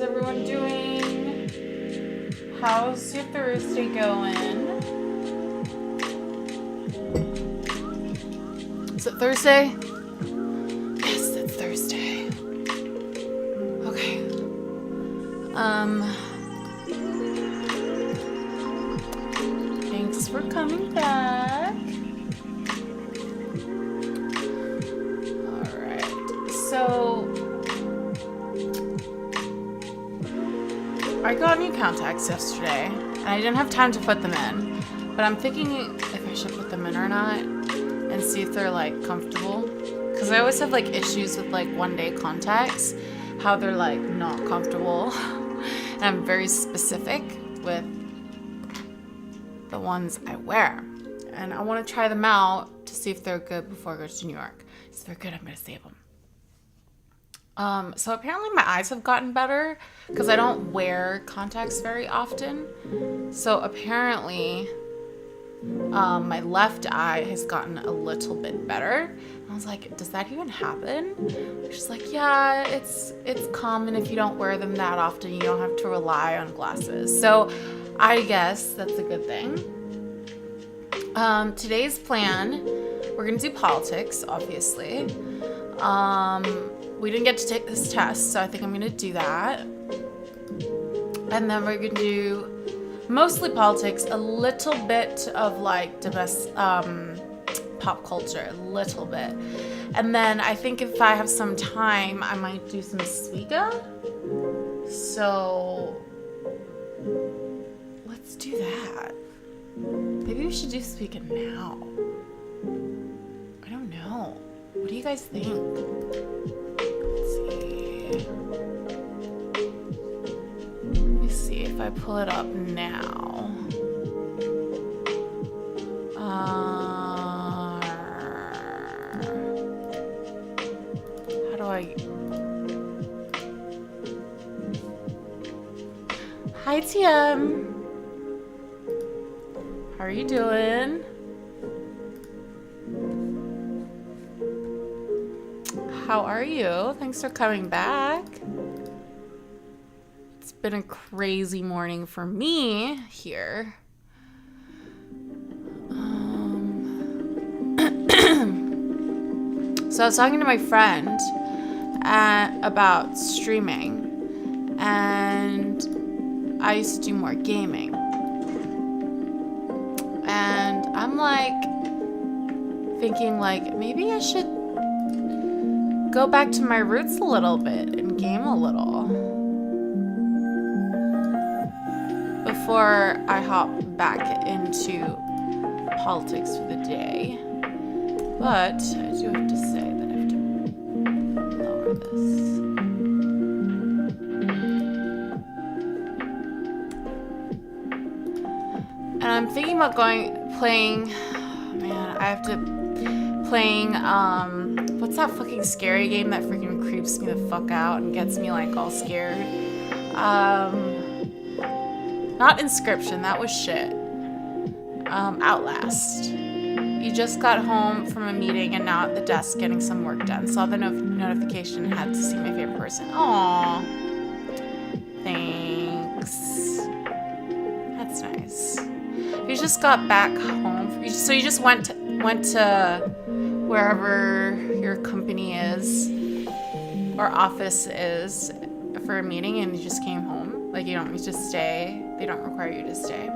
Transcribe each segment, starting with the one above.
everyone doing? How's your Thursday going? Is it Thursday? Yes, it's Thursday. Okay. Thanks for coming back. Alright. So I got new contacts yesterday, and I didn't have time to put them in, but I'm thinking if I should put them in or not, and see if they're, like, comfortable, because I always have, like, issues with, like, one-day contacts, how they're, like, not comfortable, and I'm very specific with the ones I wear, and I want to try them out to see if they're good before I go to New York. If they're good, I'm going to save them. So apparently my eyes have gotten better because I don't wear contacts very often. So apparently my left eye has gotten a little bit better. And I was like, does that even happen? She's like, yeah, it's common if you don't wear them that often. You don't have to rely on glasses. So I guess that's a good thing. Today's plan, we're going to do politics, obviously. We didn't get to take this test, so I think I'm going to do that. And then we're going to do mostly politics, a little bit of like the best pop culture, a little bit. And then I think if I have some time, I might do some Suika. So let's do that. Maybe we should do Suika now. I don't know. What do you guys think? Let me see if I pull it up now. How do I... Hi, TM. How are you doing? How are you? Thanks for coming back. It's been a crazy morning for me here. So I was talking to my friend about streaming, and I used to do more gaming. And I'm like thinking like maybe I should go back to my roots a little bit and game a little before I hop back into politics for the day. But I do have to say that I have to lower this. And I'm thinking about playing, what's that fucking scary game that freaking creeps me the fuck out and gets me like all scared? Not Inscription, that was shit. Outlast. You just got home from a meeting and now at the desk getting some work done. Saw the notification and had to see my favorite person. Aww. Thanks. That's nice. You just got back home. So you just went to wherever your company is or office is for a meeting and you just came home? Like you don't need to stay? They don't require you to stay?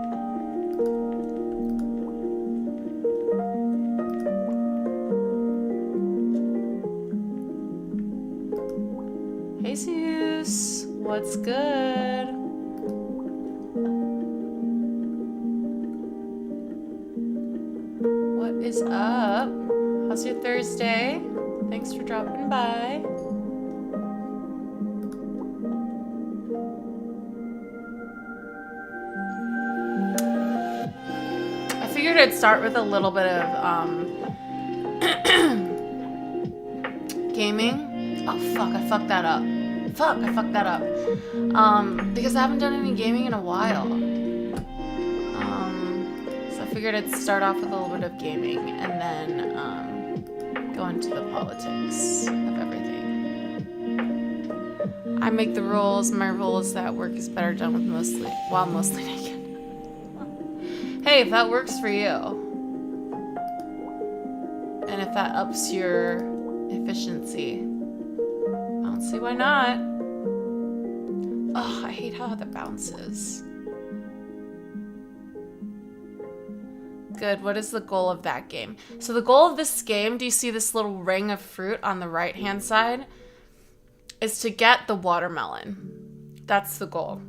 Hey Zeus, what's good? What is up? How's your Thursday? Thanks for dropping by. I figured I'd start with a little bit of gaming. Oh fuck, I fucked that up. Because I haven't done any gaming in a while. So I figured I'd start off with a little bit of gaming and then go into the politics of everything. I make the rules. My rule is that work is better done with mostly naked. Hey, if that works for you, and if that ups your efficiency, I don't see why not. Oh, I hate how that bounces. Good. What is the goal of that game? So the goal of this game, do you see this little ring of fruit on the right-hand side? Is to get the watermelon. That's the goal.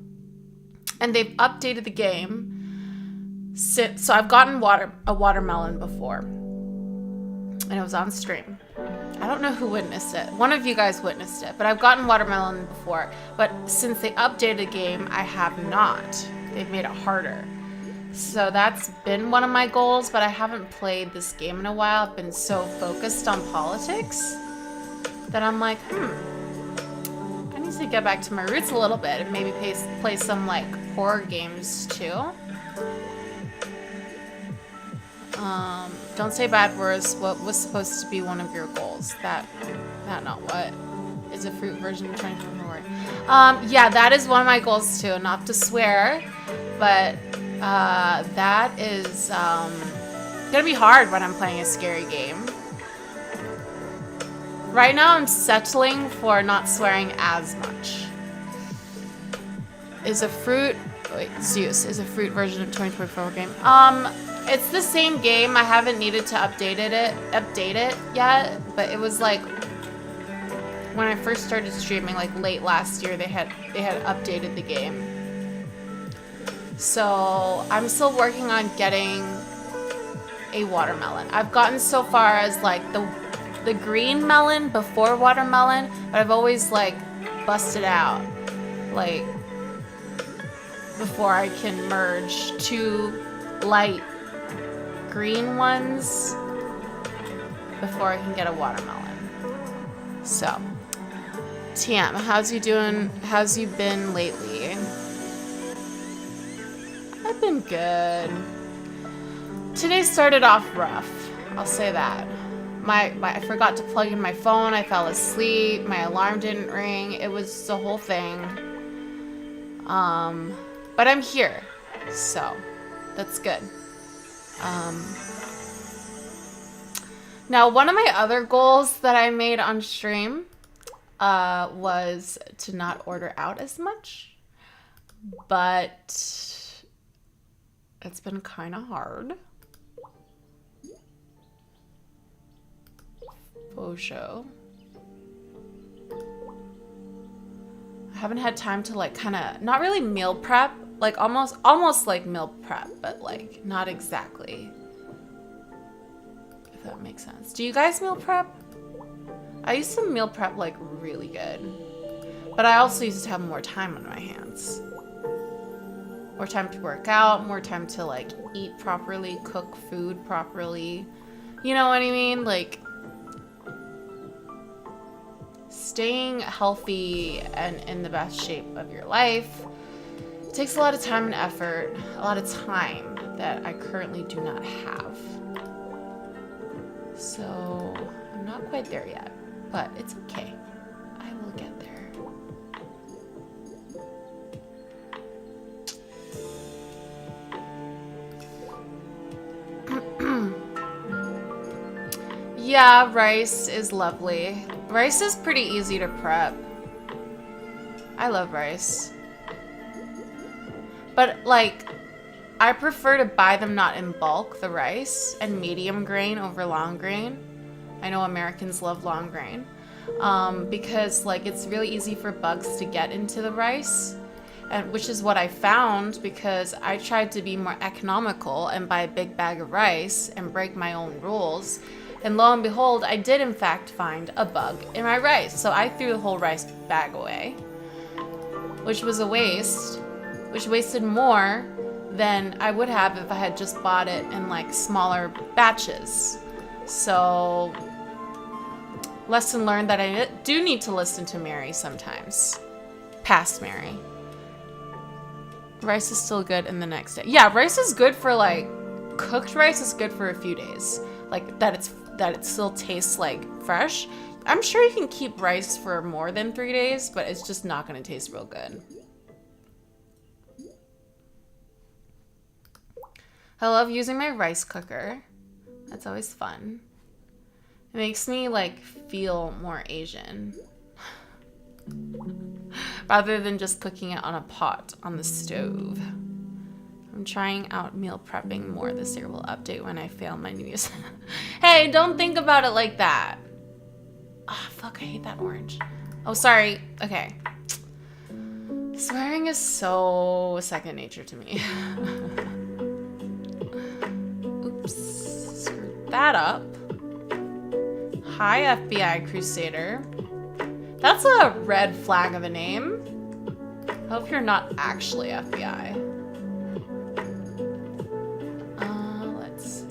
And they've updated the game. So I've gotten a watermelon before. And it was on stream. I don't know who witnessed it. One of you guys witnessed it. But I've gotten watermelon before. But since they updated the game, I have not. They've made it harder. So that's been one of my goals, but I haven't played this game in a while. I've been so focused on politics that I'm like, I need to get back to my roots a little bit and maybe play some like horror games too. Don't say bad words. What was supposed to be one of your goals? That not what is a fruit version of 24 yeah, that is one of my goals too. Not to swear, but that is gonna be hard when I'm playing a scary game. Right now I'm settling for not swearing as much. Is a fruit Zeus is a fruit version of 2024 game. It's the same game. I haven't needed to update it yet, but it was like when I first started streaming, like late last year, they had updated the game. So I'm still working on getting a watermelon. I've gotten so far as like the green melon before watermelon, but I've always like busted out like before I can merge two light green ones before I can get a watermelon. So, TM, how's you been lately? I've been good. Today started off rough. I'll say that. I forgot to plug in my phone. I fell asleep. My alarm didn't ring. It was the whole thing. But I'm here, so that's good. Now, one of my other goals that I made on stream was to not order out as much, but it's been kind of hard. Faux show. I haven't had time to like kind of not really meal prep, like almost like meal prep, but like not exactly. If that makes sense. Do you guys meal prep? I used to meal prep like really good, but I also used to have more time on my hands. More time to work out, more time to like eat properly, cook food properly. You know what I mean? Like staying healthy and in the best shape of your life takes a lot of time and effort, a lot of time that I currently do not have. So I'm not quite there yet, but it's okay. I will get there. Yeah, rice is lovely. Rice is pretty easy to prep. I love rice. But like, I prefer to buy them not in bulk, the rice, and medium grain over long grain. I know Americans love long grain. Because like it's really easy for bugs to get into the rice. And which is what I found because I tried to be more economical and buy a big bag of rice and break my own rules. And lo and behold, I did in fact find a bug in my rice. So I threw the whole rice bag away, which was a waste, which wasted more than I would have if I had just bought it in like smaller batches. So lesson learned that I do need to listen to Mary sometimes. Past Mary. Rice is still good in the next day. Yeah, rice is good for like, cooked rice is good for a few days. Like that it still tastes like fresh. I'm sure you can keep rice for more than 3 days, but it's just not going to taste real good. I love using my rice cooker. That's always fun. It makes me like feel more Asian. Rather than just cooking it on a pot on the stove. I'm trying out meal prepping more this year. Will update when I fail my New Year's. Hey, don't think about it like that. Ah, fuck, I hate that orange. Oh, sorry. Okay. Swearing is so second nature to me. Oops. Screwed that up. Hi, FBI Crusader. That's a red flag of a name. I hope you're not actually FBI. Let's see.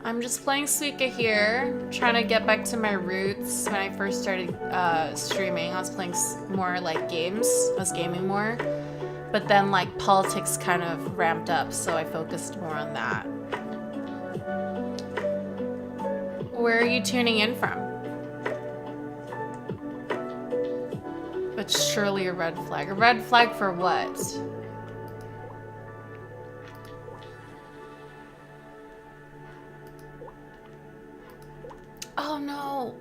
I'm just playing Suika here, trying to get back to my roots. When I first started streaming, I was playing more like games. I was gaming more. But then like politics kind of ramped up, so I focused more on that. Where are you tuning in from? But surely a red flag. A red flag for what? Oh no.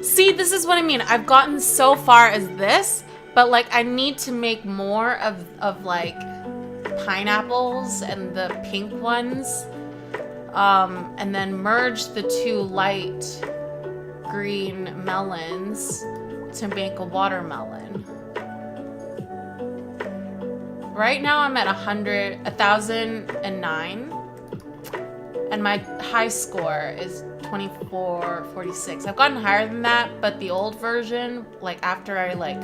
See, this is what I mean. I've gotten so far as this, but like I need to make more of like pineapples and the pink ones, and then merge the two light green melons to make a watermelon. Right now I'm at 1,009, and my high score is 2446. I've gotten higher than that, but the old version, like after I like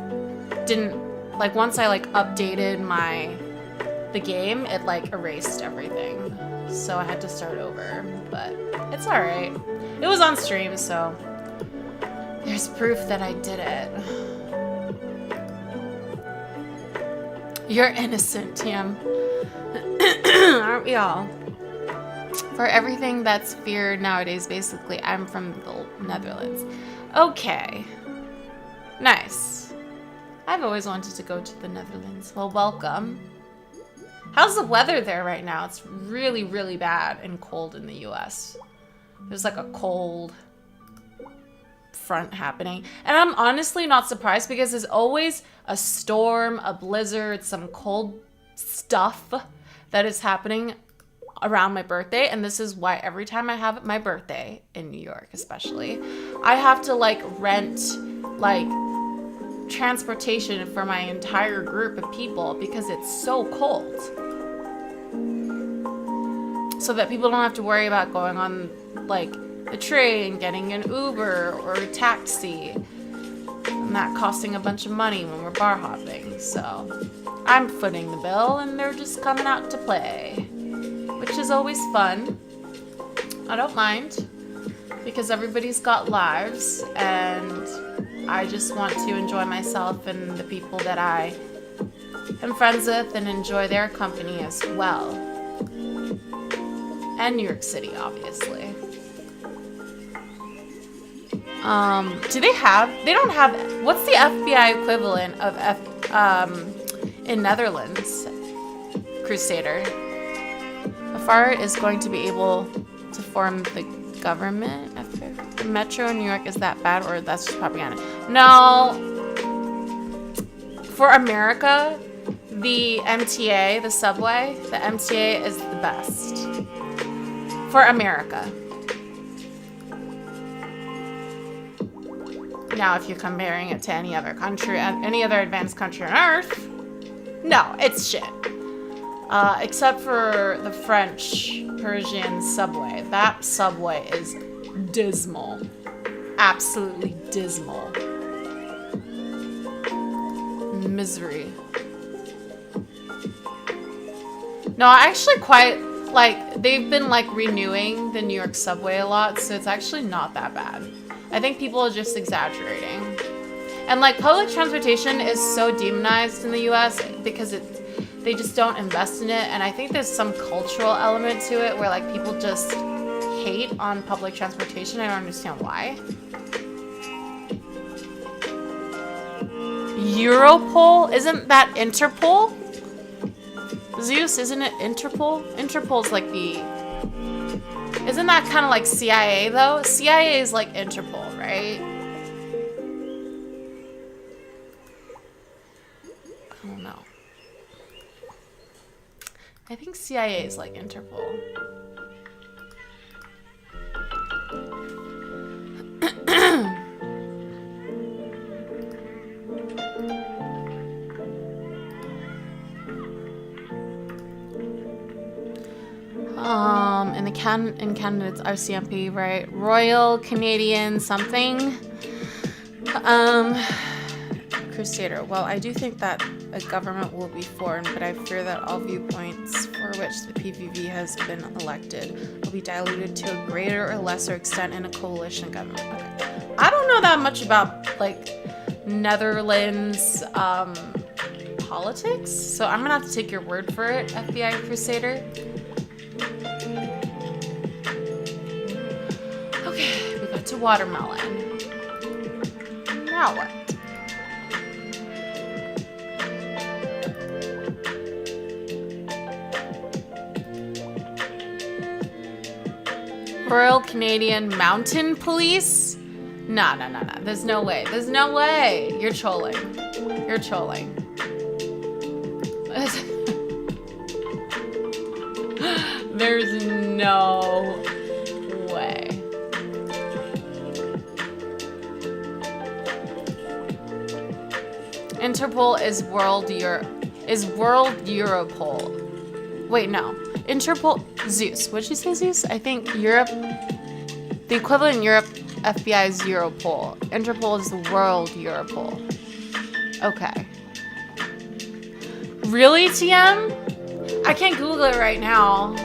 didn't like once I like updated the game, it like erased everything. So I had to start over, but it's all right. It was on stream, so there's proof that I did it. You're innocent, Tim. Aren't we all? For everything that's feared nowadays, basically, I'm from the Netherlands. Okay. Nice. I've always wanted to go to the Netherlands. Well, welcome. How's the weather there right now? It's really, really bad and cold in the US. There's like a cold front happening. And I'm honestly not surprised because there's always a storm, a blizzard, some cold stuff that is happening around my birthday. And this is why every time I have my birthday in New York, especially, I have to like rent like transportation for my entire group of people because it's so cold. So that people don't have to worry about going on like the train, getting an Uber or a taxi, and that costing a bunch of money when we're bar hopping. So I'm footing the bill and they're just coming out to play, which is always fun. I don't mind because everybody's got lives and I just want to enjoy myself and the people that I am friends with and enjoy their company as well. And New York City, obviously. They don't have, what's the FBI equivalent of in Netherlands, Crusader? Afar is going to be able to form the government. The metro in New York is that bad, or that's just propaganda? No. For America, the MTA, the subway, the MTA is the best. For America. Now, if you're comparing it to any other country, any other advanced country on Earth, no, it's shit. Except for the French Parisian subway. That subway is dismal. Absolutely dismal. Misery. No, I actually like, they've been, like, renewing the New York subway a lot, so it's actually not that bad. I think people are just exaggerating. And, like, public transportation is so demonized in the US because they just don't invest in it, and I think there's some cultural element to it where, like, people just hate on public transportation. I don't understand why. Europol? Isn't that Interpol? Zeus, isn't it Interpol? Interpol's like the... Isn't that kind of like CIA, though? CIA is like Interpol, right? I don't know. I think CIA is like Interpol. In Canada it's RCMP, right? Royal Canadian something. Crusader. Well, I do think that a government will be formed, but I fear that all viewpoints for which the PVV has been elected will be diluted to a greater or lesser extent in a coalition government. Okay. I don't know that much about, like, Netherlands politics, so I'm gonna have to take your word for it, FBI Crusader. Okay, we got to watermelon. Now what? Royal Canadian Mountain Police? No. There's no way. There's no way. You're trolling. You're trolling. There's no way. Interpol is World Europol. Wait, no. Interpol, Zeus. What'd you say, Zeus? I think Europe, the equivalent in Europe, FBI is Europol. Interpol is the World Europol. Okay. Really, TM? I can't Google it right now.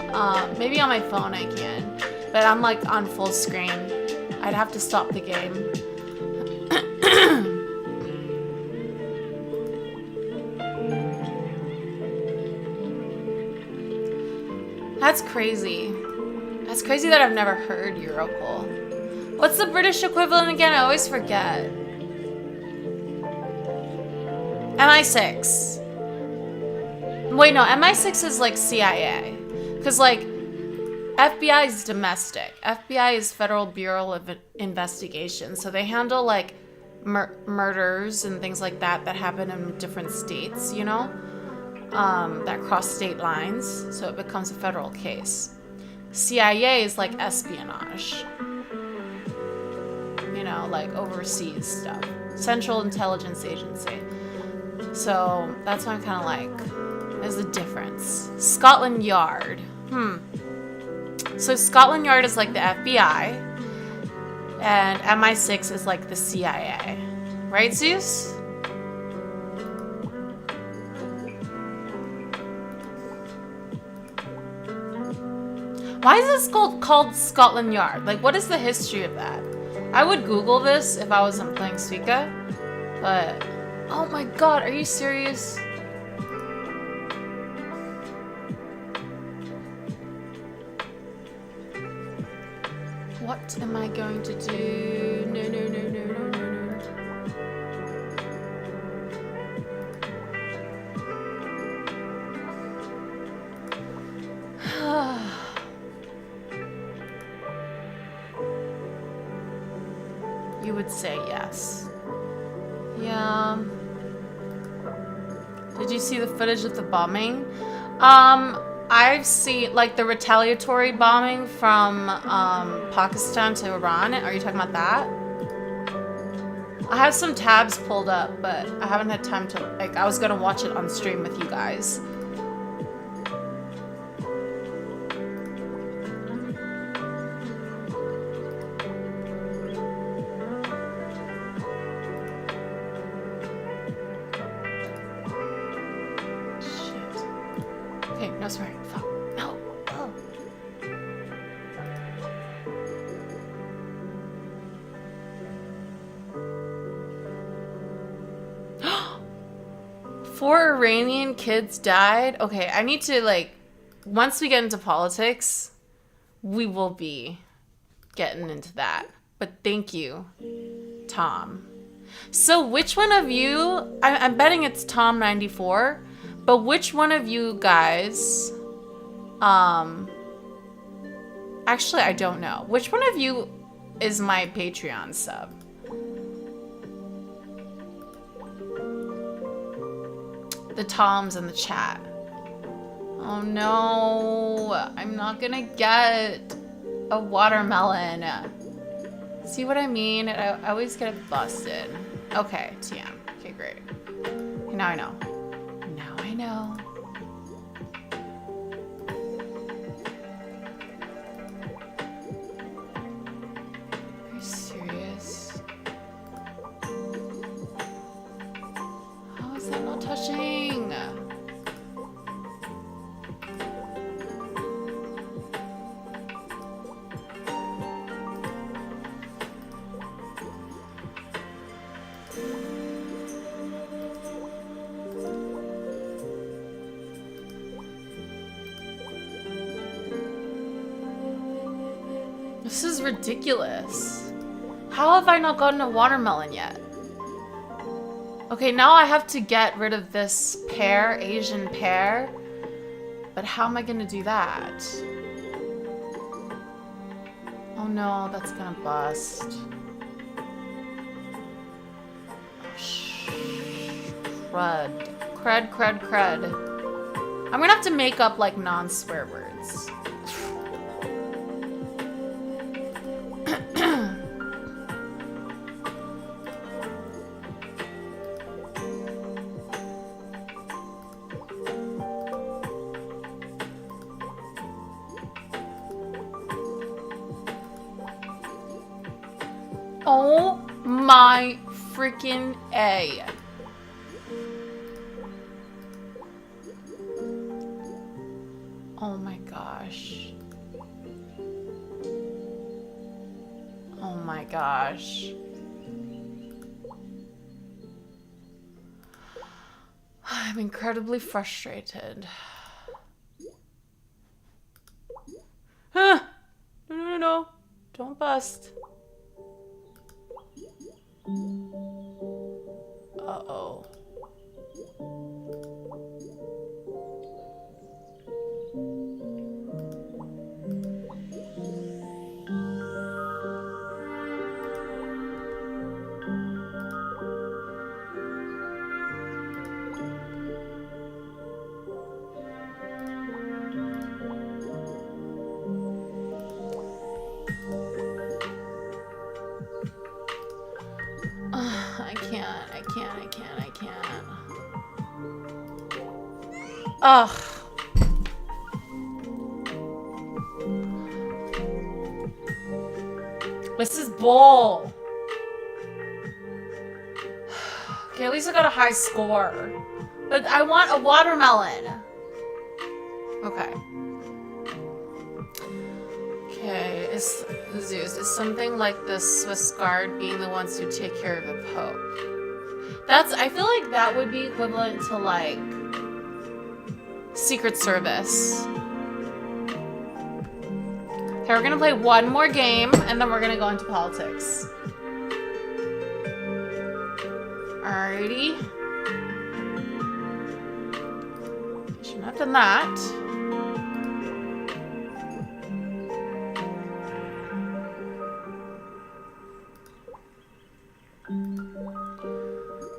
Maybe on my phone I can. But I'm like on full screen. I'd have to stop the game. That's crazy. That's crazy that I've never heard Europol. What's the British equivalent again? I always forget. MI6. Wait, no, MI6 is like CIA. Because, like, FBI is domestic. FBI is Federal Bureau of Investigation. So they handle, like, murders and things like that happen in different states, you know? That cross state lines. So it becomes a federal case. CIA is like espionage. You know, like overseas stuff. Central Intelligence Agency. So that's why I'm kind of like, there's a difference. Scotland Yard. So Scotland Yard is like the FBI, and MI6 is like the CIA. Right, Zeus? Why is this called Scotland Yard? Like, what is the history of that? I would Google this if I wasn't playing Suika, but... Oh my god, are you serious? What am I going to do? No. You would say yes. Yeah. Did you see the footage of the bombing? I've seen, like, the retaliatory bombing from Pakistan to Iran. Are you talking about that? I have some tabs pulled up, but I haven't had time to, like, I was gonna watch it on stream with you guys. No swearing. Fuck. No. Oh. 4 Iranian kids died. Okay, I need to, like, once we get into politics, we will be getting into that. But thank you, Tom. So which one of you, I'm betting it's Tom94, but which one of you guys, actually I don't know. Which one of you is my Patreon sub? The Toms in the chat. Oh no, I'm not gonna get a watermelon. See what I mean? I always get busted. Okay, TM. Okay, great. Okay, now I know. Now I know. Are you serious? How is that not touching? This is ridiculous. How have I not gotten a watermelon yet? Okay, now I have to get rid of this pear, Asian pear. But how am I gonna do that? Oh no, that's gonna bust. Crud. Crud. I'm gonna have to make up like non-swear words. Oh my freaking A. Oh my gosh. Oh my gosh. I'm incredibly frustrated. No. Don't bust. Uh-oh. I can't. Ugh. This is bull. Okay, at least I got a high score. But I want a watermelon. Okay. Okay, is Zeus, is something like the Swiss Guard being the ones who take care of the Pope. I feel like that would be equivalent to like Secret Service. Okay, we're gonna play one more game and then we're gonna go into politics. Alrighty. Shouldn't have done that.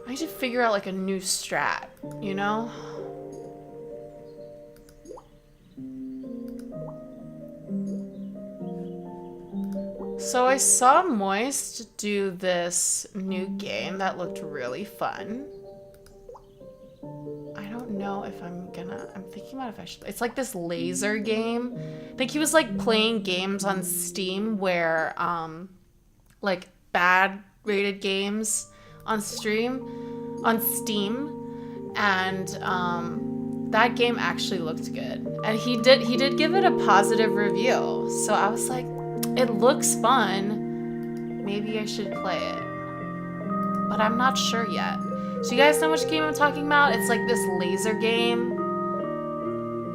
I need to figure out like a new strat, you know? So I saw Moist do this new game that looked really fun. I don't know if I'm thinking about if I should. It's like this laser game. I think he was like playing games on Steam where like bad rated games on Steam, and that game actually looked good. And he did give it a positive review. So I was like, it looks fun. Maybe I should play it. But I'm not sure yet. Do you guys know which game I'm talking about? It's like this laser game.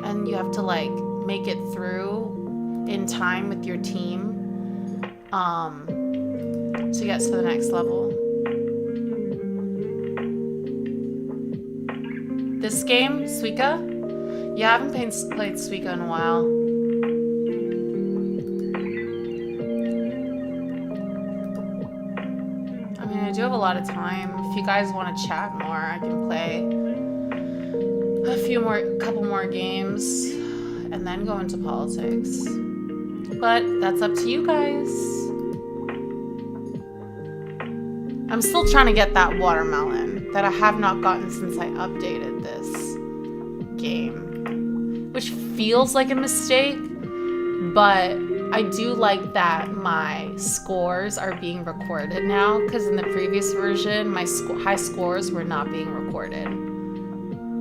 And you have to like make it through in time with your team. To get to the next level. This game, Suika? Yeah, I haven't played Suika in a while. I mean, I do have a lot of time. If you guys want to chat more, I can play a couple more games and then go into politics. But that's up to you guys. I'm still trying to get that watermelon that I have not gotten since I updated this game, which feels like a mistake, but I do like that my scores are being recorded now, because in the previous version, my high scores were not being recorded.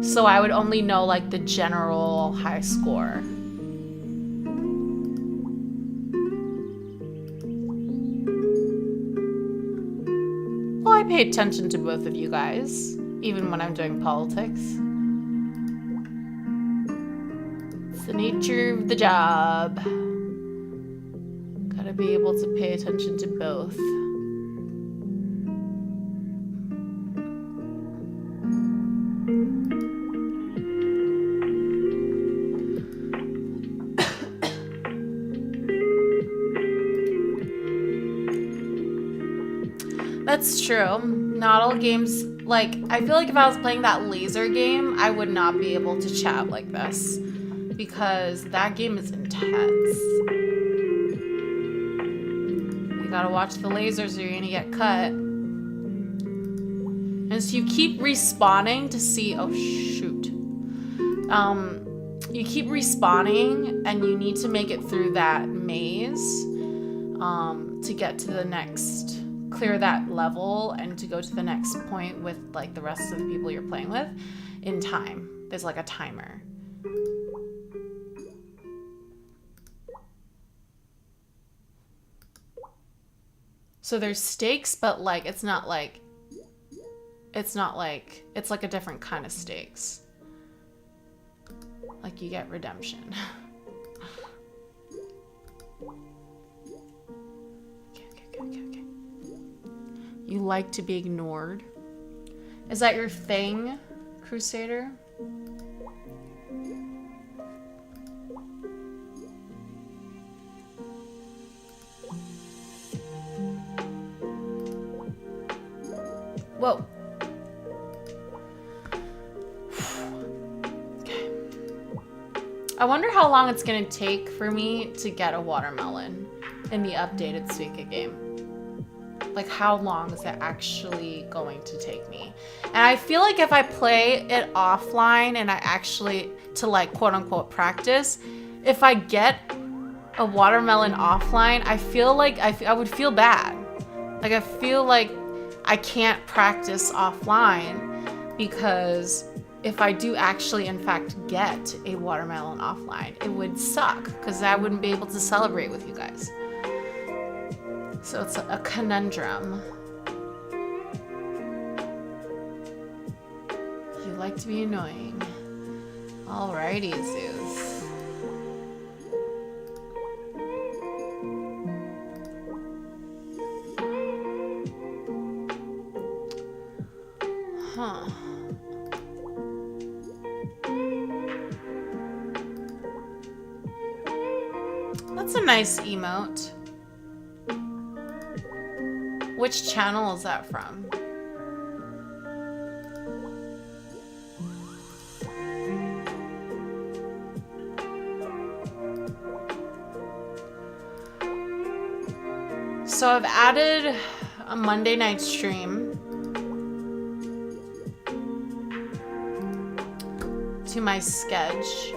So I would only know like the general high score. I pay attention to both of you guys, even when I'm doing politics. It's the nature of the job. Gotta be able to pay attention to both. That's true. Not all games, like, I feel like if I was playing that laser game, I would not be able to chat like this. Because that game is intense. You gotta watch the lasers or you're gonna get cut. And so you keep respawning to see, oh shoot. You keep respawning and you need to make it through that maze to get to the next, clear that level and to go to the next point with like the rest of the people you're playing with in time. There's like a timer. So there's stakes, but like it's like a different kind of stakes. Like you get redemption. Okay. You like to be ignored. Is that your thing, Crusader? Whoa. Okay. I wonder how long it's gonna take for me to get a watermelon in the updated Suika game. Like, how long is it actually going to take me? And I feel like if I play it offline and I actually, to like quote unquote practice, if I get a watermelon offline, I feel like I would feel bad. Like, I feel like I can't practice offline because if I do actually in fact get a watermelon offline, it would suck because I wouldn't be able to celebrate with you guys. So it's a conundrum. You like to be annoying. Alrighty, Zeus. Huh. That's a nice emote. Which channel is that from? So I've added a Monday night stream to my sketch.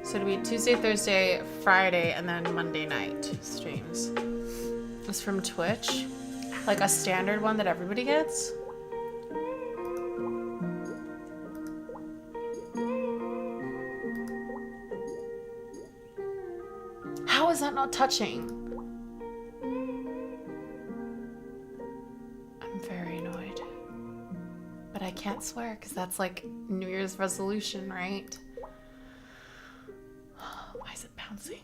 So it'll be Tuesday, Thursday, Friday, and then Monday night streams. It's from Twitch. Like a standard one that everybody gets. How is that not touching? can't swear because that's like New Year's resolution, right? Why is it bouncing?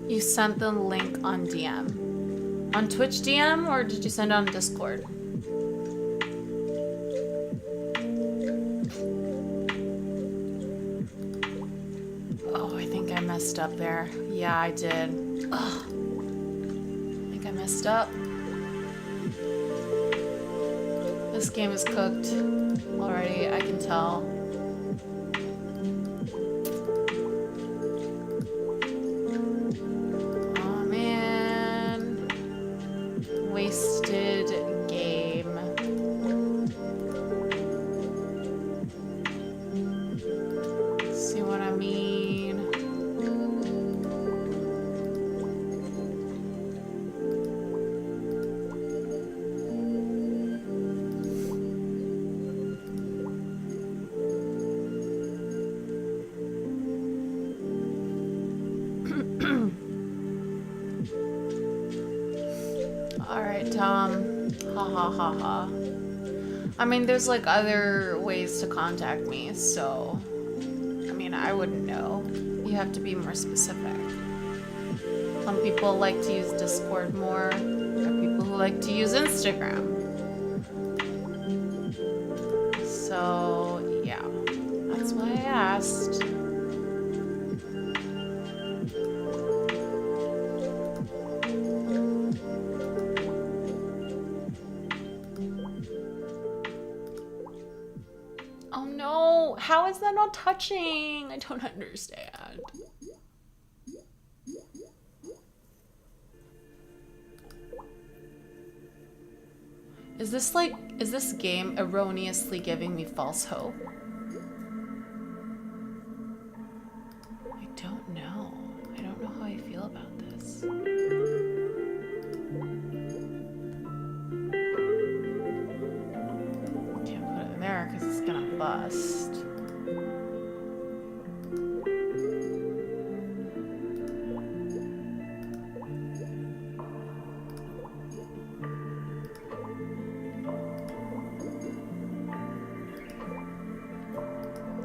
You sent the link on DM. On Twitch DM, or did you send it on Discord? Oh, I think I messed up there. Yeah, I did. Ugh. I think I messed up. This game is cooked already, I can tell. Ha. I mean, there's like other ways to contact me, so I mean, I wouldn't know. You have to be more specific. Some people like to use Discord more. There are people who like to use Instagram. So yeah, that's why I asked. How is that not touching? I don't understand. Is this game erroneously giving me false hope? I don't know. I don't know how I feel about this. Can't put it in there because it's gonna bust.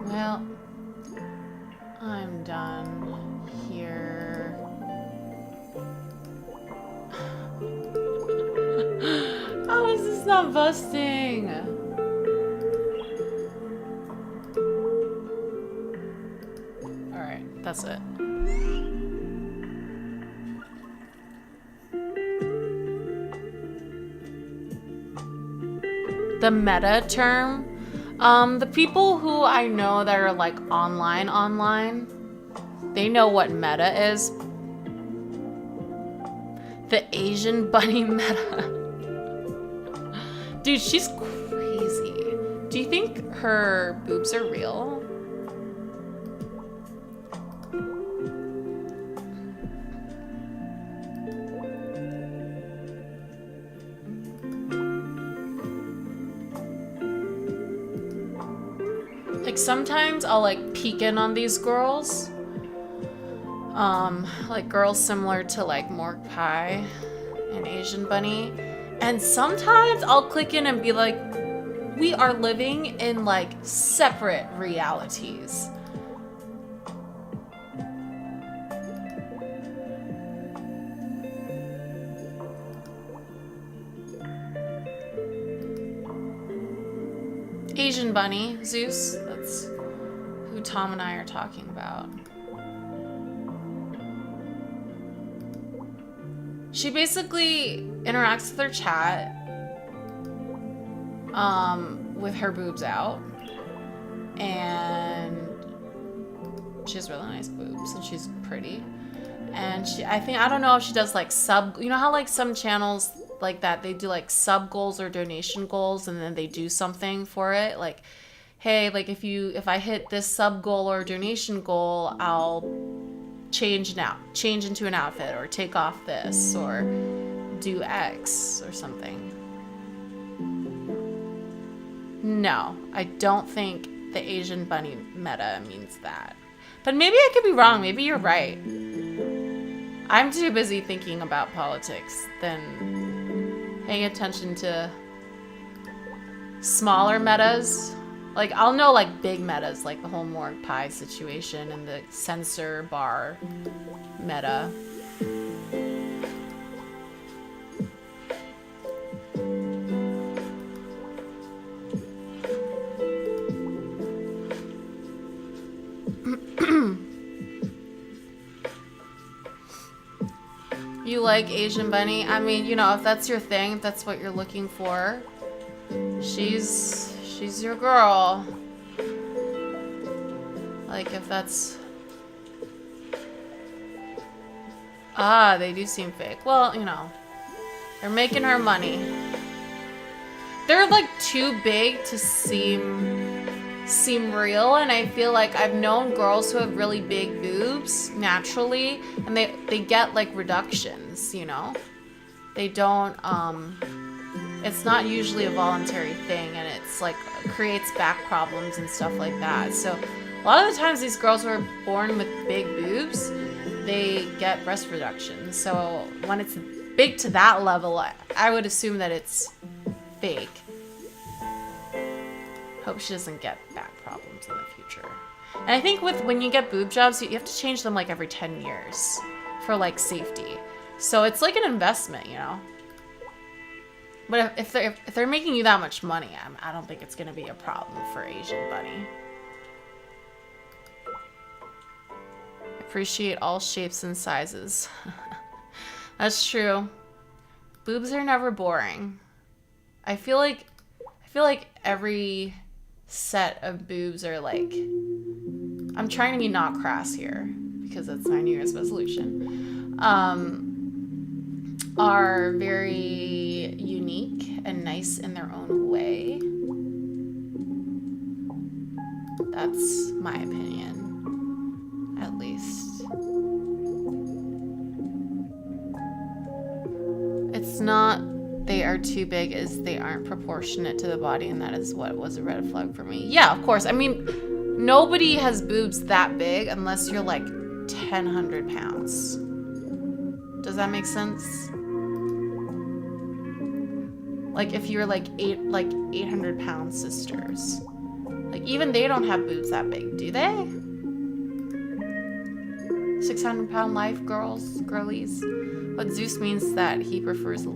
Well, I'm done here. How is this not busting? Alright, that's it. The meta term. The people who I know that are like online, they know what meta is. The Asian bunny meta. Dude, she's crazy. Do you think her boobs are real? Like sometimes I'll like peek in on these girls. Like girls similar to like Mork Pie and Asian Bunny. And sometimes I'll click in and be like, we are living in like separate realities. Asian Bunny, Zeus, that's who Tom and I are talking about. She basically interacts with her chat with her boobs out, and she has really nice boobs and she's pretty. And I don't know if she does like you know how like some channels like that, they do like sub goals or donation goals and then they do something for it, like, hey, like if I hit this sub goal or donation goal, I'll change into an outfit, or take off this, or do X or something. No, I don't think the Asian bunny meta means that. But maybe I could be wrong. Maybe you're right. I'm too busy thinking about politics than paying attention to smaller metas. Like, I'll know, like, big metas, like the whole morgue pie situation and the censor bar meta. You like Asian bunny? I mean, you know, if that's your thing, if that's what you're looking for, she's your girl. Like, if that's... Ah, they do seem fake. Well, you know, they're making her money. They're, like, too big to seem real, and I feel like I've known girls who have really big boobs naturally, and they get, like, reductions, you know? They don't, it's not usually a voluntary thing, and it's like creates back problems and stuff like that. So a lot of the times these girls who are born with big boobs, they get breast reductions. So when it's big to that level, I would assume that it's fake. Hope she doesn't get back problems in the future. And I think when you get boob jobs, you have to change them like every 10 years for like safety. So it's like an investment, you know? But if they're making you that much money, I don't think it's going to be a problem for Asian bunny. Appreciate all shapes and sizes. That's true. Boobs are never boring. I feel like every set of boobs are like... I'm trying to be not crass here because that's my New Year's resolution. Are very unique and nice in their own way. That's my opinion, at least. It's not they are too big, as they aren't proportionate to the body, and that is what was a red flag for me. Yeah, of course. I mean, nobody has boobs that big unless you're like 1,000 pounds. Does that make sense? Like if you're like 800-pound sisters, like even they don't have boobs that big, do they? 600-pound life girlies. What Zeus means that he prefers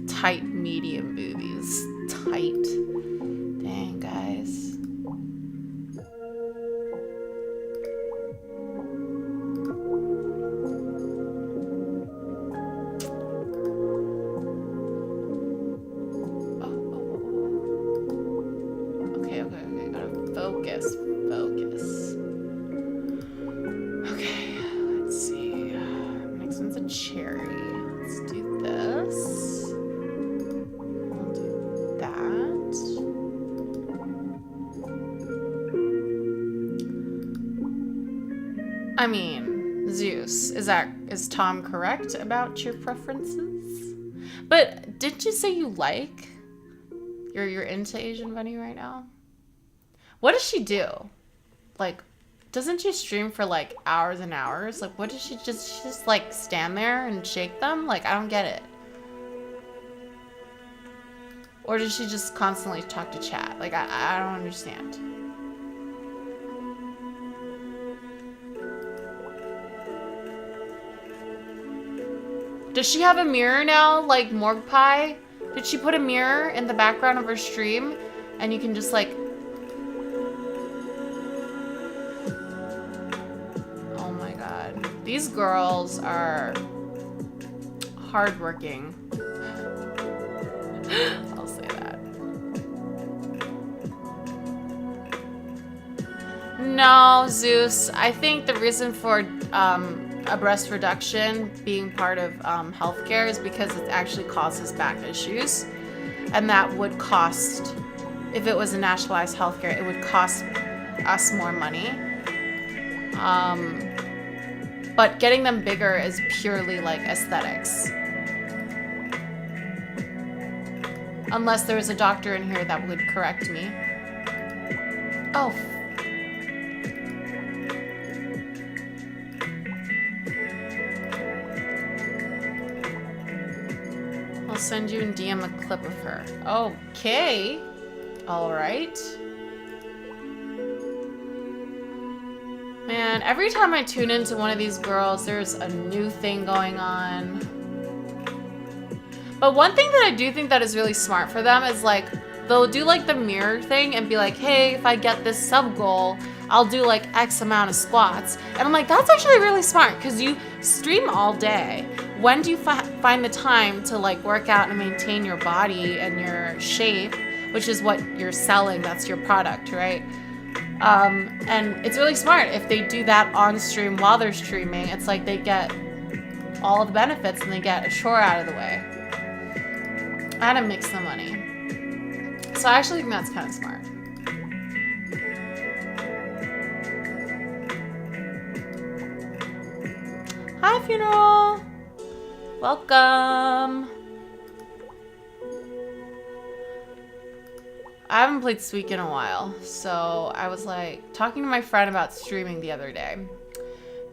tight, medium boobies. Tight. Dang, guys. Focus. Okay, let's see. Next one's a cherry. Let's do this. I'll do that. I mean, Zeus, is Tom correct about your preferences? But didn't you say you like? You're into Asian bunny right now? What does she do? Like, doesn't she stream for like hours and hours? Like, what does she just like stand there and shake them? Like, I don't get it. Or does she just constantly talk to chat? Like, I don't understand. Does she have a mirror now, like Morgue Pie? Did she put a mirror in the background of her stream? And you can just like... These girls are hardworking. I'll say that. No, Zeus. I think the reason for a breast reduction being part of healthcare is because it actually causes back issues. And that would cost, if it was a nationalized healthcare, it would cost us more money. But But getting them bigger is purely like aesthetics. Unless there's a doctor in here that would correct me. Oh. I'll send you in DM a clip of her. Okay. All right. Man, every time I tune into one of these girls, there's a new thing going on. But one thing that I do think that is really smart for them is like, they'll do like the mirror thing and be like, hey, if I get this sub goal, I'll do like X amount of squats. And I'm like, that's actually really smart because you stream all day. When do you find the time to like work out and maintain your body and your shape, which is what you're selling, that's your product, right? And it's really smart if they do that on stream while they're streaming. It's like they get all the benefits and they get a chore out of the way. I had to mix the money. So I actually think that's kind of smart. Hi, Funeral. Welcome. I haven't played Suika in a while, so I was like talking to my friend about streaming the other day,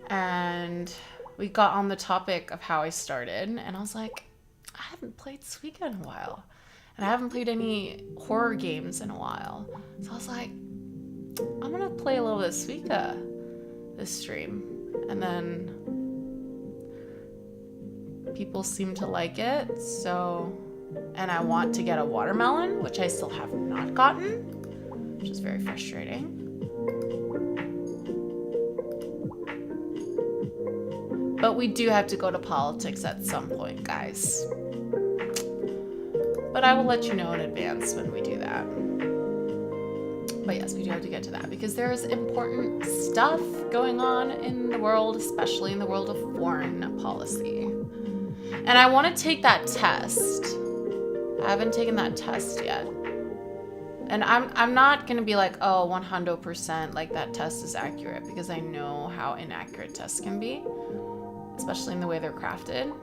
and we got on the topic of how I started, and I was like, I haven't played Suika in a while, and I haven't played any horror games in a while, so I was like, I'm gonna play a little bit of Suika this stream, and then people seem to like it, so... And I want to get a watermelon, which I still have not gotten, which is very frustrating. But we do have to go to politics at some point, guys. But I will let you know in advance when we do that. But yes, we do have to get to that because there is important stuff going on in the world, especially in the world of foreign policy. And I want to take that test. I haven't taken that test yet. And I'm not going to be like, oh, 100% like that test is accurate because I know how inaccurate tests can be, especially in the way they're crafted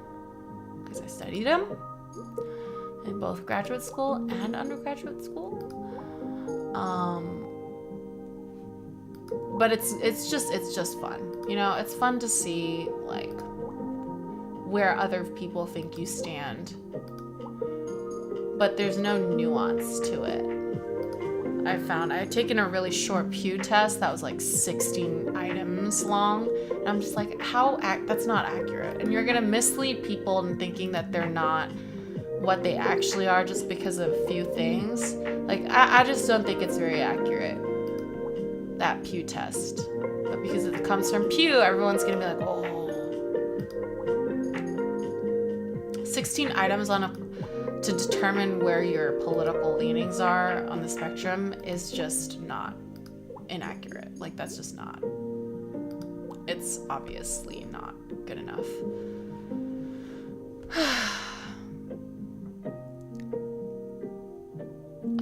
because I studied them in both graduate school and undergraduate school. But it's just fun. You know, it's fun to see like where other people think you stand. But there's no nuance to it. I found I've taken a really short Pew test that was like 16 items long, and I'm just like, that's not accurate. And you're gonna mislead people in thinking that they're not what they actually are just because of a few things. Like I just don't think it's very accurate, that Pew test. But because it comes from Pew, everyone's gonna be like, oh, 16 items to determine where your political leanings are on the spectrum is just not inaccurate. Like, that's just not. It's obviously not good enough.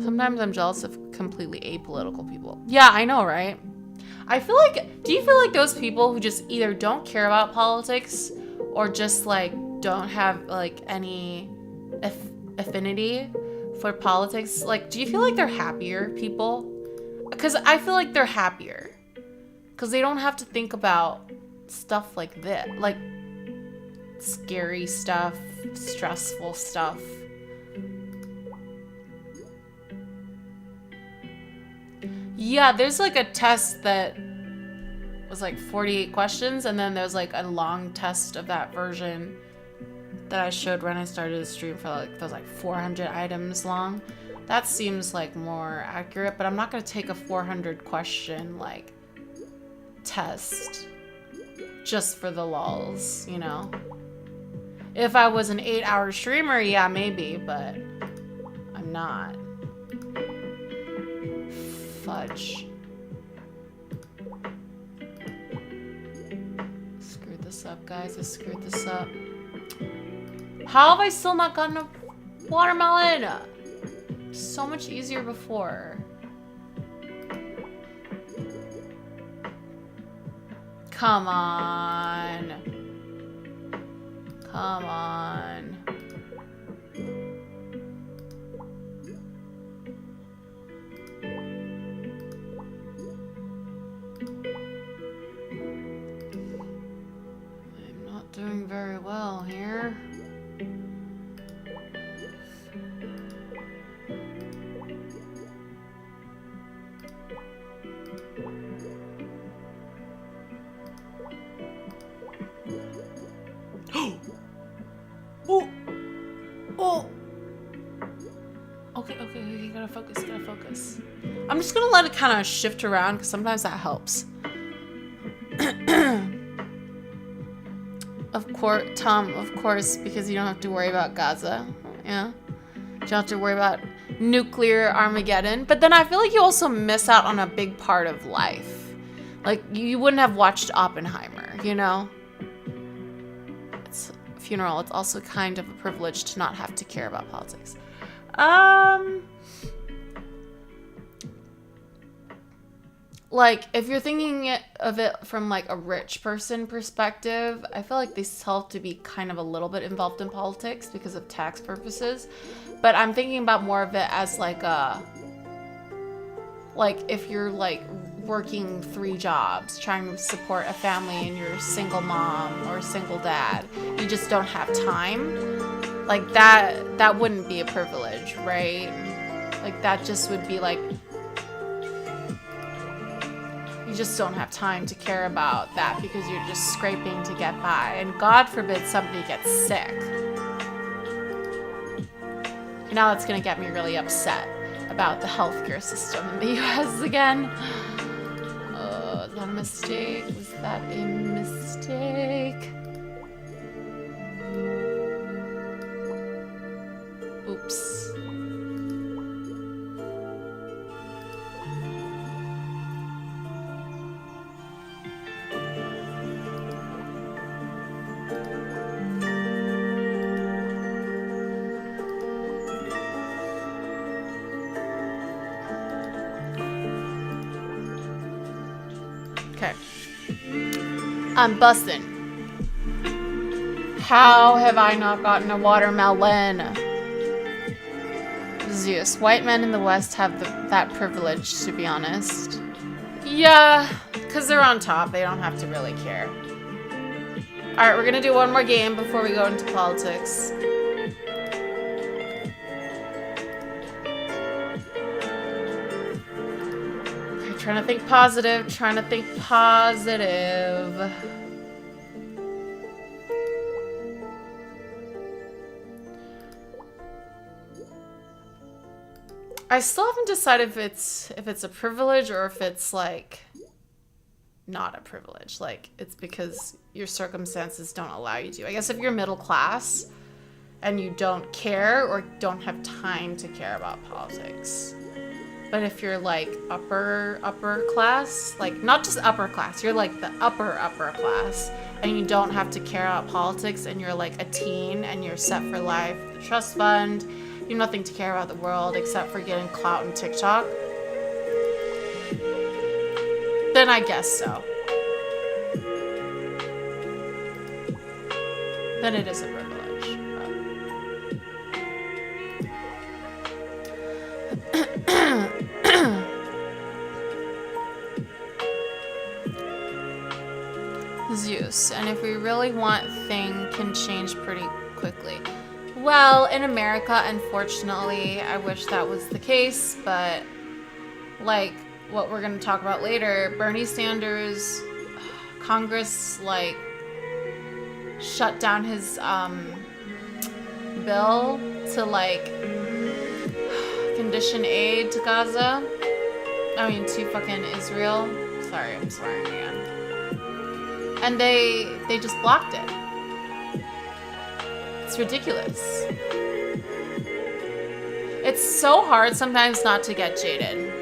Sometimes I'm jealous of completely apolitical people. Yeah, I know, right? I feel like, do you feel like those people who just either don't care about politics or just like don't have like any affinity for politics, like, do you feel like they're happier people? Because I feel like they're happier because they don't have to think about stuff like this, like scary stuff, stressful stuff. Yeah, there's like a test that was like 48 questions, and then there's like a long test of that version that I showed when I started the stream for like those like 400 items long. That seems like more accurate, but I'm not gonna take a 400 question like test just for the lulz, you know? If I was an 8-hour streamer, yeah, maybe, but I'm not. Fudge. Screwed this up, guys. I screwed this up. How have I still not gotten a watermelon? So much easier before. Come on. Come on. I'm not doing very well here. Oh! Oh! Okay, you gotta focus. I'm just gonna let it kind of shift around because sometimes that helps. Of course, Tom, of course, because you don't have to worry about Gaza. Yeah? You don't have to worry about nuclear Armageddon. But then I feel like you also miss out on a big part of life. Like, you wouldn't have watched Oppenheimer, you know? It's a funeral. It's also kind of a privilege to not have to care about politics. Like, if you're thinking of it from, like, a rich person perspective, I feel like they still have to be kind of a little bit involved in politics because of tax purposes. But I'm thinking about more of it as, like, if you're, like, working 3 jobs, trying to support a family and you're a single mom or a single dad, you just don't have time. Like, that wouldn't be a privilege, right? Like, that just would be, like, you just don't have time to care about that because you're just scraping to get by. And God forbid somebody gets sick. And now that's going to get me really upset about the healthcare system in the US again. Oh, is that a mistake? Was that a mistake? Oops. Okay. I'm busting. How have I not gotten a watermelon? Zeus. White men in the West have that privilege, to be honest. Yeah, because they're on top. They don't have to really care. Alright, we're going to do one more game before we go into politics. Trying to think positive. I still haven't decided if it's a privilege or if it's like not a privilege. Like it's because your circumstances don't allow you to. I guess if you're middle class and you don't care or don't have time to care about politics. But if you're like upper class, like not just upper class, you're like the upper class and you don't have to care about politics and you're like a teen and you're set for life, the trust fund, you have nothing to care about the world except for getting clout and TikTok, then I guess so. Then it is a privilege. Zeus, and if we really want, thing can change pretty quickly. Well, in America, unfortunately, I wish that was the case, but like what we're going to talk about later, Bernie Sanders, Congress like shut down his bill to like condition aid to Gaza. I mean, to fucking Israel. Sorry, I'm swearing again. And they just blocked it. It's ridiculous. It's so hard sometimes not to get jaded.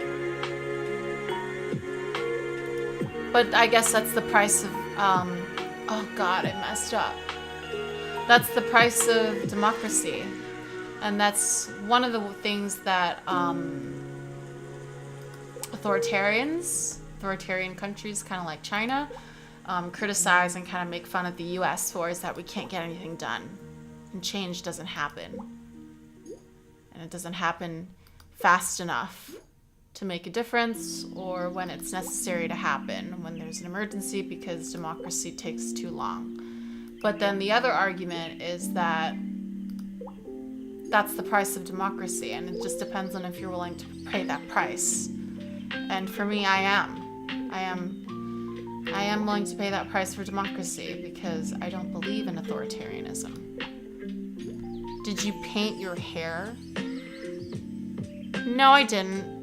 But I guess that's the price of, oh God, I messed up. That's the price of democracy. And that's one of the things that authoritarian countries, kind of like China, criticize and kind of make fun of the US for is that we can't get anything done. And change doesn't happen. And it doesn't happen fast enough to make a difference, or when it's necessary to happen, when there's an emergency, because democracy takes too long. But then the other argument is that that's the price of democracy, and it just depends on if you're willing to pay that price. And for me, I am willing to pay that price for democracy, because I don't believe in authoritarianism. Did you paint your hair? No, I didn't.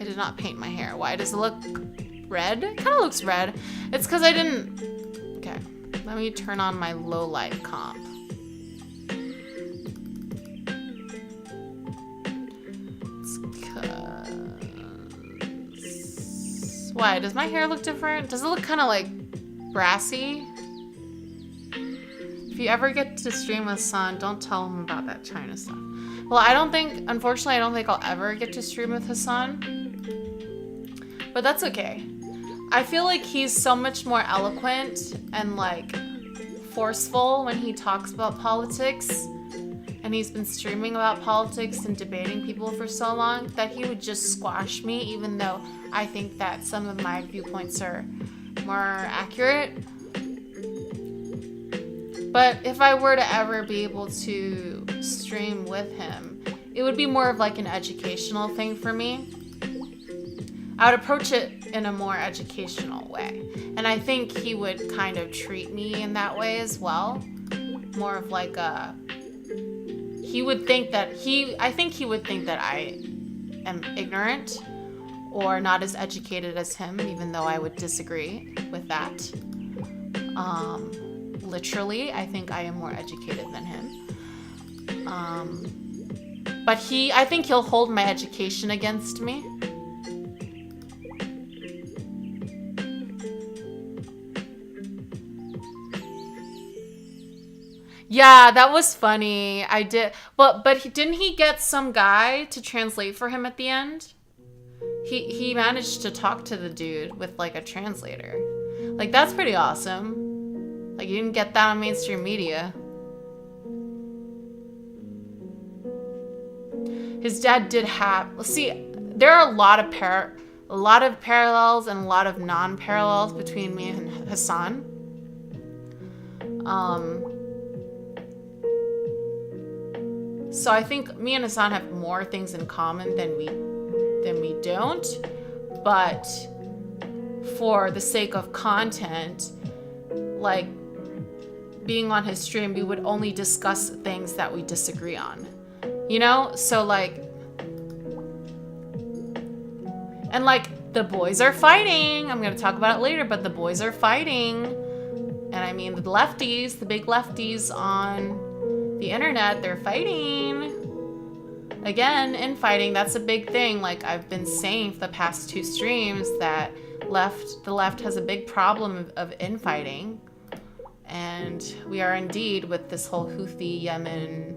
I did not paint my hair. Why does it look red? It kind of looks red. It's because I didn't... Okay, let me turn on my low light comp. It's because... Why? Does my hair look different? Does it look kind of like brassy? If you ever get to stream with Hassan, don't tell him about that China stuff. Well, unfortunately, I don't think I'll ever get to stream with Hassan. But that's okay. I feel like he's so much more eloquent and like forceful when he talks about politics. And he's been streaming about politics and debating people for so long that he would just squash me, even though I think that some of my viewpoints are more accurate. But if I were to ever be able to stream with him, it would be more of like an educational thing for me. I would approach it in a more educational way. And I think he would kind of treat me in that way as well. More of like I think he would think that I am ignorant or not as educated as him, even though I would disagree with that. Literally, I think I am more educated than him. But I think he'll hold my education against me. Yeah, that was funny. I did, but didn't he get some guy to translate for him at the end? He managed to talk to the dude with like a translator. Like, that's pretty awesome. Like, you didn't get that on mainstream media. His dad did have... See, there are a lot of parallels and a lot of non-parallels between me and Hassan. So I think me and Hassan have more things in common than we don't. But for the sake of content, like being on his stream, we would only discuss things that we disagree on. You know? So like... And like, the boys are fighting. I'm going to talk about it later, but the boys are fighting. And I mean, the lefties, the big lefties on the internet, they're fighting. Again, infighting, that's a big thing. Like I've been saying for the past 2 streams that the left has a big problem of infighting. And we are indeed with this whole Houthi Yemen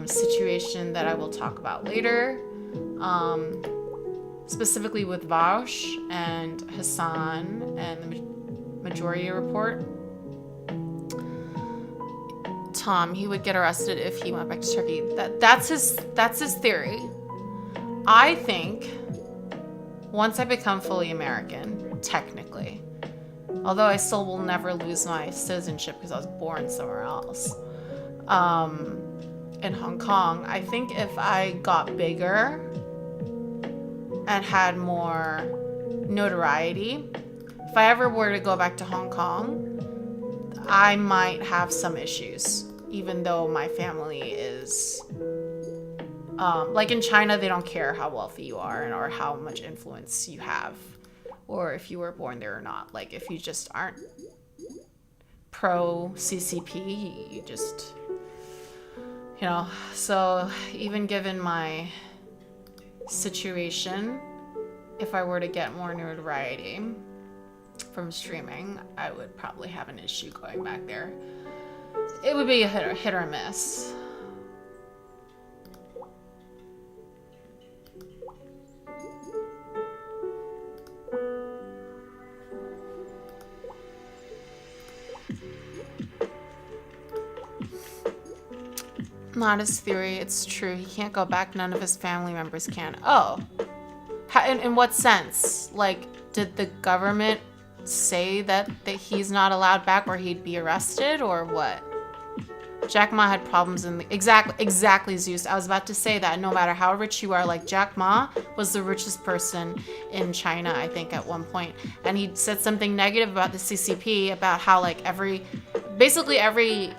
situation that I will talk about later. Specifically with Vaush and Hassan and the Majority Report. Tom, he would get arrested if he went back to Turkey. That's his theory. I think once I become fully American, technically, although I still will never lose my citizenship because I was born somewhere else, in Hong Kong, I think if I got bigger and had more notoriety, if I ever were to go back to Hong Kong, I might have some issues, even though my family is, like in China, they don't care how wealthy you are or how much influence you have, or if you were born there or not. Like, if you just aren't pro CCP, you just, you know. So even given my situation, if I were to get more notoriety from streaming, I would probably have an issue going back there. It would be a hit or miss. Not his theory. It's true. He can't go back. None of his family members can. Oh. In what sense? Like, did the government say that he's not allowed back or he'd be arrested or what? Jack Ma had problems in the... Exactly, Zeus. I was about to say that no matter how rich you are, like Jack Ma was the richest person in China, I think, at one point. And he said something negative about the CCP, about how like basically every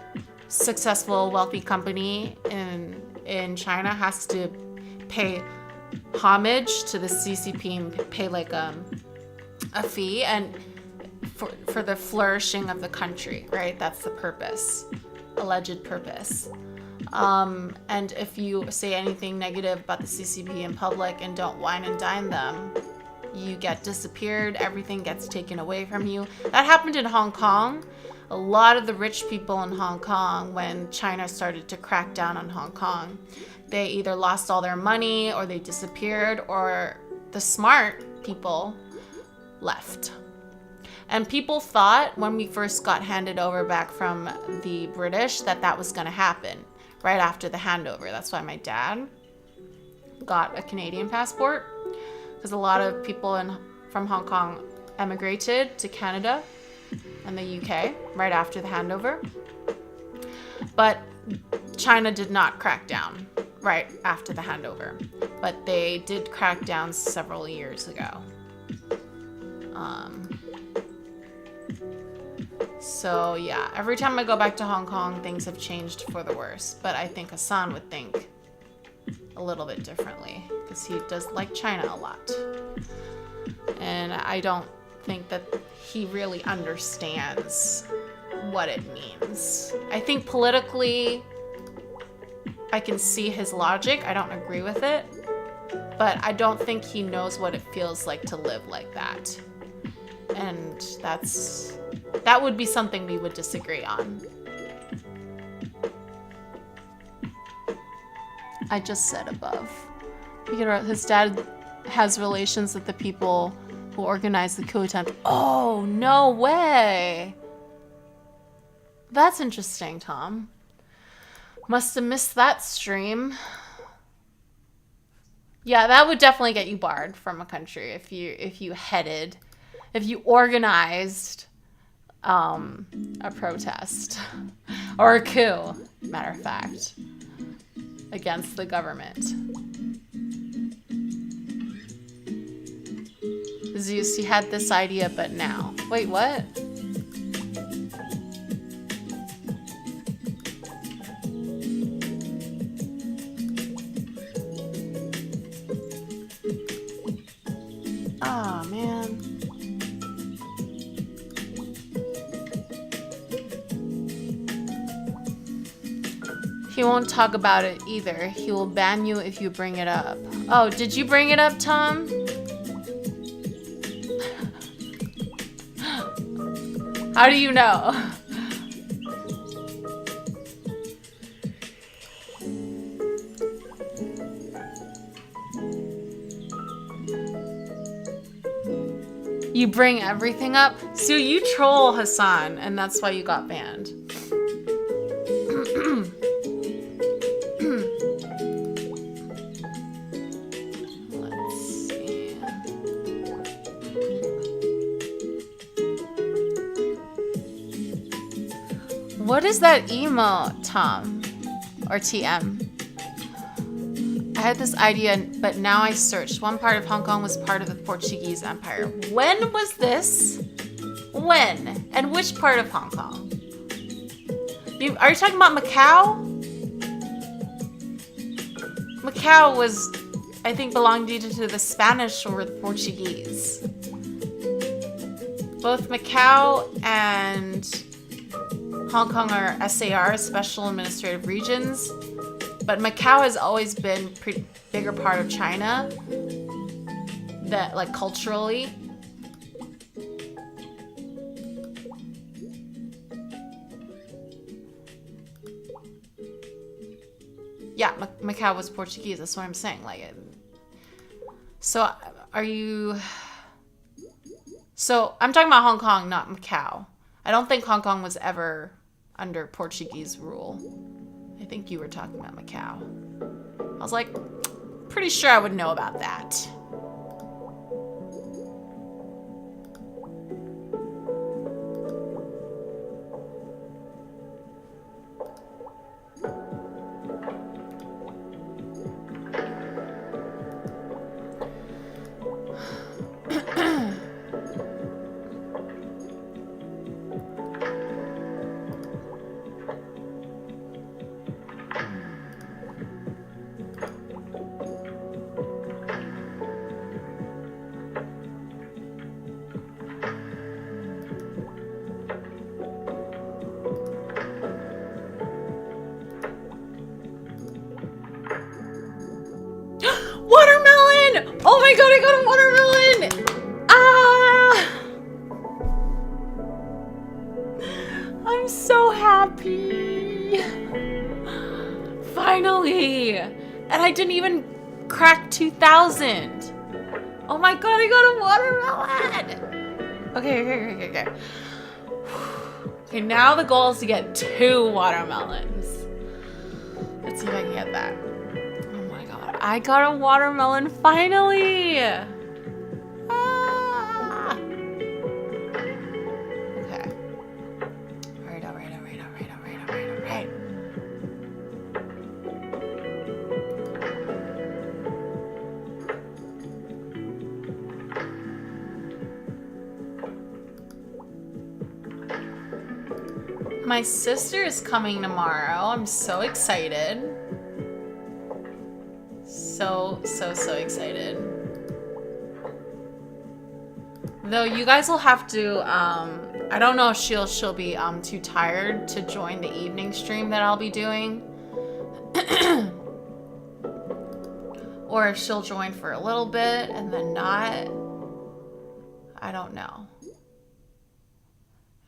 successful, wealthy company in China has to pay homage to the CCP and pay like a fee and for the flourishing of the country, right? That's the purpose, alleged purpose. And if you say anything negative about the CCP in public and don't wine and dine them, you get disappeared, everything gets taken away from you. That happened in Hong Kong. A lot of the rich people in Hong Kong, when China started to crack down on Hong Kong, they either lost all their money or they disappeared, or the smart people left. And people thought when we first got handed over back from the British that was going to happen right after the handover. That's why my dad got a Canadian passport, because a lot of people from Hong Kong emigrated to Canada and the UK right after the handover. But China did not crack down right after the handover, but they did crack down several years ago. So yeah, every time I go back to Hong Kong, things have changed for the worse. But I think Hassan would think a little bit differently, because he does like China a lot. And I don't think that he really understands what it means. I think politically, I can see his logic. I don't agree with it. But I don't think he knows what it feels like to live like that. And that would be something we would disagree on. I just said above. His dad has relations with the people who organized the coup attempt. Oh, no way. That's interesting, Tom. Must have missed that stream. Yeah, that would definitely get you barred from a country if you organized a protest or a coup, matter of fact, against the government. Zeus, you had this idea, but now. Wait, what? Oh, man. He won't talk about it either. He will ban you if you bring it up. Oh, did you bring it up, Tom? How do you know? You bring everything up? So you troll Hassan, and that's why you got banned. Let's see. What is that emote, Tom? Or TM? I had this idea, but now I searched. One part of Hong Kong was part of the Portuguese Empire. When was this? When? And which part of Hong Kong? Are you talking about Macau? Macau was, I think, belonged either to the Spanish or the Portuguese. Both Macau and Hong Kong are SAR, Special Administrative Regions. But Macau has always been a bigger part of China, that like culturally. Yeah, Macau was Portuguese. That's what I'm saying. Like, so are you? So I'm talking about Hong Kong, not Macau. I don't think Hong Kong was ever under Portuguese rule. I think you were talking about Macau. I was like, pretty sure I would know about that. Watermelon! Oh my god, I got a watermelon! I'm so happy. Finally. And I didn't even crack 2,000. Oh my god, I got a watermelon! Okay. Okay, now the goal is to get 2 watermelons. Let's see if I can get that. Oh my god, I got a watermelon finally! Ah! Okay. Alright. My sister is coming tomorrow. I'm so excited. So excited. Though you guys will have to, I don't know if she'll be too tired to join the evening stream that I'll be doing. Or if she'll join for a little bit and then not. I don't know.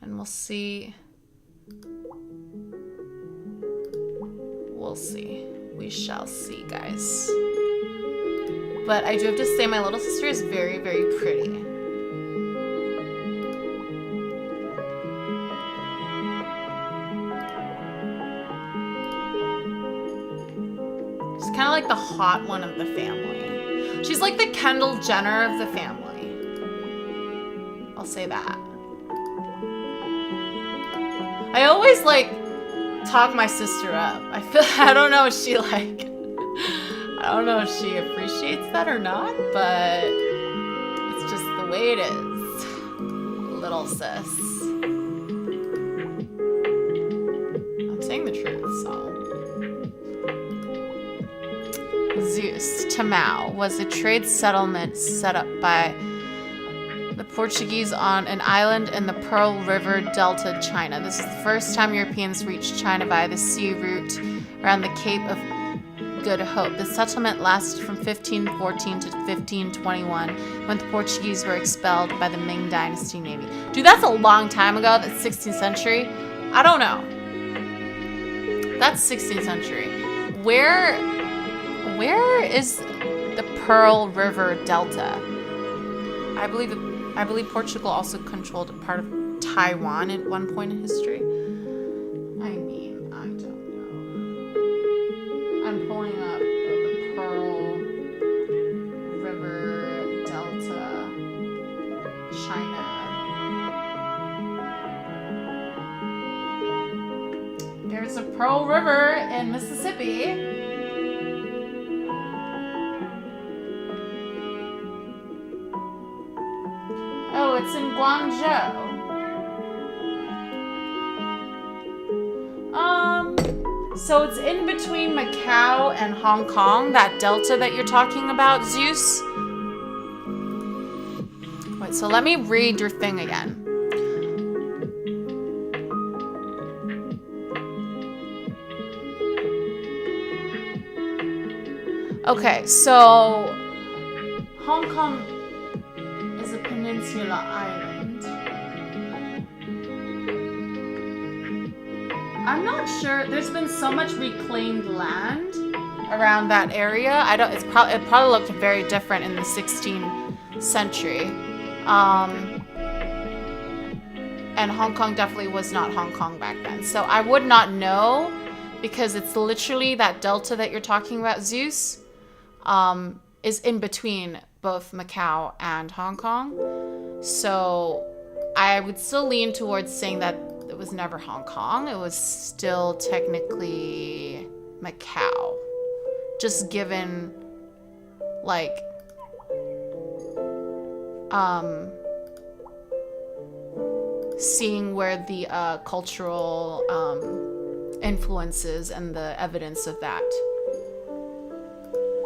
And we'll see. We'll see. We shall see, guys. But I do have to say my little sister is very, very pretty. She's kind of like the hot one of the family. She's like the Kendall Jenner of the family. I'll say that. I always talk my sister up. I don't know if she appreciates that or not, but it's just the way it is. Little sis. I'm saying the truth, so. Zeus, Tamau, was a trade settlement set up by the Portuguese on an island in the Pearl River Delta, China. This is the first time Europeans reached China via the sea route around the Cape of Good Hope. The settlement lasted from 1514 to 1521 when the Portuguese were expelled by the Ming Dynasty Navy. Dude, that's a long time ago. That's 16th century. I don't know. That's 16th century. Where is the Pearl River Delta? I believe Portugal also controlled a part of Taiwan at one point in history. I mean, I don't know. I'm pulling up the Pearl River Delta, China. There's a Pearl River in Mississippi. Oh, it's in Guangzhou. So it's in between Macau and Hong Kong, that delta that you're talking about, Zeus. Wait, so let me read your thing again. Okay, so Hong Kong is a peninsula island. I'm not sure. There's been so much reclaimed land around that area. It probably looked very different in the 16th century. And Hong Kong definitely was not Hong Kong back then. So I would not know, because it's literally that delta that you're talking about, Zeus, is in between both Macau and Hong Kong. So I would still lean towards saying that it was never Hong Kong. It was still technically Macau. Just given, like, seeing where the cultural influences and the evidence of that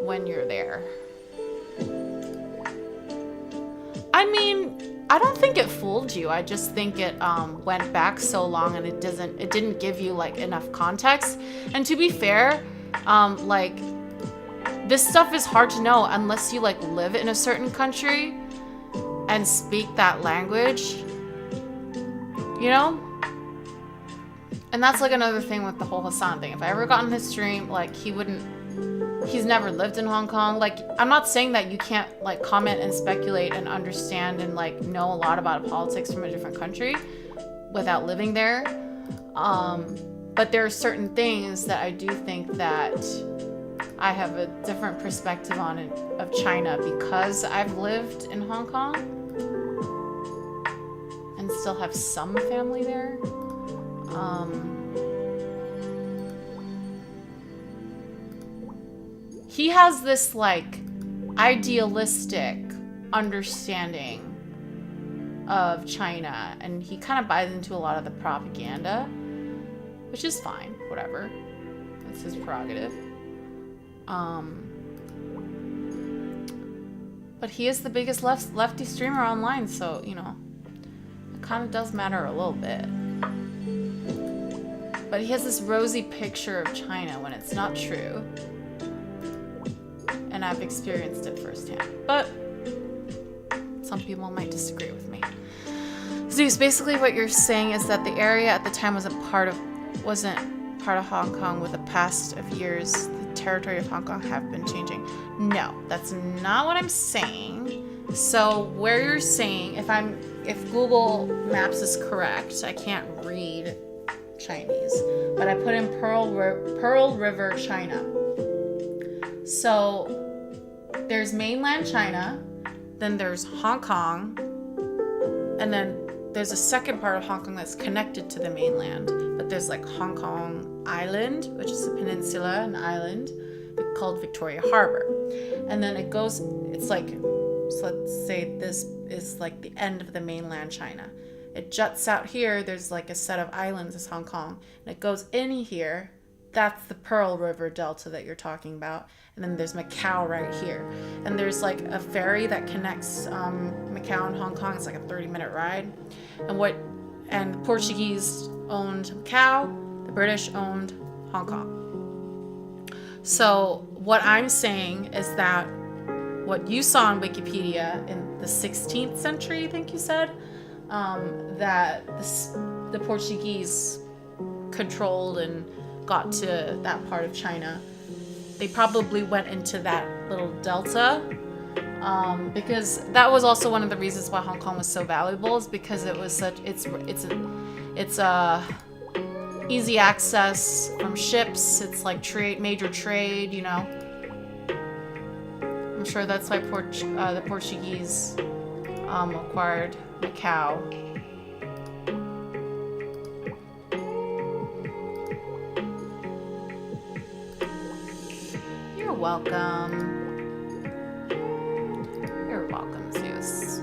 when you're there. I mean, I don't think it fooled you. I just think it went back so long and it didn't give you like enough context. And to be fair, like, this stuff is hard to know unless you like live in a certain country and speak that language, you know? And that's like another thing with the whole Hassan thing. If I ever got on his stream, like, he's never lived in Hong Kong. Like, I'm not saying that you can't like comment and speculate and understand and like know a lot about politics from a different country without living there. But there are certain things that I do think that I have a different perspective on it, of China, because I've lived in Hong Kong and still have some family there. He has this like idealistic understanding of China, and he kind of buys into a lot of the propaganda, which is fine, whatever. It's his prerogative. But he is the biggest lefty streamer online, so, you know, it kind of does matter a little bit. But he has this rosy picture of China when it's not true. And I've experienced it firsthand. But some people might disagree with me. Zeus, basically what you're saying is that the area at the time wasn't part of Hong Kong. With the past of years, the territory of Hong Kong have been changing. No, that's not what I'm saying. So where you're saying, if Google Maps is correct, I can't read Chinese, but I put in Pearl River, China. So there's mainland China, then there's Hong Kong, and then there's a second part of Hong Kong that's connected to the mainland. But there's like Hong Kong Island, which is a peninsula, an island called Victoria Harbor. And then it goes, it's like, so let's say this is like the end of the mainland China. It juts out here, there's like a set of islands, is Hong Kong. And it goes in here, that's the Pearl River Delta that you're talking about. And then there's Macau right here. And there's like a ferry that connects Macau and Hong Kong. It's like a 30-minute ride. And the Portuguese owned Macau, the British owned Hong Kong. So what I'm saying is that what you saw on Wikipedia in the 16th century, I think you said, that the Portuguese controlled and got to that part of China, they probably went into that little delta, because that was also one of the reasons why Hong Kong was so valuable, is because it was it's easy access from ships. It's like major trade, you know. I'm sure that's why the Portuguese acquired Macau. You're welcome. You're welcome, Zeus.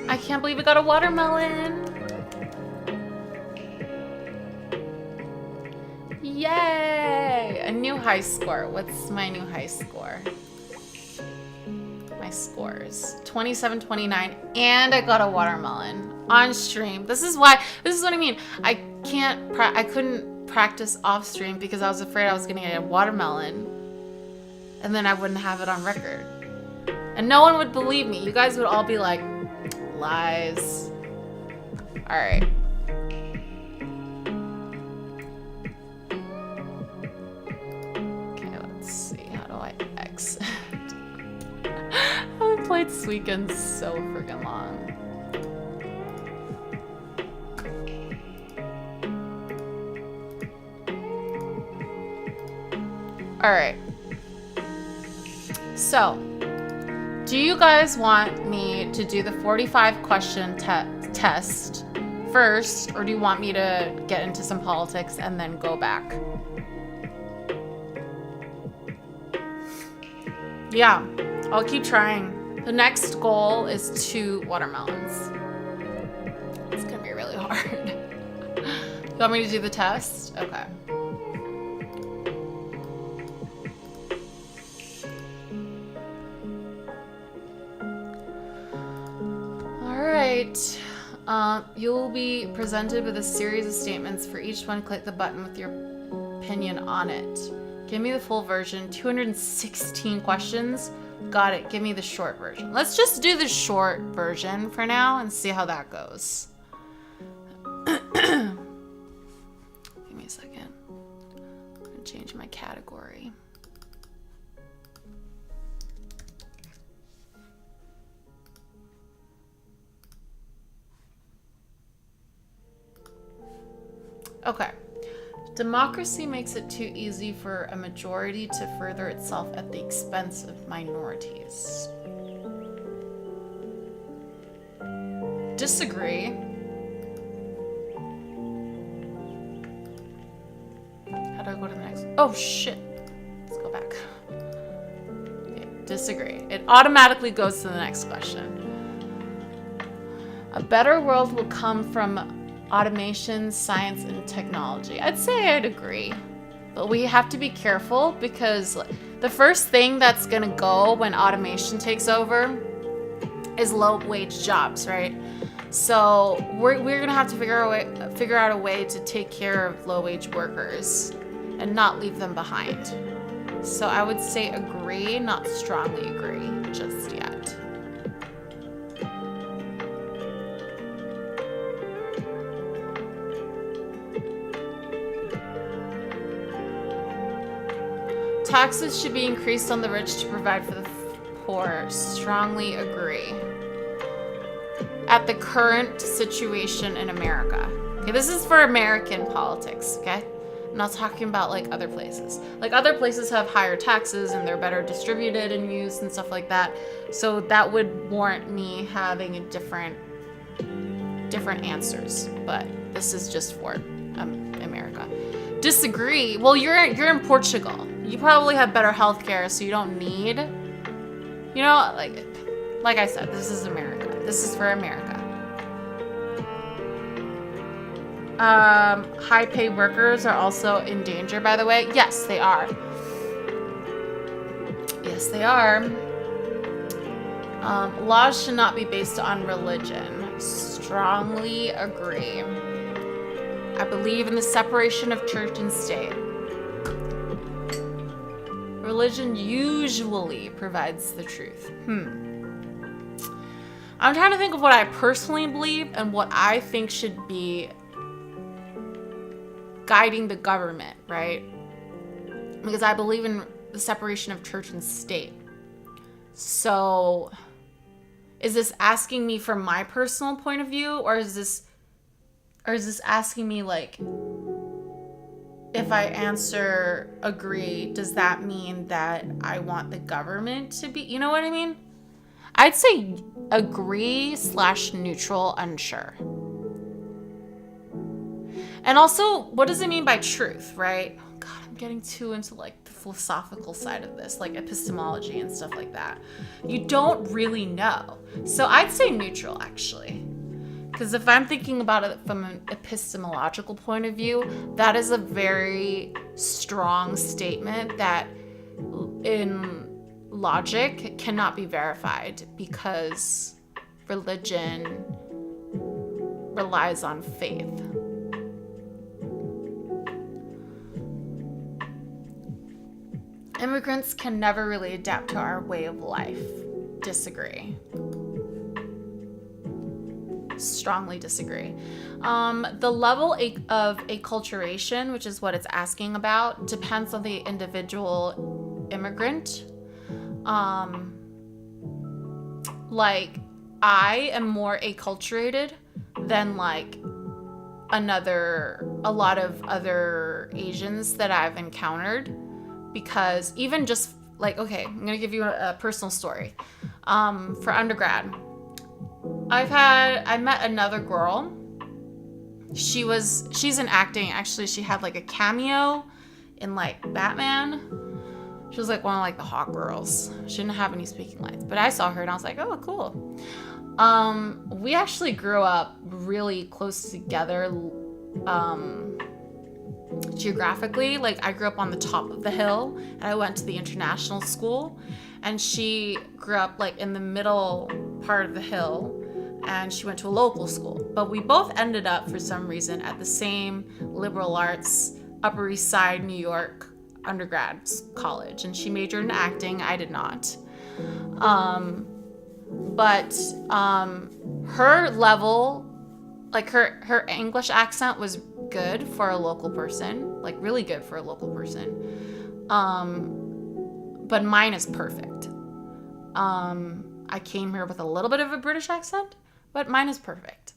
I can't believe we got a watermelon. Yay! A new high score. What's my new high score? My scores. 27-29, and I got a watermelon on stream. This is what I mean. I couldn't practice off stream because I was afraid I was gonna get a watermelon and then I wouldn't have it on record. And no one would believe me. You guys would all be like, lies. Alright. Okay, let's see. How do played Suika so freaking long. Alright. So, do you guys want me to do the 45 question test first, or do you want me to get into some politics and then go back? Yeah, I'll keep trying. The next goal is 2 watermelons. It's gonna be really hard. You want me to do the test? Okay. Alright. You'll be presented with a series of statements. For each one, click the button with your opinion on it. Give me the full version. 216 questions. Got it. Give me the short version. Let's just do the short version for now and see how that goes. Give me a second. I'm going to change my category. Okay. Democracy makes it too easy for a majority to further itself at the expense of minorities. Disagree. How do I go to the next? Oh, shit. Let's go back. Okay, disagree. It automatically goes to the next question. A better world will come from automation, science, and technology. I'd say I'd agree. But we have to be careful because the first thing that's gonna go when automation takes over is low-wage jobs, right? So we're gonna have to figure out a way to take care of low-wage workers and not leave them behind. So I would say agree, not strongly agree just yet. Taxes should be increased on the rich to provide for the poor. Strongly agree. At the current situation in America. Okay, this is for American politics, okay? I'm not talking about like other places. Like other places have higher taxes and they're better distributed and used and stuff like that. So that would warrant me having a different answers. But this is just for America. Disagree. Well, you're in Portugal. You probably have better healthcare, so you don't need, you know, like I said, this is America. This is for America. High-paid workers are also in danger, by the way. Yes, they are. Yes, they are. Laws should not be based on religion. Strongly agree. I believe in the separation of church and state. Religion usually provides the truth. I'm trying to think of what I personally believe and what I think should be guiding the government, right? Because I believe in the separation of church and state. So, is this asking me from my personal point of view, or is this asking me like, if I answer agree, does that mean that I want the government to be, you know what I mean? I'd say agree / neutral, unsure. And also, what does it mean by truth, right? Oh God, I'm getting too into like the philosophical side of this, like epistemology and stuff like that. You don't really know. So I'd say neutral, actually. Because if I'm thinking about it from an epistemological point of view, that is a very strong statement that in logic cannot be verified because religion relies on faith. Immigrants can never really adapt to our way of life. Disagree. Strongly disagree. The level of acculturation, which is what it's asking about, depends on the individual immigrant. like, I am more acculturated than like a lot of other Asians that I've encountered, because even just like, okay, I'm gonna give you a personal story. For undergrad, I met another girl. She's in acting. Actually, she had like a cameo in like Batman. She was like one of like the hot girls. She didn't have any speaking lines, but I saw her and I was like, oh, cool. We actually grew up really close together, geographically. Like, I grew up on the top of the hill and I went to the international school, and she grew up like in the middle part of the hill and she went to a local school. But we both ended up, for some reason, at the same liberal arts, Upper East Side, New York undergrad college, and she majored in acting. I did not. But her level, like her English accent was good for a local person, like really good for a local person. But mine is perfect. I came here with a little bit of a British accent, but mine is perfect.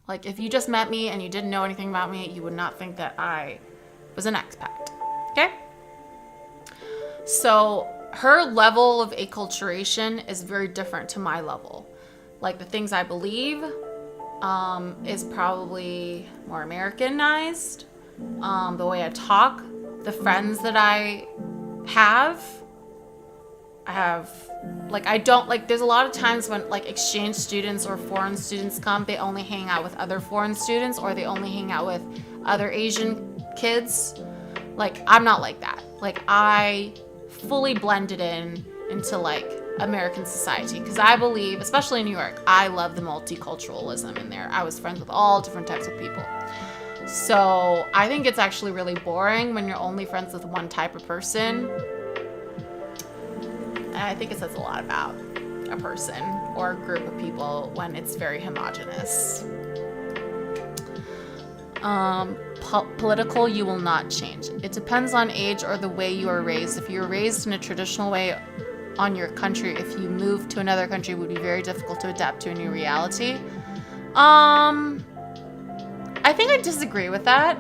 Like, if you just met me and you didn't know anything about me, you would not think that I was an expat. Okay? So her level of acculturation is very different to my level. Like, the things I believe is probably more Americanized. The way I talk, the friends that I have, like, I don't, like, there's a lot of times when, like, exchange students or foreign students come, they only hang out with other foreign students, or they only hang out with other Asian kids. Like, I'm not like that. Like, I fully blended into, like, American society, because I believe, especially in New York, I love the multiculturalism in there. I was friends with all different types of people. So I think it's actually really boring when you're only friends with one type of person. And I think it says a lot about a person or a group of people when it's very homogenous. Political, you will not change. It depends on age or the way you are raised. If you were raised in a traditional way on your country, if you move to another country, it would be very difficult to adapt to a new reality. I think I disagree with that.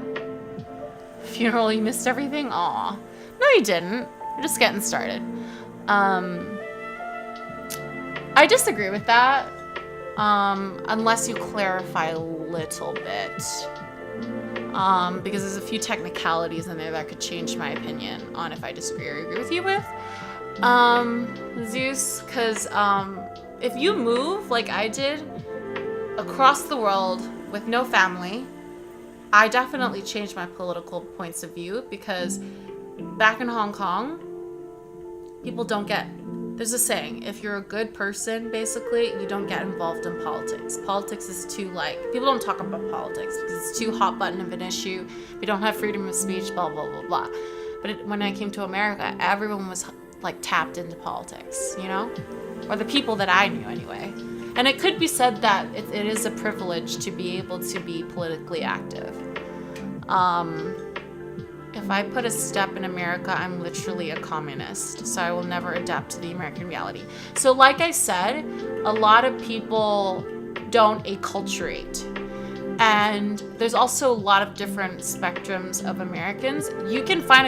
Funeral, you missed everything? Aw. No, you didn't. You're just getting started. I disagree with that, unless you clarify a little bit, because there's a few technicalities in there that could change my opinion on if I disagree or agree with you with. Zeus, because if you move like I did across the world with no family, I definitely changed my political points of view, because back in Hong Kong, people don't get, there's a saying, if you're a good person, basically, you don't get involved in politics. Politics is too, like, people don't talk about politics because it's too hot button of an issue. We don't have freedom of speech, blah, blah, blah, blah. But when I came to America, everyone was, like, tapped into politics, you know? Or the people that I knew, anyway. And it could be said that it is a privilege to be able to be politically active. If I put a step in America, I'm literally a communist, so I will never adapt to the American reality. So like I said, a lot of people don't acculturate. And there's also a lot of different spectrums of Americans. You can find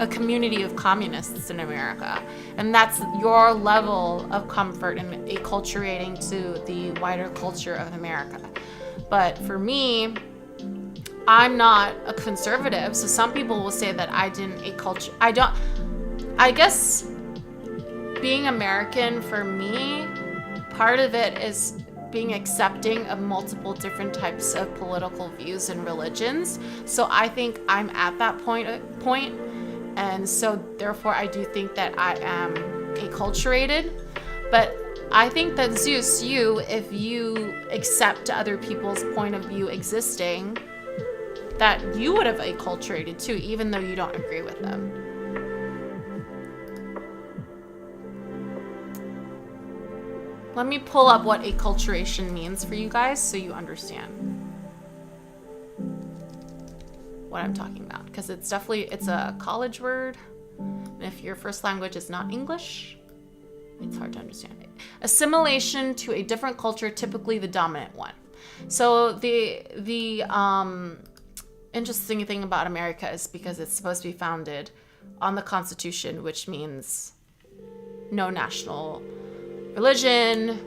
a community of communists in America, and that's your level of comfort in acculturating to the wider culture of America. But for me, I'm not a conservative, so some people will say that I didn't acculturate. I guess being American for me, part of it is being accepting of multiple different types of political views and religions. So I think I'm at that point, and so therefore I do think that I am acculturated. But I think that Zeus, if you accept other people's point of view existing, that you would have acculturated too, even though you don't agree with them. Let me pull up what acculturation means for you guys so you understand what I'm talking about. Because it's a college word. And if your first language is not English, it's hard to understand it. Assimilation to a different culture, typically the dominant one. So the interesting thing about America is because it's supposed to be founded on the Constitution, which means no national religion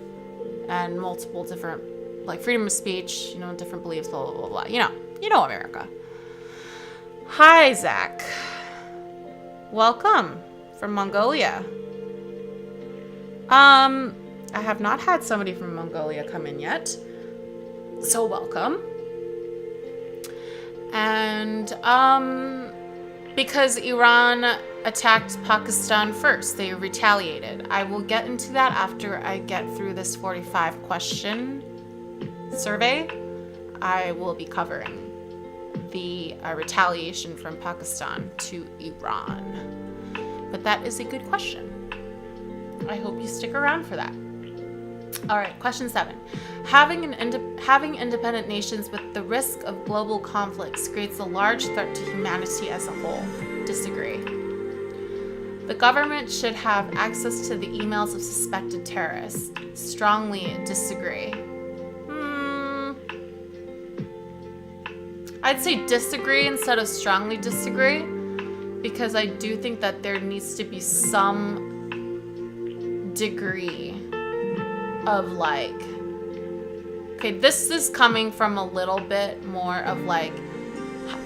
and multiple different, like, freedom of speech, different beliefs, blah, blah, blah, blah. You know America. Hi, Zach. Welcome from Mongolia. I have not had somebody from Mongolia come in yet, so welcome. And because Iran attacked Pakistan first, they retaliated. I will get into that after I get through this 45 question survey. I will be covering the retaliation from Pakistan to Iran. But that is a good question. I hope you stick around for that. All right, question 7. Having independent nations with the risk of global conflicts creates a large threat to humanity as a whole. Disagree. The government should have access to the emails of suspected terrorists. Strongly disagree. I'd say disagree instead of strongly disagree, because I do think that there needs to be some degree of like, okay, this is coming from a little bit more of like,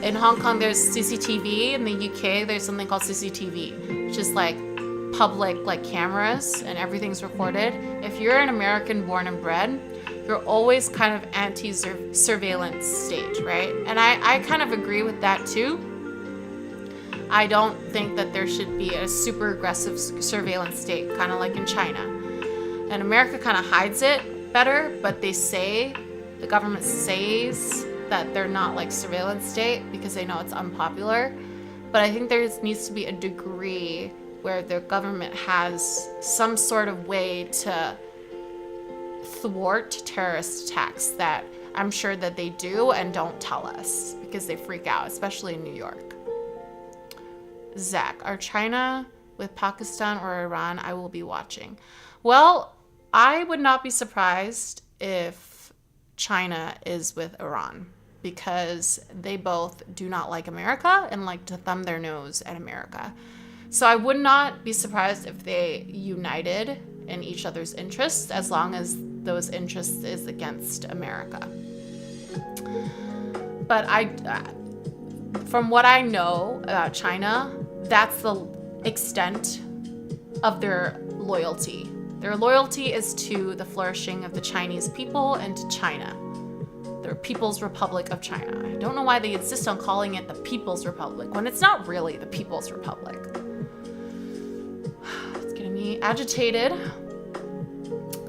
in Hong Kong there's CCTV, in the UK there's something called CCTV, which is like public like cameras and everything's recorded. If you're an American born and bred, you're always kind of anti-surveillance state, right? And I kind of agree with that too. I don't think that there should be a super aggressive surveillance state, kind of like in China. And America kind of hides it better, but the government says that they're not like surveillance state because they know it's unpopular. But I think there needs to be a degree where the government has some sort of way to thwart terrorist attacks that I'm sure that they do and don't tell us because they freak out, especially in New York. Zach, are China with Pakistan or Iran? I will be watching. Well, I would not be surprised if China is with Iran because they both do not like America and like to thumb their nose at America. So I would not be surprised if they united in each other's interests as long as those interests is against America. But from what I know about China, that's the extent of their loyalty. Their loyalty is to the flourishing of the Chinese people and to China, the People's Republic of China. I don't know why they insist on calling it the People's Republic when it's not really the People's Republic. It's getting me agitated.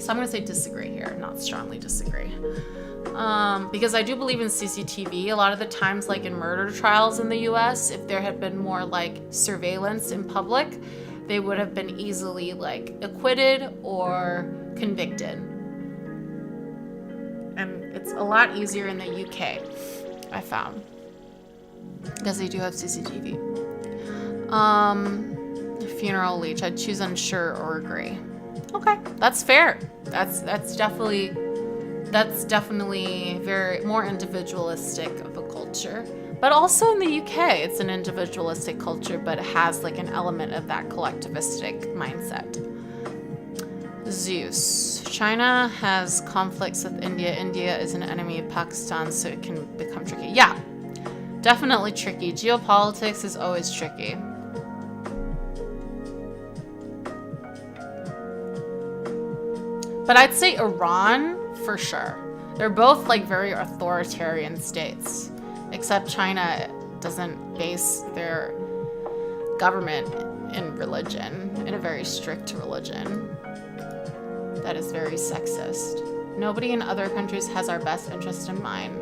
So I'm going to say disagree here, not strongly disagree. Because I do believe in CCTV. A lot of the times, like in murder trials in the US, if there had been more like surveillance in public, they would have been easily like acquitted or convicted. And it's a lot easier in the UK, I found, because they do have CCTV. Funeral leech, I'd choose unsure or agree. Okay, that's fair. That's definitely very more individualistic of a culture. But also in the UK, it's an individualistic culture, but it has like an element of that collectivistic mindset. Zeus. China has conflicts with India. India is an enemy of Pakistan, so it can become tricky. Yeah, definitely tricky. Geopolitics is always tricky. But I'd say Iran for sure. They're both like very authoritarian states, except China doesn't base their government in religion, in a very strict religion that is very sexist. Nobody in other countries has our best interest in mind.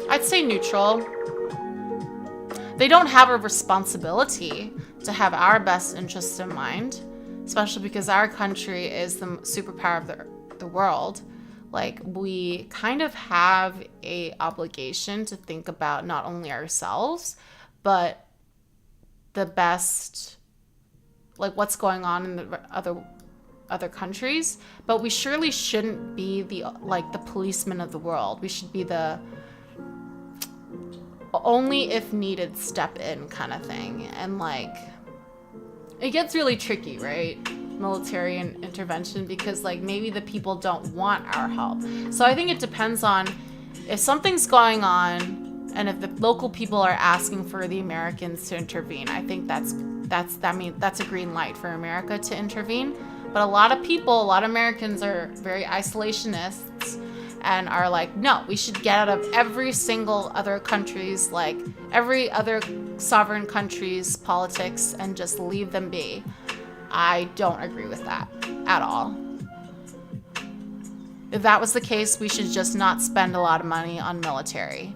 I'd say neutral. They don't have a responsibility to have our best interests in mind, especially because our country is the superpower of the world. Like, we kind of have a obligation to think about not only ourselves, but the best, like what's going on in the other countries, but we surely shouldn't be the policemen of the world. We should be the only if needed step in kind of thing. And like, it gets really tricky, right? Military and intervention, because like maybe the people don't want our help. So I think it depends on if something's going on and if the local people are asking for the Americans to intervene. I think that's a green light for America to intervene. But a lot of Americans are very isolationists and are like, no, we should get out of every single other country's, like every other sovereign country's politics and just leave them be. I don't agree with that at all. If that was the case, we should just not spend a lot of money on military.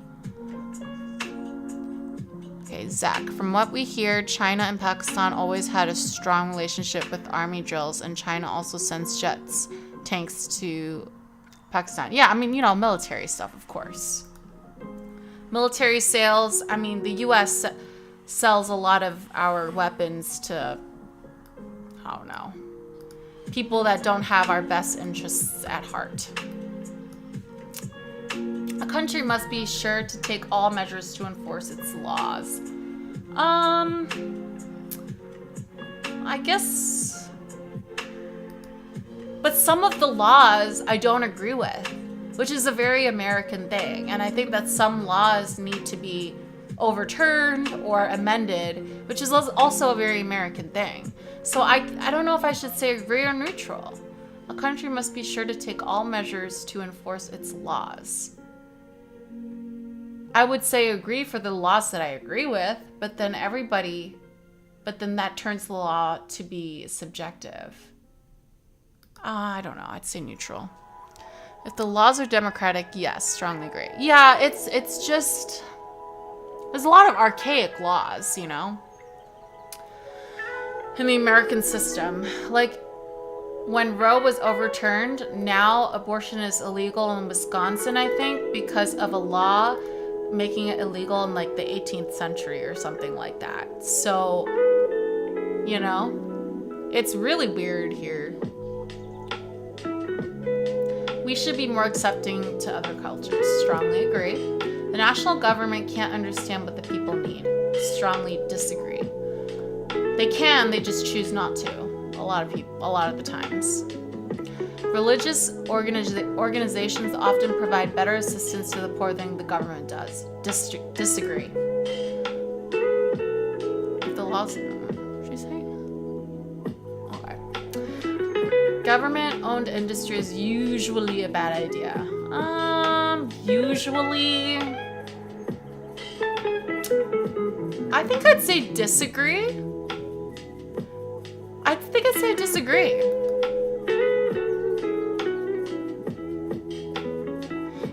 Okay, Zach, from what we hear, China and Pakistan always had a strong relationship with army drills, and China also sends jets, tanks to Pakistan. Yeah, I mean, military stuff, of course. Military sales, I mean, the U.S. sells a lot of our weapons to, I don't know, people that don't have our best interests at heart. A country must be sure to take all measures to enforce its laws. I guess, but some of the laws I don't agree with, which is a very American thing. And I think that some laws need to be overturned or amended, which is also a very American thing. So I don't know if I should say agree or neutral. A country must be sure to take all measures to enforce its laws. I would say agree for the laws that I agree with, but then that turns the law to be subjective. I don't know. I'd say neutral. If the laws are democratic, yes, strongly agree. Yeah, it's just, there's a lot of archaic laws, in the American system. Like, when Roe was overturned, now abortion is illegal in Wisconsin, I think, because of a law making it illegal in like the 18th century or something like that. So, it's really weird here. We should be more accepting to other cultures. Strongly agree. The national government can't understand what the people need. Strongly disagree. They can, they just choose not to. A lot of the times. Religious organizations often provide better assistance to the poor than the government does. Disagree. The laws, what did you say? Okay. Government-owned industry is usually a bad idea. Usually, I think I'd say disagree. I think I'd say disagree.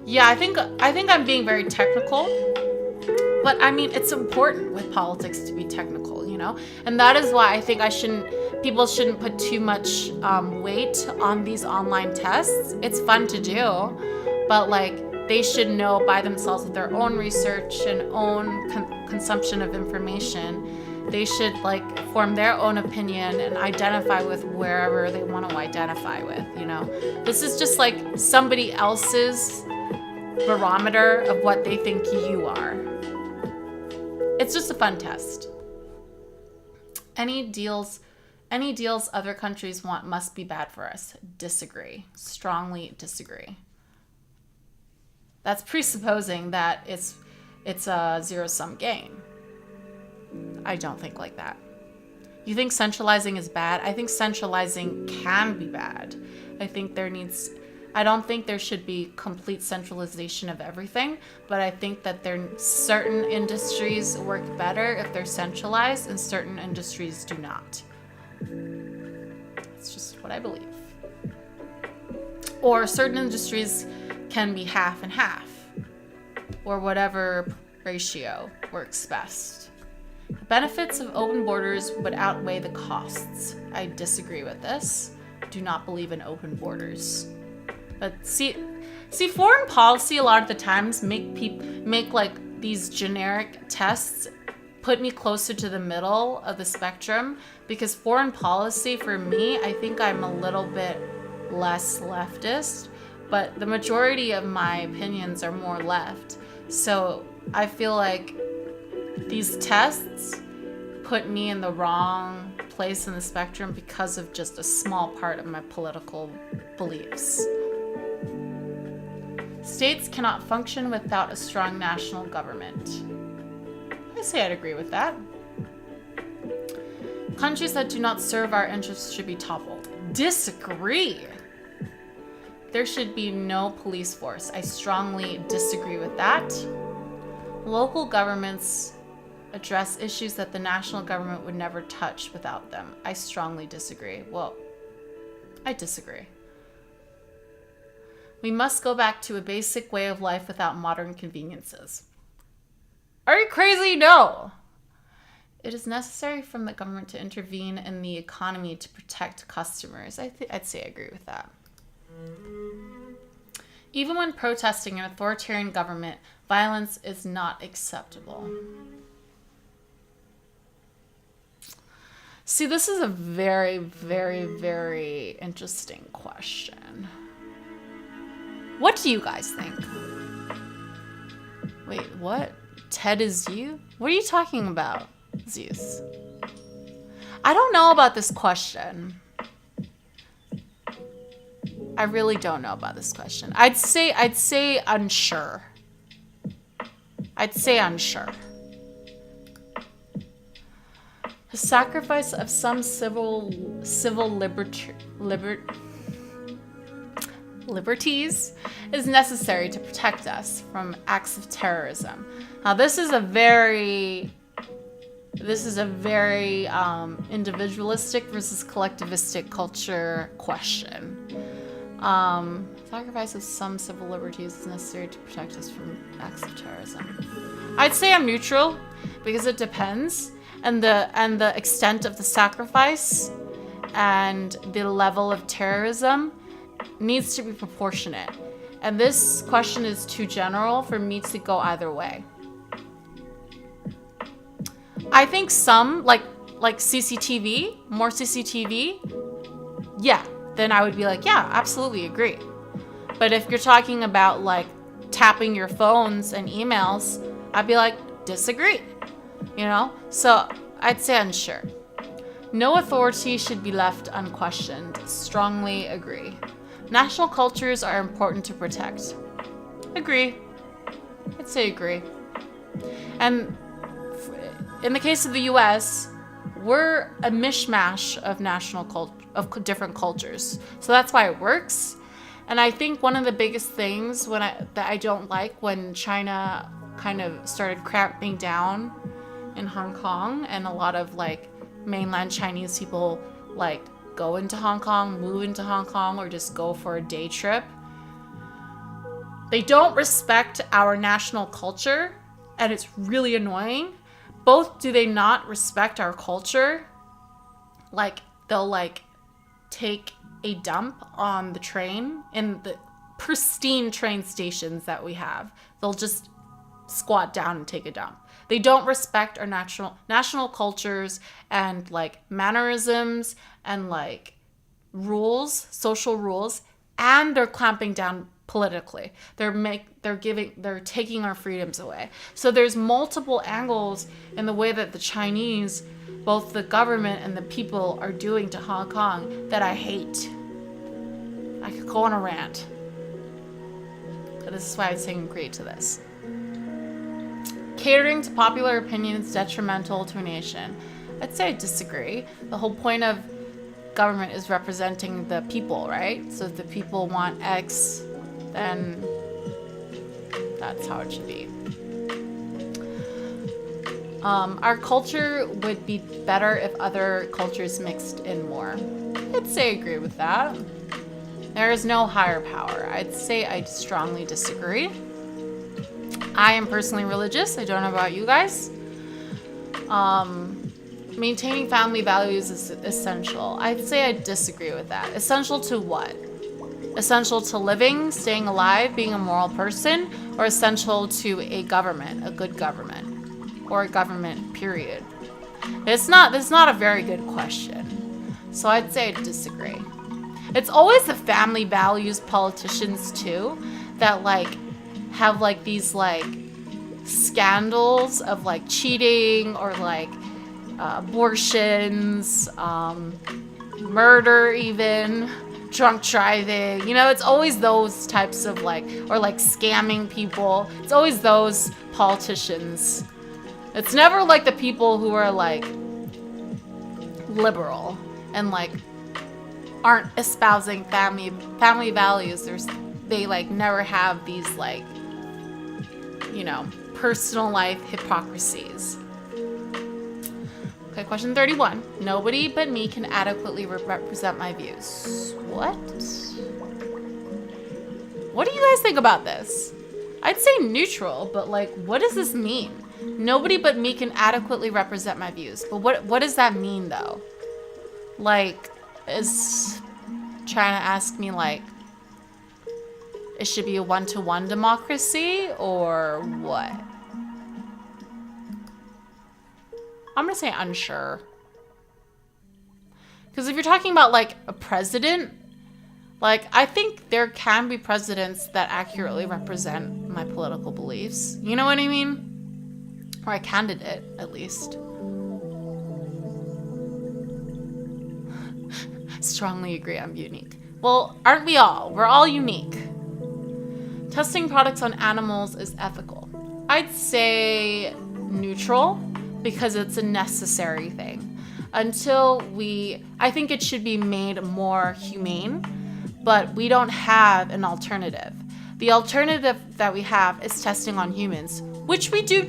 Yeah, I think I'm being very technical, but I mean, it's important with politics to be technical, and that is why I think people shouldn't put too much weight on these online tests. It's fun to do, but like they should know by themselves with their own research and own consumption of information. They should like form their own opinion and identify with wherever they want to identify with, This is just like somebody else's barometer of what they think you are. It's just a fun test. Any deals other countries want must be bad for us. Disagree. Strongly disagree. That's presupposing that it's a zero-sum game. I don't think like that. You think centralizing is bad? I think centralizing can be bad. I don't think there should be complete centralization of everything, but I think that certain industries work better if they're centralized and certain industries do not. It's just what I believe. Or certain industries can be half and half, or whatever ratio works best. The benefits of open borders would outweigh the costs. I disagree with this. Do not believe in open borders. But see, foreign policy a lot of the times make like these generic tests put me closer to the middle of the spectrum, because foreign policy for me, I think I'm a little bit less leftist, but the majority of my opinions are more left. So I feel like these tests put me in the wrong place in the spectrum because of just a small part of my political beliefs. States cannot function without a strong national government. I say I'd agree with that. Countries that do not serve our interests should be toppled. Disagree. There should be no police force. I strongly disagree with that. Local governments address issues that the national government would never touch without them. I strongly disagree. Well, I disagree. We must go back to a basic way of life without modern conveniences. Are you crazy? No. It is necessary from the government to intervene in the economy to protect customers. I'd say I agree with that. Even when protesting an authoritarian government, violence is not acceptable. See, this is a very, very, very interesting question. What do you guys think? Wait, what? Ted is you? What are you talking about, Zeus? I don't know about this question. I really don't know about this question. I'd say unsure. I'd say unsure. The sacrifice of some civil liberties is necessary to protect us from acts of terrorism. Now, this is a very individualistic versus collectivistic culture question. Sacrifice of some civil liberties is necessary to protect us from acts of terrorism. I'd say I'm neutral because it depends, and the extent of the sacrifice and the level of terrorism needs to be proportionate. And this question is too general for me to go either way. I think some, like CCTV, more CCTV, yeah, then I would be like, yeah, absolutely agree. But if you're talking about like tapping your phones and emails, I'd be like, disagree, you know? So I'd say unsure. No authority should be left unquestioned. Strongly agree. National cultures are important to protect. Agree. I'd say agree. And in the case of the US, we're a mishmash of of different cultures. So that's why it works. And I think one of the biggest things that I don't like when China kind of started cramping down in Hong Kong, and a lot of like mainland Chinese people like go into Hong Kong, move into Hong Kong, or just go for a day trip. They don't respect our national culture, and it's really annoying. Both do they not respect our culture, like they'll like take a dump on the train in the pristine train stations that we have. They'll just squat down and take a dump. They don't respect our national cultures and like mannerisms and like rules, social rules, and they're clamping down politically. They're taking our freedoms away. So there's multiple angles in the way that the Chinese, both the government and the people, are doing to Hong Kong that I hate. I could go on a rant. But this is why I'm saying agree to this. Catering to popular opinion is detrimental to a nation. I'd say I disagree. The whole point of government is representing the people, right? So if the people want X, then that's how it should be. Our culture would be better if other cultures mixed in more. I'd say I agree with that. There is no higher power. I'd say I strongly disagree. I am personally religious. I don't know about you guys. Maintaining family values is essential. I'd say I disagree with that. Essential to what? Essential to living, staying alive, being a moral person, or essential to a government, a good government? or a government, period? This is not a very good question. So I'd say I disagree. It's always the family values politicians too that like have like these like scandals of like cheating or like abortions, murder even, drunk driving. You know, it's always those types of like, or like scamming people. It's always those politicians. It's never like the people who are like liberal and like aren't espousing family values. They like never have these like, you know, personal life hypocrisies. Okay, question 31. Nobody but me can adequately represent my views. What? What do you guys think about this? I'd say neutral, but like, what does this mean? Nobody but me can adequately represent my views. But what does that mean though? Like, is trying to ask me like, it should be a one-to-one democracy or what? I'm gonna say unsure. Because if you're talking about like a president, like I think there can be presidents that accurately represent my political beliefs. You know what I mean? Or a candidate, at least. Strongly agree I'm unique. Well, aren't we all? We're all unique. Testing products on animals is ethical. I'd say neutral because it's a necessary thing. I think it should be made more humane, but we don't have an alternative. The alternative that we have is testing on humans, which we do.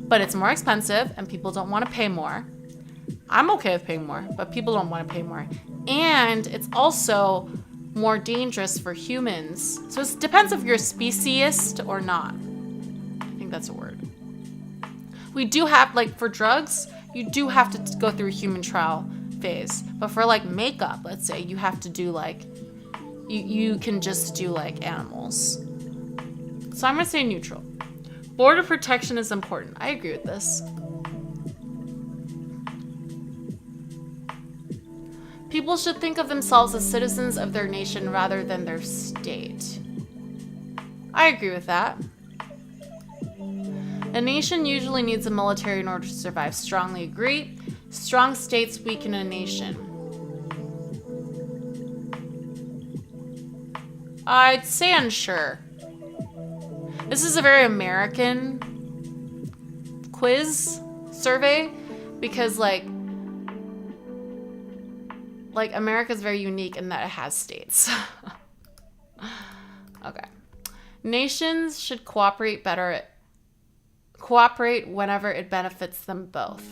But it's more expensive and people don't want to pay more. I'm okay with paying more, but people don't want to pay more. And it's also more dangerous for humans. So it depends if you're a speciesist or not. I think that's a word. We do have, like for drugs, you do have to go through a human trial phase. But for like makeup, let's say, you have to do like, you can just do like animals. So I'm gonna say neutral. Border protection is important. I agree with this. People should think of themselves as citizens of their nation rather than their state. I agree with that. A nation usually needs a military in order to survive. Strongly agree. Strong states weaken a nation. I'd say unsure. This is a very American quiz survey because like America's very unique in that it has states. Okay. Nations should cooperate whenever it benefits them both.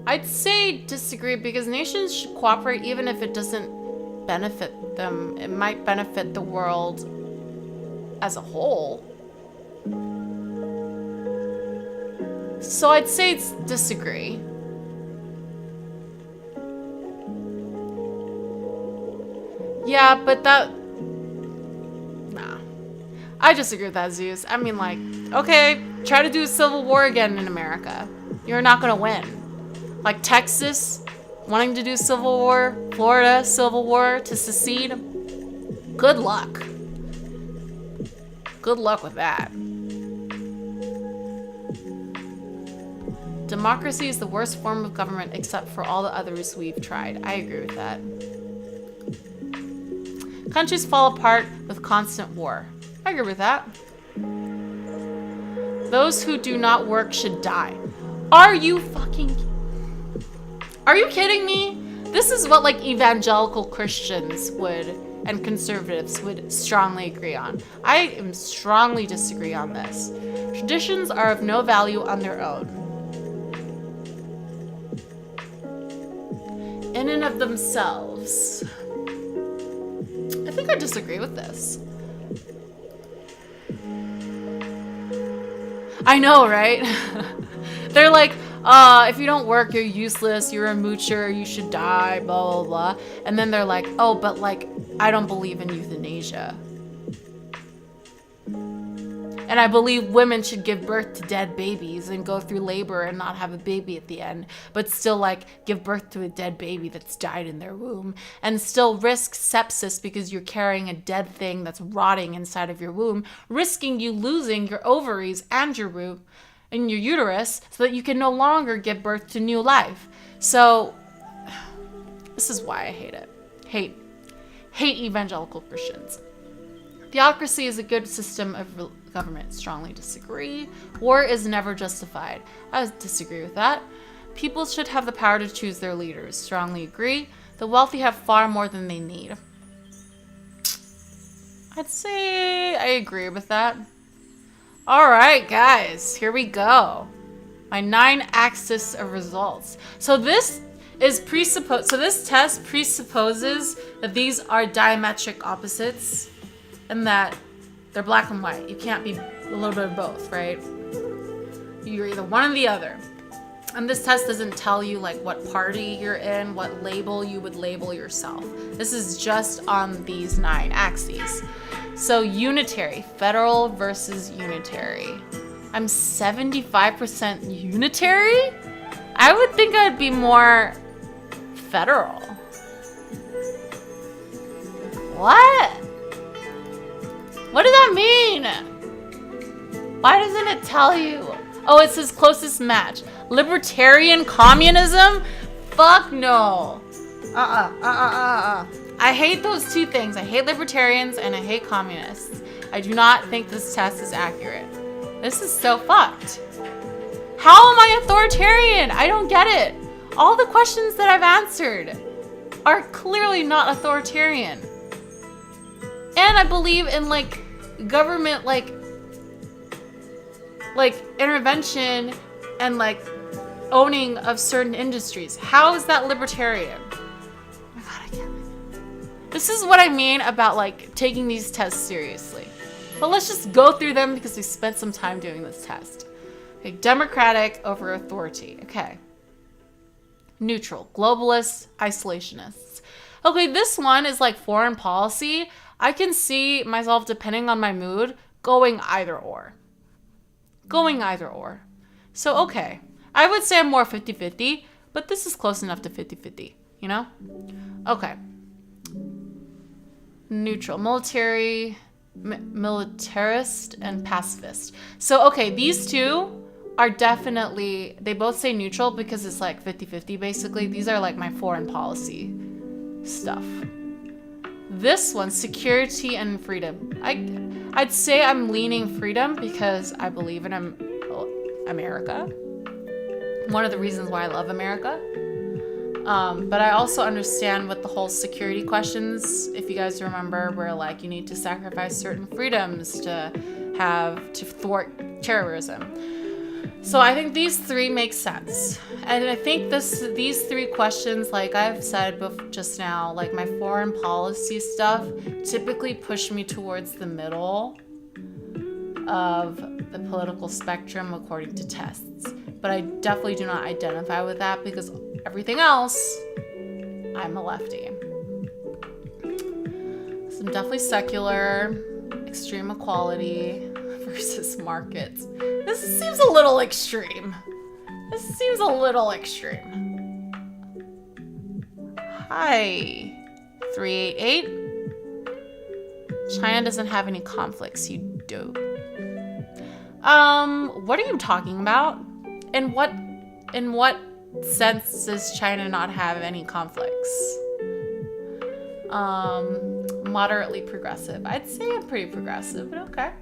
I'd say disagree because nations should cooperate even if it doesn't benefit them. It might benefit the world as a whole. So I'd say it's disagree. Yeah, but nah. I disagree with that, Zeus. I mean, like, okay, try to do a civil war again in America. You're not gonna win. Like Texas, wanting to do civil war, Florida, civil war to secede. Good luck. Good luck with that. Democracy is the worst form of government except for all the others we've tried. I agree with that. Countries fall apart with constant war. I agree with that. Those who do not work should die. Are you kidding me? This is what like evangelical Christians would and conservatives would strongly agree on. I am strongly disagree on this. Traditions are of no value on their own. In and of themselves. I think I disagree with this. I know, right? They're like, if you don't work, you're useless, you're a moocher, you should die, blah, blah, blah. And then they're like, oh, but like, I don't believe in euthanasia. And I believe women should give birth to dead babies and go through labor and not have a baby at the end, but still like give birth to a dead baby that's died in their womb, and still risk sepsis because you're carrying a dead thing that's rotting inside of your womb, risking you losing your ovaries and your uterus so that you can no longer give birth to new life. So this is why I hate it. Hate evangelical Christians. Theocracy is a good system of government. Strongly disagree. War is never justified. I disagree with that. People should have the power to choose their leaders. Strongly agree. The wealthy have far more than they need. I'd say I agree with that. All right, guys, here we go. My 9 axis of results. So this test presupposes that these are diametric opposites and that they're black and white. You can't be a little bit of both, right? You're either one or the other. And this test doesn't tell you like what party you're in, what label you would label yourself. This is just on these 9 axes. So unitary, federal versus unitary. I'm 75% unitary? I would think I'd be more federal. What? What does that mean? Why doesn't it tell you? Oh, it says closest match. Libertarian communism? Fuck no. I hate those two things. I hate libertarians and I hate communists. I do not think this test is accurate. This is so fucked. How am I authoritarian? I don't get it. All the questions that I've answered are clearly not authoritarian. And I believe in like government like intervention and like owning of certain industries. How is that libertarian? Oh my God, I can't. This is what I mean about like taking these tests seriously. But let's just go through them because we spent some time doing this test. Okay, democratic over authority. Okay. Neutral, globalists, isolationists. Okay, this one is like foreign policy. I can see myself, depending on my mood, going either or. So, okay. I would say I'm more 50-50, but this is close enough to 50-50, you know? Okay. Neutral, military, militarist, and pacifist. So, okay, these two are definitely, they both say neutral because it's like 50-50 basically. These are like my foreign policy stuff. This one, security and freedom. I'd say I'm leaning freedom because I believe in America. One of the reasons why I love America. But I also understand with the whole security questions, if you guys remember, where like you need to sacrifice certain freedoms to thwart terrorism. So I think these 3 make sense. And I think these 3 questions, like I've said just now, like my foreign policy stuff typically push me towards the middle of the political spectrum according to tests. But I definitely do not identify with that because everything else, I'm a lefty. So I'm definitely secular, extreme equality versus markets. This seems a little extreme. Hi, 388. China doesn't have any conflicts, you dope. What are you talking about? In what sense does China not have any conflicts? Moderately progressive. I'd say I'm pretty progressive, but okay.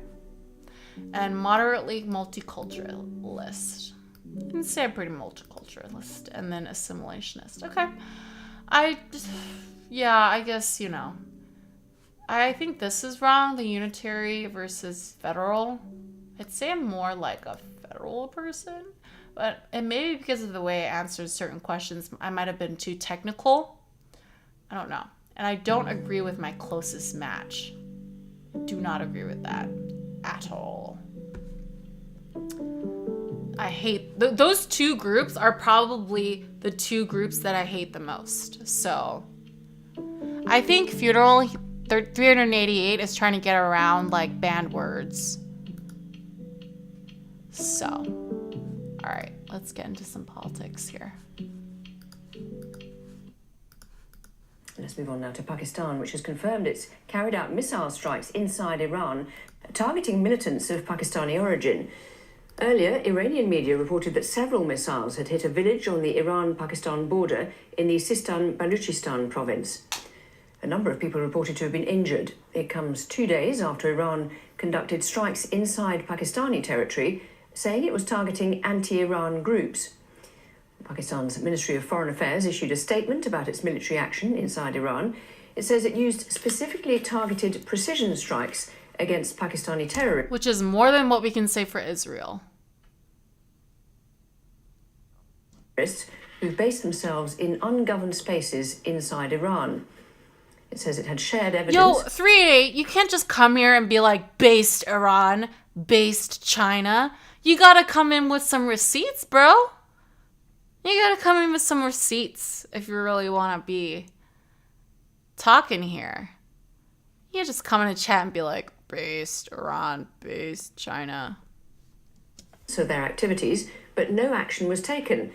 And moderately multiculturalist. I'd say I'm pretty multiculturalist. And then assimilationist. Okay. I guess, you know. I think this is wrong, the unitary versus federal. I'd say I'm more like a federal person. But it may be because of the way I answered certain questions, I might have been too technical. I don't know. And I don't agree with my closest match. I do not agree with that at all. I hate those 2 groups are probably the 2 groups that I hate the most. So I think Funeral 388 is trying to get around like banned words. So, all right, let's get into some politics here. Let's move on now to Pakistan, which has confirmed it's carried out missile strikes inside Iran, targeting militants of Pakistani origin. Earlier, Iranian media reported that several missiles had hit a village on the Iran-Pakistan border in the Sistan-Baluchistan province. A number of people reported to have been injured. It comes 2 days after Iran conducted strikes inside Pakistani territory, saying it was targeting anti-Iran groups. Pakistan's Ministry of Foreign Affairs issued a statement about its military action inside Iran. It says it used specifically targeted precision strikes against Pakistani terrorists. Which is more than what we can say for Israel. Who've based themselves in ungoverned spaces inside Iran. It says it had shared evidence. Yo, 388, you can't just come here and be like, based Iran, based China. You gotta come in with some receipts, bro. You gotta come in with some receipts if you really wanna be talking here. You can't just come in a chat and be like, based Iran, based China. So their activities, but no action was taken.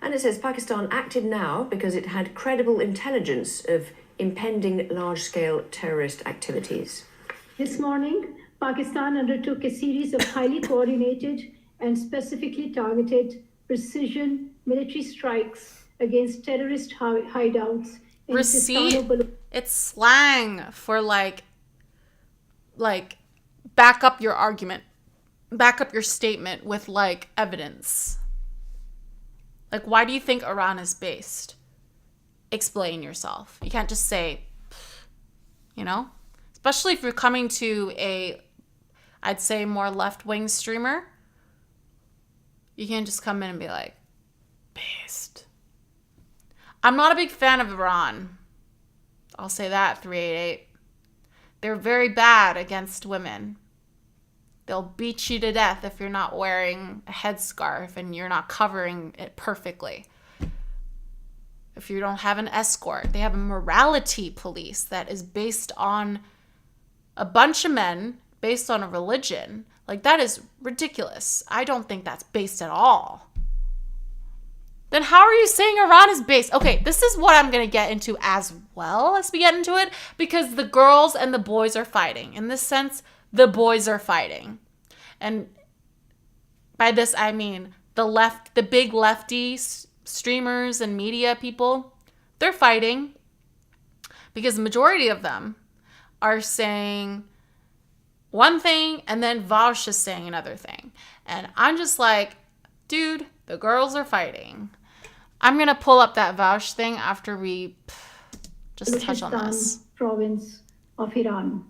And it says Pakistan acted now because it had credible intelligence of impending large-scale terrorist activities. This morning, Pakistan undertook a series of highly coordinated and specifically targeted precision military strikes against terrorist hideouts. Receipt? It's slang for like back up your argument, back up your statement with like evidence. Like, why do you think Iran is based? Explain yourself. You can't just say, you know? Especially if you're coming to I'd say more left-wing streamer. You can't just come in and be like, based. I'm not a big fan of Iran. I'll say that, 388. They're very bad against women. They'll beat you to death if you're not wearing a headscarf and you're not covering it perfectly. If you don't have an escort, they have a morality police that is based on a bunch of men, based on a religion. Like, that is ridiculous. I don't think that's based at all. Then how are you saying Iran is based? Okay, this is what I'm going to get into as well as we get into it, because the girls and the boys are fighting. In this sense, the boys are fighting. And by this, I mean the big lefty streamers and media people, they're fighting because the majority of them are saying one thing and then Vaush is saying another thing. And I'm just like, dude, the girls are fighting. I'm going to pull up that Vaush thing after we just touch on this. Province of Iran.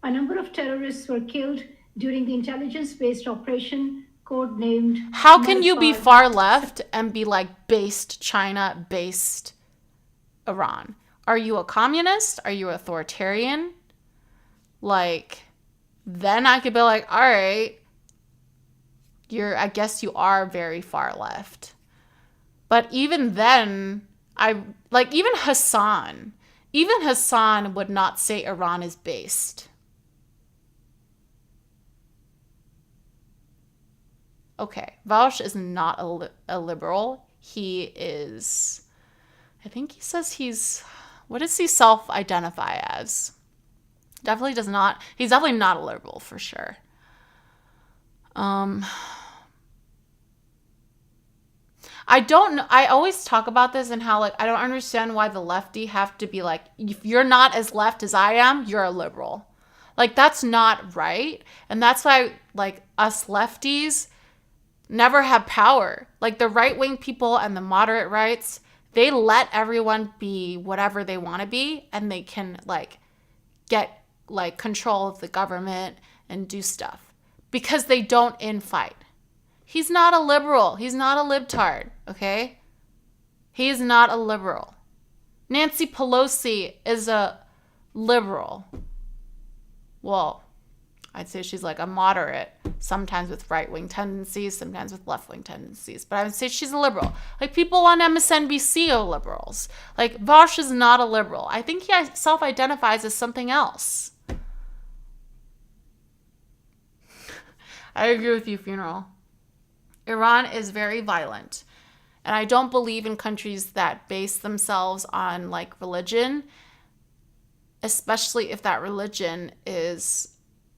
A number of terrorists were killed during the intelligence-based operation codenamed... How can you be far left and be like based China, based Iran? Are you a communist? Are you authoritarian? Like, then I could be like, all right, I guess you are very far left. But even then, even Hassan would not say Iran is based. Okay, Vaush is not a liberal. He is, I think he says what does he self-identify as? He's definitely not a liberal for sure. I don't know. I always talk about this and how, like, I don't understand why the lefty have to be like, if you're not as left as I am, you're a liberal. Like, that's not right. And that's why, like, us lefties never have power. Like, the right-wing people and the moderate rights, they let everyone be whatever they want to be, and they can, like, get, like, control of the government and do stuff because they don't infight. He's not a liberal. He's not a libtard, okay? He is not a liberal. Nancy Pelosi is a liberal. Well, I'd say she's like a moderate, sometimes with right-wing tendencies, sometimes with left-wing tendencies. But I would say she's a liberal. Like, people on MSNBC are liberals. Like, Vaush is not a liberal. I think he self-identifies as something else. I agree with you, Funeral. Iran is very violent. And I don't believe in countries that base themselves on like religion, especially if that religion is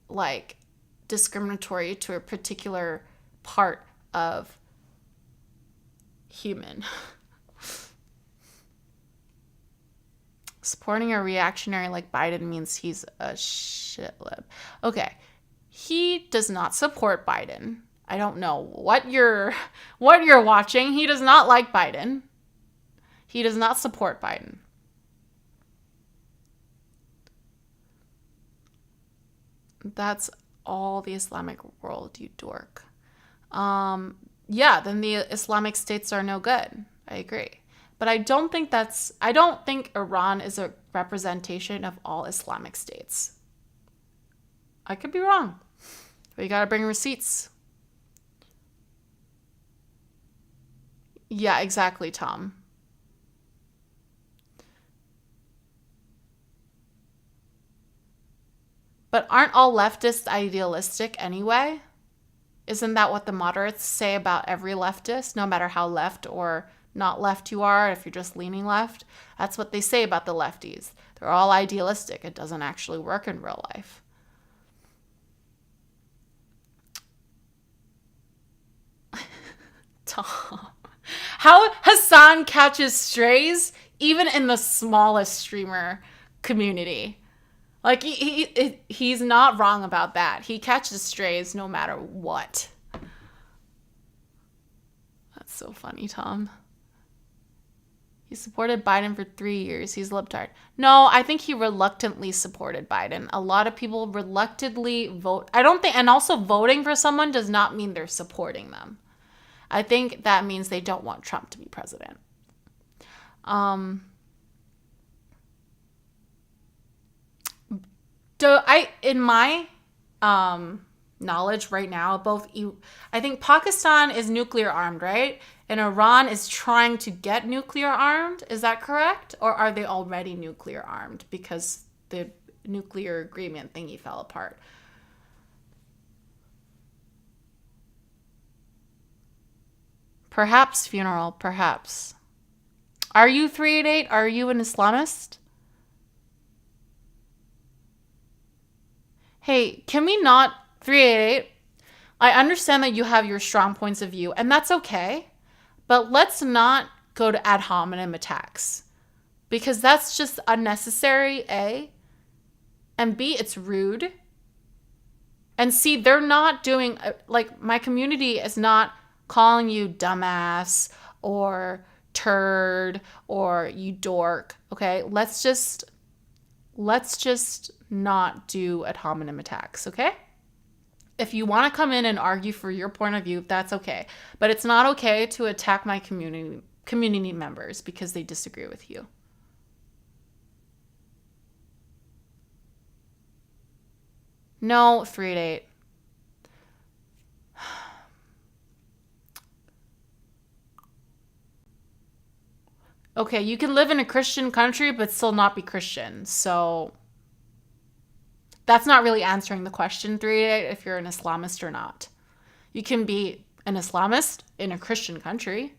like discriminatory to a particular part of human. Supporting a reactionary like Biden means he's a shitlib. Okay. He does not support Biden. I don't know what you're watching. He does not like Biden. He does not support Biden. That's all the Islamic world, you dork. Yeah, then the Islamic states are no good. I agree. But I don't think Iran is a representation of all Islamic states. I could be wrong. But you gotta bring receipts. Yeah, exactly, Tom. But aren't all leftists idealistic anyway? Isn't that what the moderates say about every leftist, no matter how left or not left you are, if you're just leaning left? That's what they say about the lefties. They're all idealistic. It doesn't actually work in real life. Tom. How Hassan catches strays even in the smallest streamer community. Like, he's not wrong about that. He catches strays no matter what. That's so funny, Tom. He supported Biden for 3 years. He's libtard. No, I think he reluctantly supported Biden. A lot of people reluctantly vote. I don't think, and also voting for someone does not mean they're supporting them. I think that means they don't want Trump to be president. In my knowledge right now, I think Pakistan is nuclear armed, right? And Iran is trying to get nuclear armed. Is that correct? Or are they already nuclear armed because the nuclear agreement thingy fell apart? Perhaps, funeral, perhaps. Are you 388? Are you an Islamist? Hey, can we not 388? I understand that you have your strong points of view, and that's okay. But let's not go to ad hominem attacks. Because that's just unnecessary, A. And B, it's rude. And C, they're not doing, like, my community is not calling you dumbass or turd or you dork, okay? Let's just not do ad hominem attacks, okay? If you want to come in and argue for your point of view, that's okay. But it's not okay to attack my community members because they disagree with you. No, 388. Okay, you can live in a Christian country but still not be Christian. So that's not really answering the question, 388, if you're an Islamist or not. You can be an Islamist in a Christian country.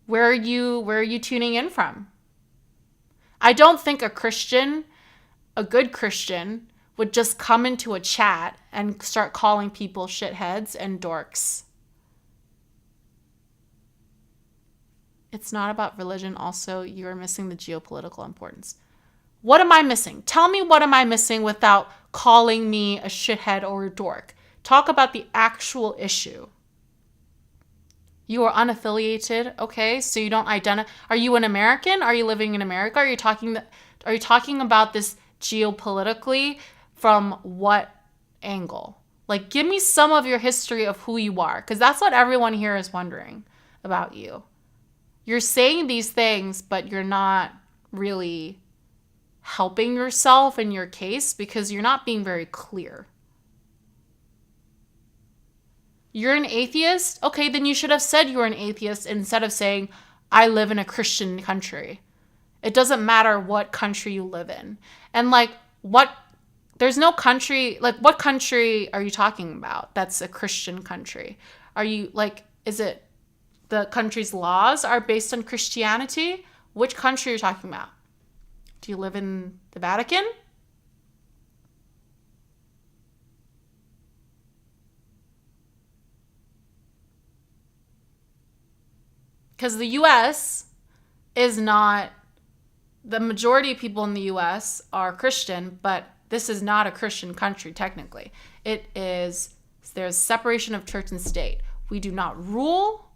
Where are you tuning in from? I don't think a good Christian, would just come into a chat and start calling people shitheads and dorks. It's not about religion. Also, you are missing the geopolitical importance. What am I missing? Tell me what am I missing without calling me a shithead or a dork. Talk about the actual issue. You are unaffiliated, okay? So you don't identify. Are you an American? Are you living in America? Are you talking about this geopolitically from what angle? Like, give me some of your history of who you are, because that's what everyone here is wondering about you. You're saying these things, but you're not really helping yourself in your case because you're not being very clear. You're an atheist? Okay, then you should have said you were an atheist instead of saying, I live in a Christian country. It doesn't matter what country you live in. And there's no country, what country are you talking about that's a Christian country? Are you, Is it the country's laws are based on Christianity? Which country are you talking about? Do you live in the Vatican? Because the U.S. is not, the majority of people in the U.S. are Christian, but this is not a Christian country, technically. It is, there's separation of church and state. We do not rule.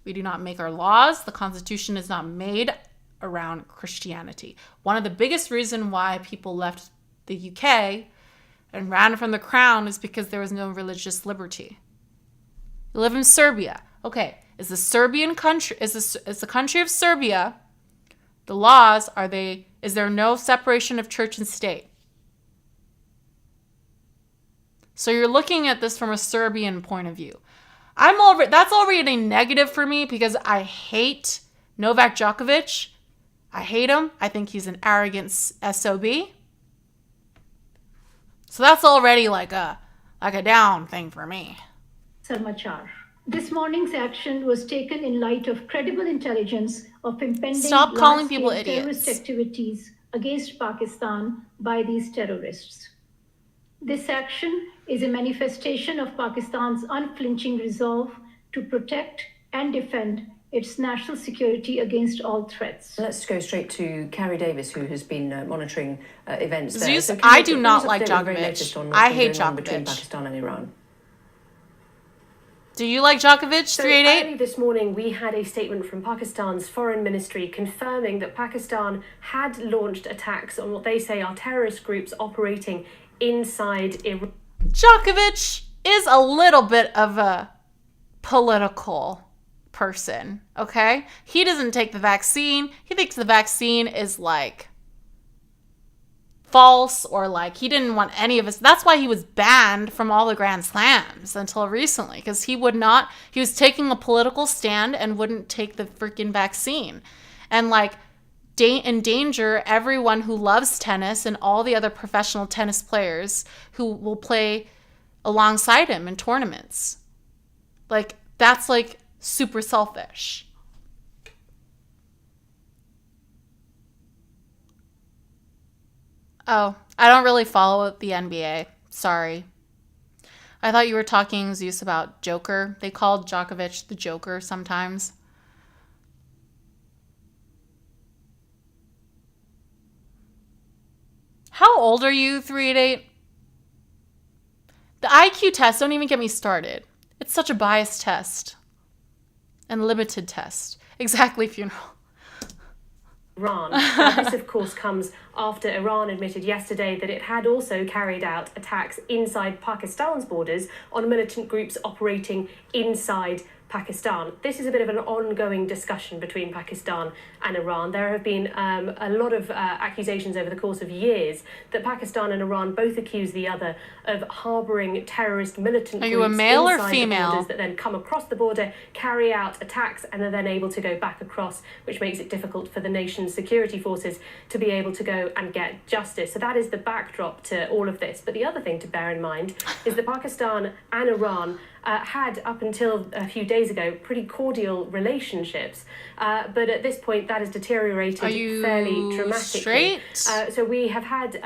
We do not make our laws. The Constitution is not made around Christianity. One of the biggest reasons why people left the UK and ran from the crown is because there was no religious liberty. You live in Serbia. Okay, is the Serbian country, is the country of Serbia, the laws, is there no separation of church and state? So you're looking at this from a Serbian point of view. That's already a negative for me because I hate Novak Djokovic. I hate him. I think he's an arrogant SOB. So that's already like a down thing for me. Sarmachar. This morning's action was taken in light of credible intelligence of impending Stop calling people large-scale idiots. terrorist activities against Pakistan by these terrorists. This action is a manifestation of Pakistan's unflinching resolve to protect and defend its national security against all threats. Let's go straight to Carrie Davis, who has been monitoring events there. Zeus, So I Carrie, do bring not us up like to date with the very latest Djokovic. on what's I been hate going on between Djokovic. Pakistan and Iran. Do you like Djokovic, So 388? early this morning, we had a statement from Pakistan's foreign ministry confirming that Pakistan had launched attacks on what they say are terrorist groups operating inside Iran. Djokovic is a little bit of a political person, okay? He doesn't take the vaccine. He thinks the vaccine is like false or like he didn't want any of us. That's why he was banned from all the Grand Slams until recently, because he was taking a political stand and wouldn't take the freaking vaccine. And like endanger everyone who loves tennis and all the other professional tennis players who will play alongside him in tournaments. Like, that's like super selfish. Oh, I don't really follow the NBA. Sorry. I thought you were talking, Zeus, about Joker. They called Djokovic the Joker sometimes. How old are you, 388? The IQ test, don't even get me started. It's such a biased test. And limited test. Exactly, funeral. Iran. This, of course, comes after Iran admitted yesterday that it had also carried out attacks inside Pakistan's borders on militant groups operating inside Pakistan. This is a bit of an ongoing discussion between Pakistan and Iran. There have been a lot of accusations over the course of years that Pakistan and Iran both accuse the other of harbouring terrorist militant Are groups you a male or inside the female? borders that then come across the border, carry out attacks, and are then able to go back across, which makes it difficult for the nation's security forces to be able to go and get justice. So that is the backdrop to all of this. But the other thing to bear in mind is that Pakistan and Iran had, up until a few days ago, pretty cordial relationships. But at this point, that has deteriorated fairly dramatically. Straight? So we have had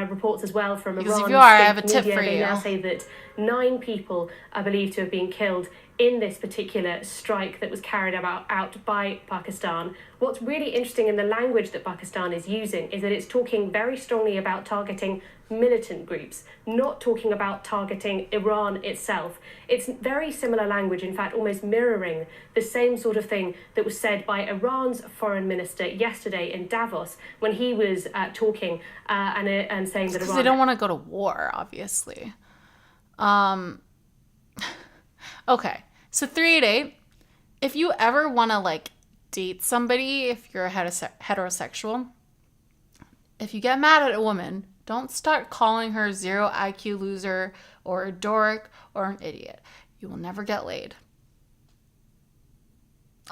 reports as well from Because Iran. if you are, I state have a tip media. for They you. now say that 9 people are believed to have been killed in this particular strike that was carried out by Pakistan. What's really interesting in the language that Pakistan is using is that it's talking very strongly about targeting militant groups, not talking about targeting Iran itself. It's very similar language, in fact, almost mirroring the same sort of thing that was said by Iran's foreign minister yesterday in Davos when he was talking and saying that Because Iran... they don't want to go to war, obviously. Okay, so 388, if you ever want to like date somebody, if you're a heterosexual, if you get mad at a woman, don't start calling her 0 IQ loser or a dork or an idiot. You will never get laid.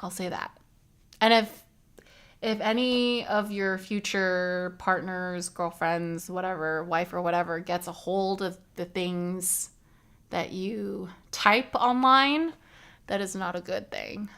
I'll say that. And if any of your future partners, girlfriends, whatever, wife or whatever, gets a hold of the things that you type online, that is not a good thing.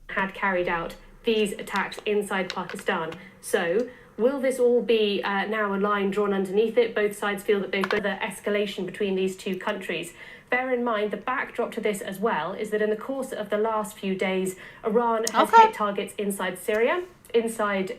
Had carried out these attacks inside Pakistan. So will this all be now a line drawn underneath it? Both sides feel that they've got the escalation between these two countries. Bear in mind, the backdrop to this as well is that in the course of the last few days, Iran has hit targets inside Syria, inside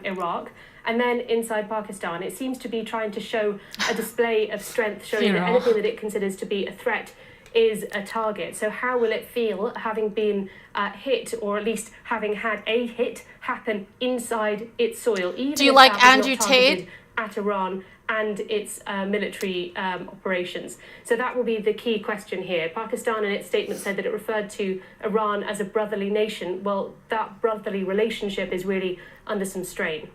Iraq, and then inside Pakistan. It seems to be trying to show a display of strength, showing that anything that it considers to be a threat is a target. So how will it feel having been hit, or at least having had a hit happen inside its soil? Even Do you if like that was Andrew not targeted Tate? At Iran and its military operations. So that will be the key question here. Pakistan in its statement said that it referred to Iran as a brotherly nation. Well, that brotherly relationship is really under some strain.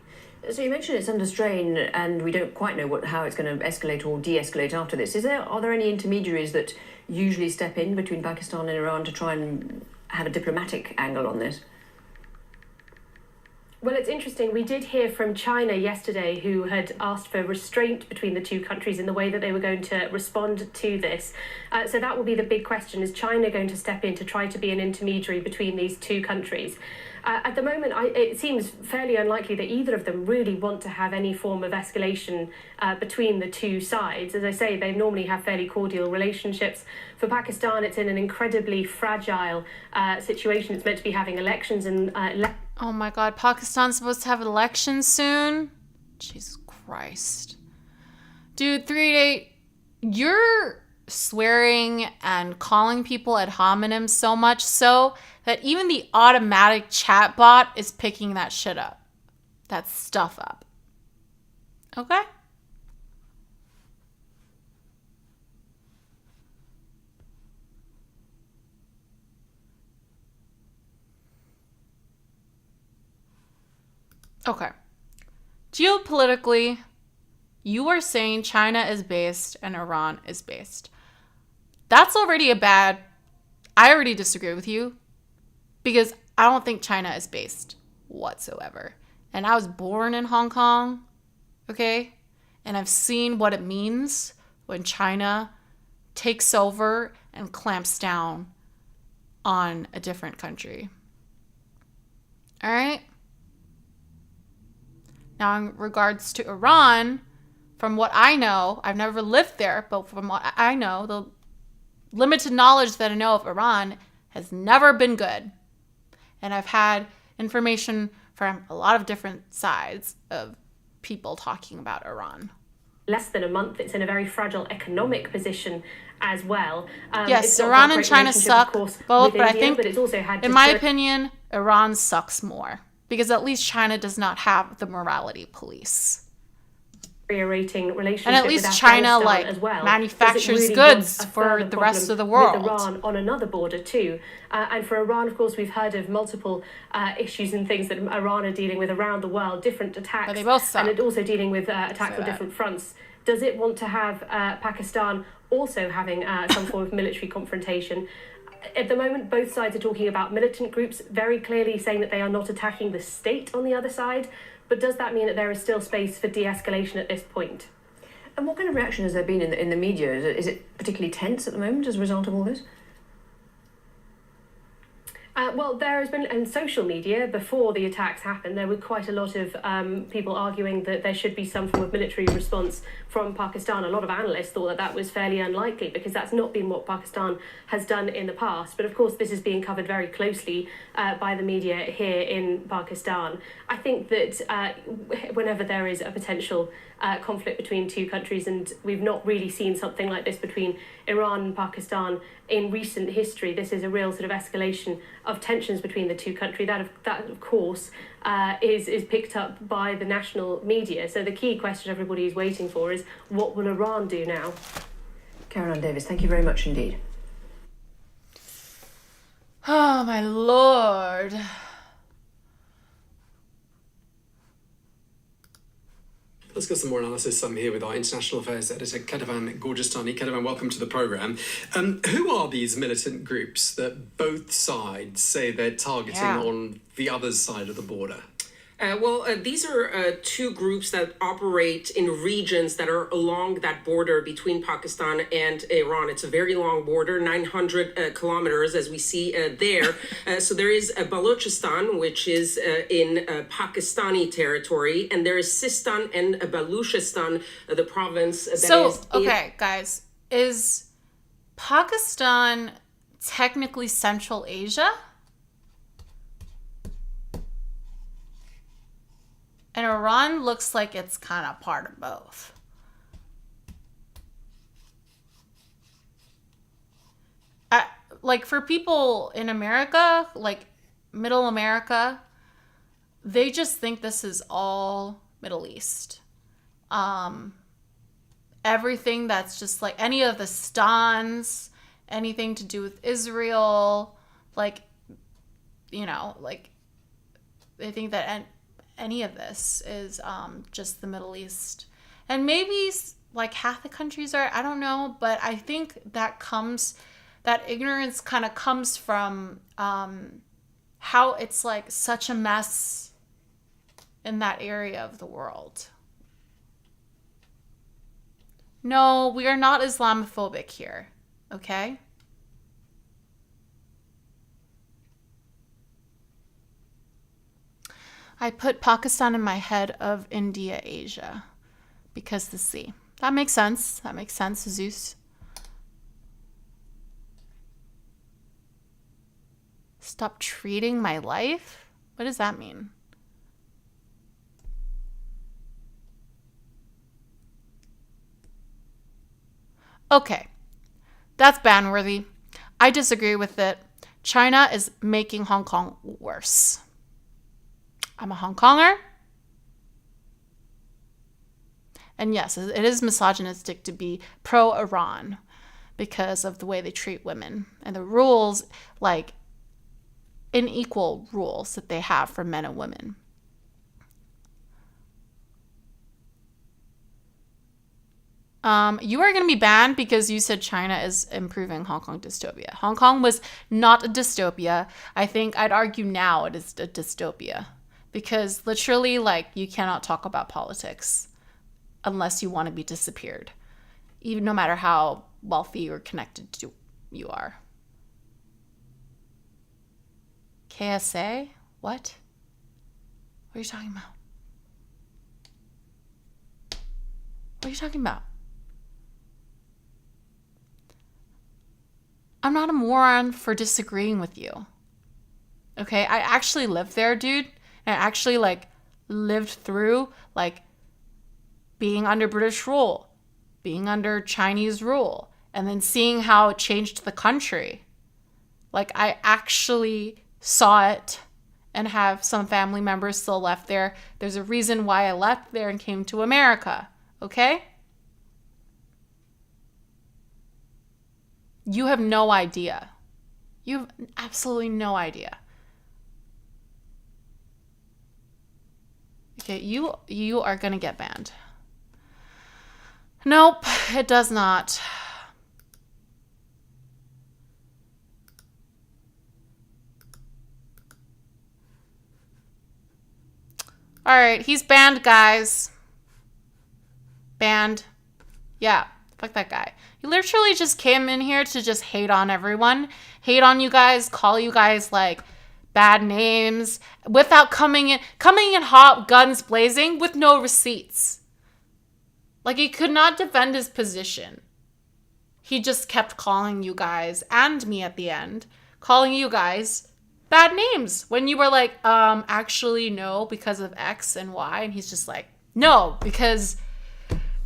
So you mentioned it's under strain, and we don't quite know how it's going to escalate or de-escalate after this. Are there any intermediaries that usually step in between Pakistan and Iran to try and have a diplomatic angle on this? Well, it's interesting. We did hear from China yesterday, who had asked for restraint between the two countries in the way that they were going to respond to this. So that will be the big question. Is China going to step in to try to be an intermediary between these two countries? At the moment, it seems fairly unlikely that either of them really want to have any form of escalation between the two sides. As I say, they normally have fairly cordial relationships. For Pakistan, it's in an incredibly fragile situation. It's meant to be having elections and Oh my God, Pakistan's supposed to have elections soon? Jesus Christ. Dude, 388, you're swearing and calling people ad hominems so much so that even the automatic chat bot is picking that shit up. That stuff up. Okay? Okay. Geopolitically, you are saying China is based and Iran is based. That's already I already disagree with you, because I don't think China is based whatsoever. And I was born in Hong Kong, okay? And I've seen what it means when China takes over and clamps down on a different country. All right? Now, in regards to Iran, from what I know, I've never lived there, but from what I know, the limited knowledge that I know of Iran has never been good. And I've had information from a lot of different sides of people talking about Iran. Less than a month, it's in a very fragile economic position as well. Yes, Iran and China suck both, but I think, but it's also had in my opinion, Iran sucks more. Because at least China does not have the morality police. Rating relationship, and at least China as well, manufactures really goods for the rest of the world. With Iran on another border too, and for Iran, of course, we've heard of multiple issues and things that Iran are dealing with around the world, different attacks, but they both suck. And it also dealing with attacks on different fronts. Does it want to have Pakistan also having some form of military confrontation? At the moment, both sides are talking about militant groups, very clearly saying that they are not attacking the state on the other side. But does that mean that there is still space for de-escalation at this point? And what kind of reaction has there been in the media? Is it particularly tense at the moment as a result of all this? Well, there has been, in social media, before the attacks happened, there were quite a lot of people arguing that there should be some form of military response from Pakistan. A lot of analysts thought that that was fairly unlikely, because that's not been what Pakistan has done in the past. But of course, this is being covered very closely by the media here in Pakistan. I think that whenever there is a potential conflict between two countries, and we've not really seen something like this between Iran and Pakistan in recent history, this is a real sort of escalation of tensions between the two countries. That of course is picked up by the national media. So the key question everybody is waiting for is, what will Iran do now? Caroline Davis, thank you very much indeed. Oh my Lord. Let's get some more analysis here with our international affairs editor, Kedavan Gorjestani. Kedavan, welcome to the programme. Who are these militant groups that both sides say they're targeting on the other side of the border? These are two groups that operate in regions that are along that border between Pakistan and Iran. It's a very long border, 900 kilometers, as we see there. So there is Balochistan, which is in Pakistani territory, and there is Sistan and Baluchistan, the province that is. Okay, guys, is Pakistan technically Central Asia? And Iran looks like it's kind of part of both. Like for people in America, like Middle America, they just think this is all Middle East. Everything that's just like any of the stans, anything to do with Israel, like, you know, like they think that any of this is just the Middle East. And maybe like half the countries are, I don't know, but I think that ignorance kind of comes from how it's like such a mess in that area of the world. No, we are not Islamophobic here, okay? I put Pakistan in my head of India, Asia, because the sea. That makes sense. That makes sense, Zeus. Stop treating my life? What does that mean? Okay, that's ban-worthy. I disagree with it. China is making Hong Kong worse. I'm a Hong Konger. And yes, it is misogynistic to be pro-Iran because of the way they treat women and the rules, like unequal rules that they have for men and women. You are going to be banned because you said China is improving Hong Kong dystopia. Hong Kong was not a dystopia. I think I'd argue now it is a dystopia. Because literally, like, you cannot talk about politics unless you want to be disappeared, even no matter how wealthy or connected to you are. KSA? What? What are you talking about? What are you talking about? I'm not a moron for disagreeing with you. Okay, I actually lived there, dude. I actually like lived through like being under British rule, being under Chinese rule, and then seeing how it changed the country. Like I actually saw it and have some family members still left there. There's a reason why I left there and came to America, okay? You have no idea. You have absolutely no idea. Okay, you are gonna get banned. Nope, it does not. All right, he's banned, guys. Banned. Yeah, fuck that guy. He literally just came in here to just hate on everyone, hate on you guys, call you guys like bad names without coming in hot, guns blazing with no receipts. Like he could not defend his position. He just kept calling you guys and me at the end, calling you guys bad names when you were like, actually no, because of X and Y. And he's just like, no, because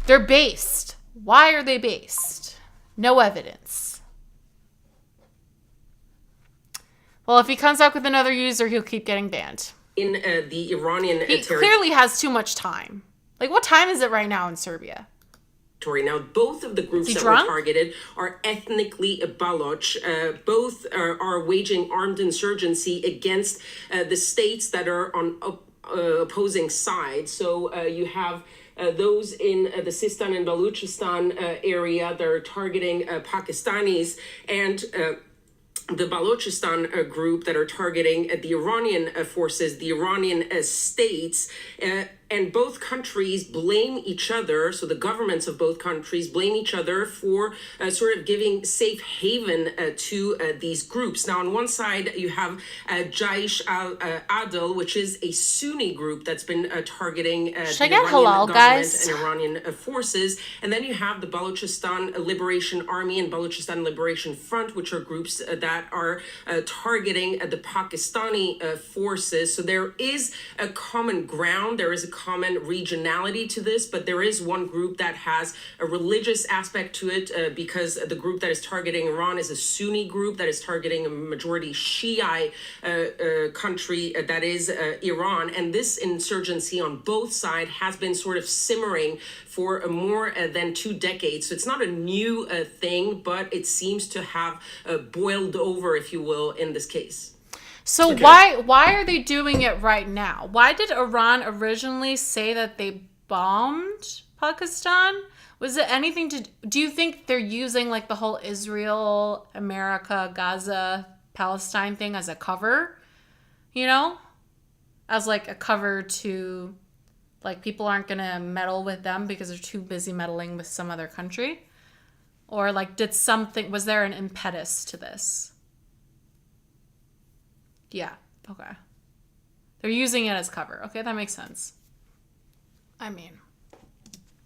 they're based. Why are they based? No evidence. Well, if he comes up with another user, he'll keep getting banned. In the Iranian He clearly has too much time. Like, what time is it right now in Serbia? Now, both of the groups that were targeted are ethnically Baloch. Both are waging armed insurgency against the states that are on opposing sides. So you have those in the Sistan and Baluchistan area that are targeting Pakistanis, and the Balochistan group that are targeting the Iranian forces, the Iranian states. And both countries blame each other, so the governments of both countries blame each other for sort of giving safe haven to these groups. Now, on one side, you have Jaish al-Adl, which is a Sunni group that's been targeting the Iranian government and Iranian forces. And then you have the Balochistan Liberation Army and Balochistan Liberation Front, which are groups that are targeting the Pakistani forces. So there is a common ground, there is a common regionality to this, but there is one group that has a religious aspect to it because the group that is targeting Iran is a Sunni group that is targeting a majority Shiite country that is Iran. And this insurgency on both sides has been sort of simmering for more than 2 decades. So it's not a new thing, but it seems to have boiled over, if you will, in this case. So why are they doing it right now? Why did Iran originally say that they bombed Pakistan? Was it anything to do you think they're using like the whole Israel, America, Gaza, Palestine thing as a cover? You know? As like a cover to like people aren't going to meddle with them because they're too busy meddling with some other country? Or like was there an impetus to this? Yeah, okay. They're using it as cover. Okay, that makes sense. I mean,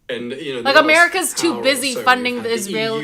and you know, like America's too busy funding the Israel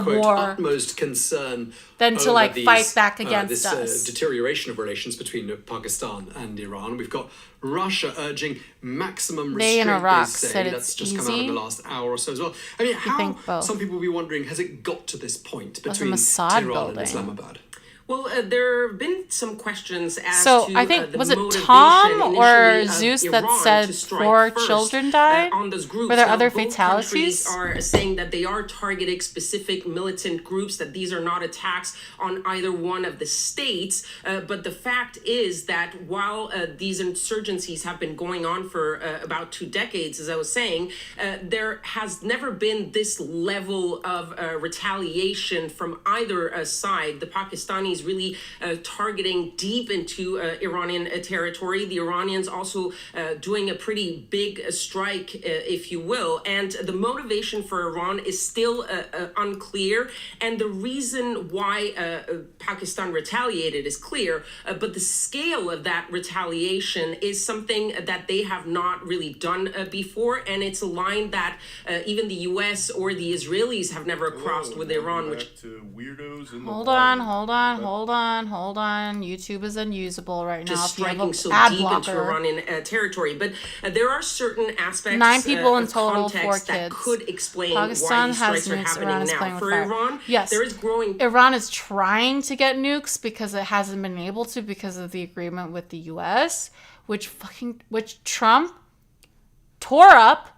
quote, war utmost concern than to like fight back against us. Deterioration of relations between Pakistan and Iran. We've got Russia urging maximum restraint. They in Iraq say. said That's it's just easy. come out in the last hour or so as well. I mean, how some people will be wondering, has it got to this point between Tehran and Islamabad? Well, there have been some questions as to I think, the was it motivation Tom or initially Zeus of that Iran said to strike 4 first, children died? On those groups. Were there now, other both fatalities? Countries are saying that they are targeting specific militant groups, that these are not attacks on either one of the states. But the fact is that while these insurgencies have been going on for about 2 decades, as I was saying, there has never been this level of retaliation from either side. The Pakistanis really targeting deep into Iranian territory. The Iranians also doing a pretty big strike, if you will. And the motivation for Iran is still unclear. And the reason why Pakistan retaliated is clear, but the scale of that retaliation is something that they have not really done before. And it's a line that even the US or the Israelis have never crossed with Iran. Which Hold on. YouTube is unusable right now. Just if you have striking an so ad deep blocker. into Iranian territory. But there are certain aspects 9 people in of total, context 4 that kids. could explain Pakistan why these has strikes are nukes. Iran happening is playing now. with For fire. Iran, Yes. there is growing... Iran is trying to get nukes because it hasn't been able to because of the agreement with the US, which Trump tore up.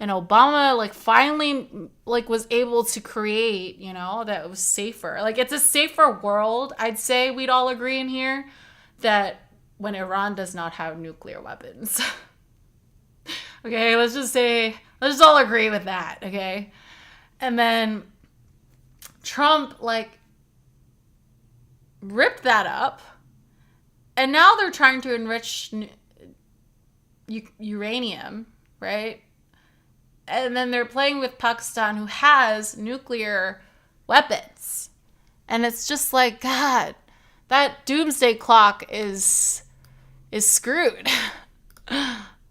And Obama, like, finally, like, was able to create, you know, that it was safer. Like, it's a safer world, I'd say we'd all agree in here, that when Iran does not have nuclear weapons. Okay, let's just all agree with that, okay? And then Trump, like, ripped that up. And now they're trying to enrich uranium, right? And then they're playing with Pakistan, who has nuclear weapons. And it's just like, God, that doomsday clock is screwed.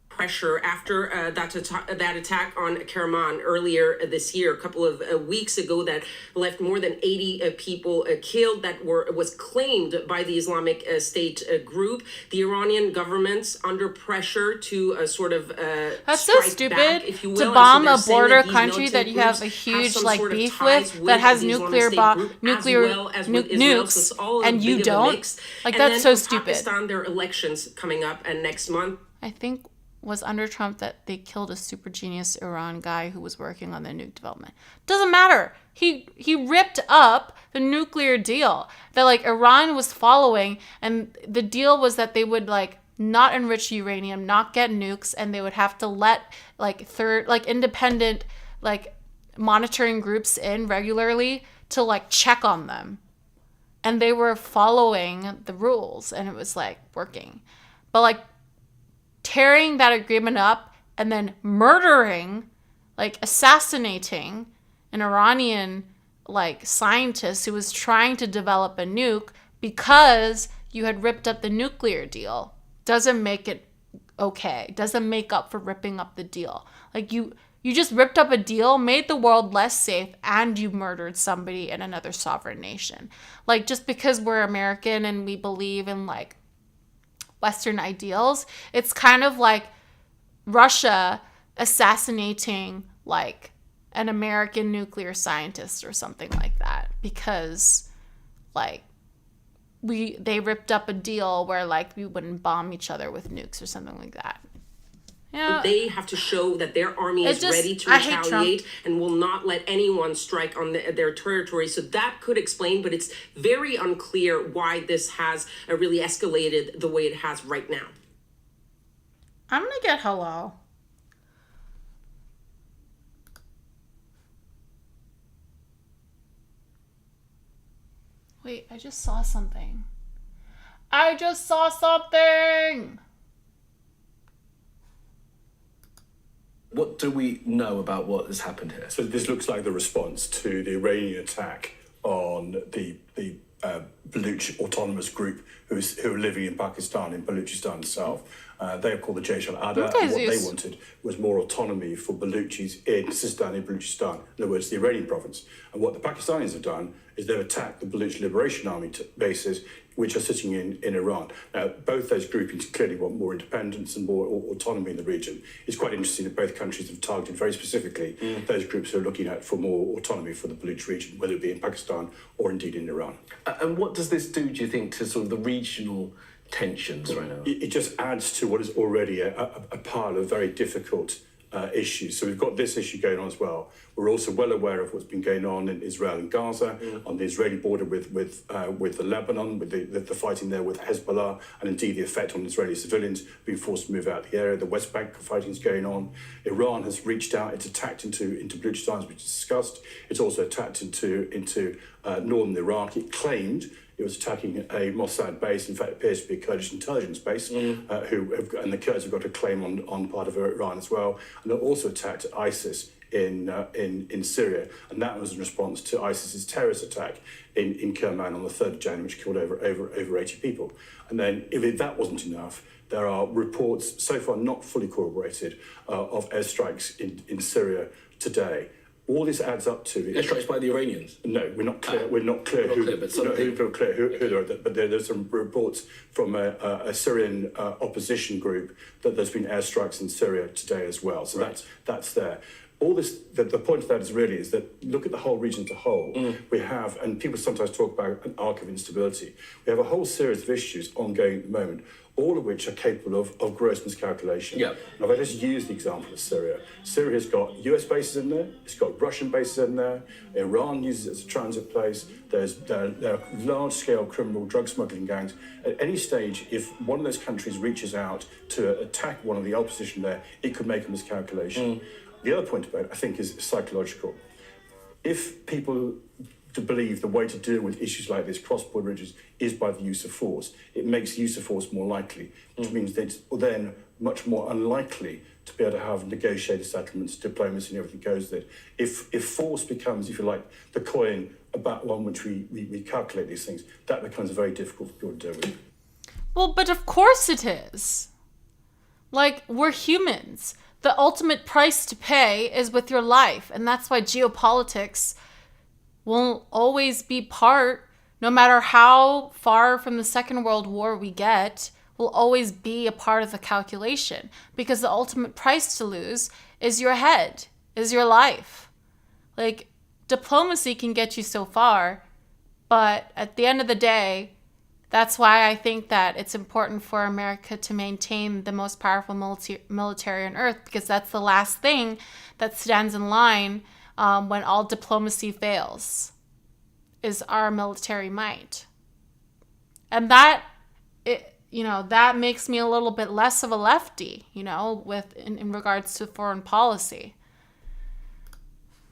Pressure after that attack on Karaman earlier this year, a couple of weeks ago, that left more than 80 people killed. That was claimed by the Islamic State group. The Iranian government's under pressure to sort of that's so stupid back, if you will. to bomb so a border that country that you have a huge like beef with that has nuclear nukes, so and you don't. Like, that's so stupid. Pakistan, there are elections coming up next month. I think was under Trump that they killed a super genius Iran guy who was working on the nuke development. Doesn't matter. He ripped up the nuclear deal that like Iran was following, and the deal was that they would like not enrich uranium, not get nukes, and they would have to let like independent like monitoring groups in regularly to like check on them. and they were following the rules, and it was like working. But like tearing that agreement up and then murdering, like assassinating an Iranian like scientist who was trying to develop a nuke because you had ripped up the nuclear deal doesn't make it okay. Doesn't make up for ripping up the deal. Like you just ripped up a deal, made the world less safe, and you murdered somebody in another sovereign nation. Like, just because we're American and we believe in like Western ideals, it's kind of like Russia assassinating like an American nuclear scientist or something like that, because like they ripped up a deal where like we wouldn't bomb each other with nukes or something like that. Yeah. They have to show that their army is ready to retaliate and will not let anyone strike on their territory. So that could explain, but it's very unclear why this has really escalated the way it has right now. I'm gonna get hello. Wait, I just saw something. What do we know about what has happened here? So this looks like the response to the Iranian attack on the Baluch autonomous group who are living in Pakistan, in Baluchistan itself. They are called the Jaish al-Adha, and what they wanted was more autonomy for Baluchis in Sistani, Baluchistan, in other words, the Iranian province. And what the Pakistanis have done is they've attacked the Baluch Liberation Army bases, which are sitting in Iran. Now, both those groupings clearly want more independence and more autonomy in the region. It's quite interesting that both countries have targeted very specifically those groups who are looking at for more autonomy for the Baluch region, whether it be in Pakistan or indeed in Iran. And what does this do you think, to sort of the regional tensions right now? It just adds to what is already a pile of very difficult issues. So we've got this issue going on as well. We're also well aware of what's been going on in Israel and Gaza, on the Israeli border with the Lebanon, with the fighting there with Hezbollah, and indeed the effect on Israeli civilians being forced to move out of the area. The West Bank fighting is going on. Iran has reached out. It's attacked into Baluchistan, as we discussed. It's also attacked into northern Iraq. It claimed it was attacking a Mossad base. In fact, it appears to be a Kurdish intelligence base, and the Kurds have got a claim on part of Iran as well. And it also attacked ISIS in Syria, and that was in response to ISIS's terrorist attack in Kerman on the 3rd of January, which killed over 80 people. And then, if that wasn't enough, there are reports, so far not fully corroborated, of airstrikes in Syria today. All this adds up to airstrikes by the Iranians. No, we're not clear. We're not clear who they are. But there's some reports from a Syrian opposition group that there's been airstrikes in Syria today as well. So that's there. All this, the point of that is that look at the whole region as a whole. We have, and people sometimes talk about an arc of instability. We have a whole series of issues ongoing at the moment, all of which are capable of gross miscalculation. Yeah. Now, if I just use the example of Syria, Syria has got US bases in there, it's got Russian bases in there, Iran uses it as a transit place, there are large-scale criminal drug smuggling gangs. At any stage, if one of those countries reaches out to attack one of the opposition there, it could make a miscalculation. The other point about it, I think, is psychological. If people believe the way to deal with issues like this, cross-border issues, is by the use of force, it makes the use of force more likely, which means that it's then much more unlikely to be able to have negotiated settlements, diplomacy, and everything goes with it. If force becomes, if you like, the coin about one which we calculate these things, that becomes very difficult for people to deal with. Well, but of course it is. Like, we're humans. The ultimate price to pay is with your life. And that's why geopolitics will always be part, no matter how far from the Second World War we get, will always be a part of the calculation. Because the ultimate price to lose is your head, is your life. Like, diplomacy can get you so far, but at the end of the day, that's why I think that it's important for America to maintain the most powerful military on earth, because that's the last thing that stands in line when all diplomacy fails, is our military might. And that, that makes me a little bit less of a lefty, in regards to foreign policy.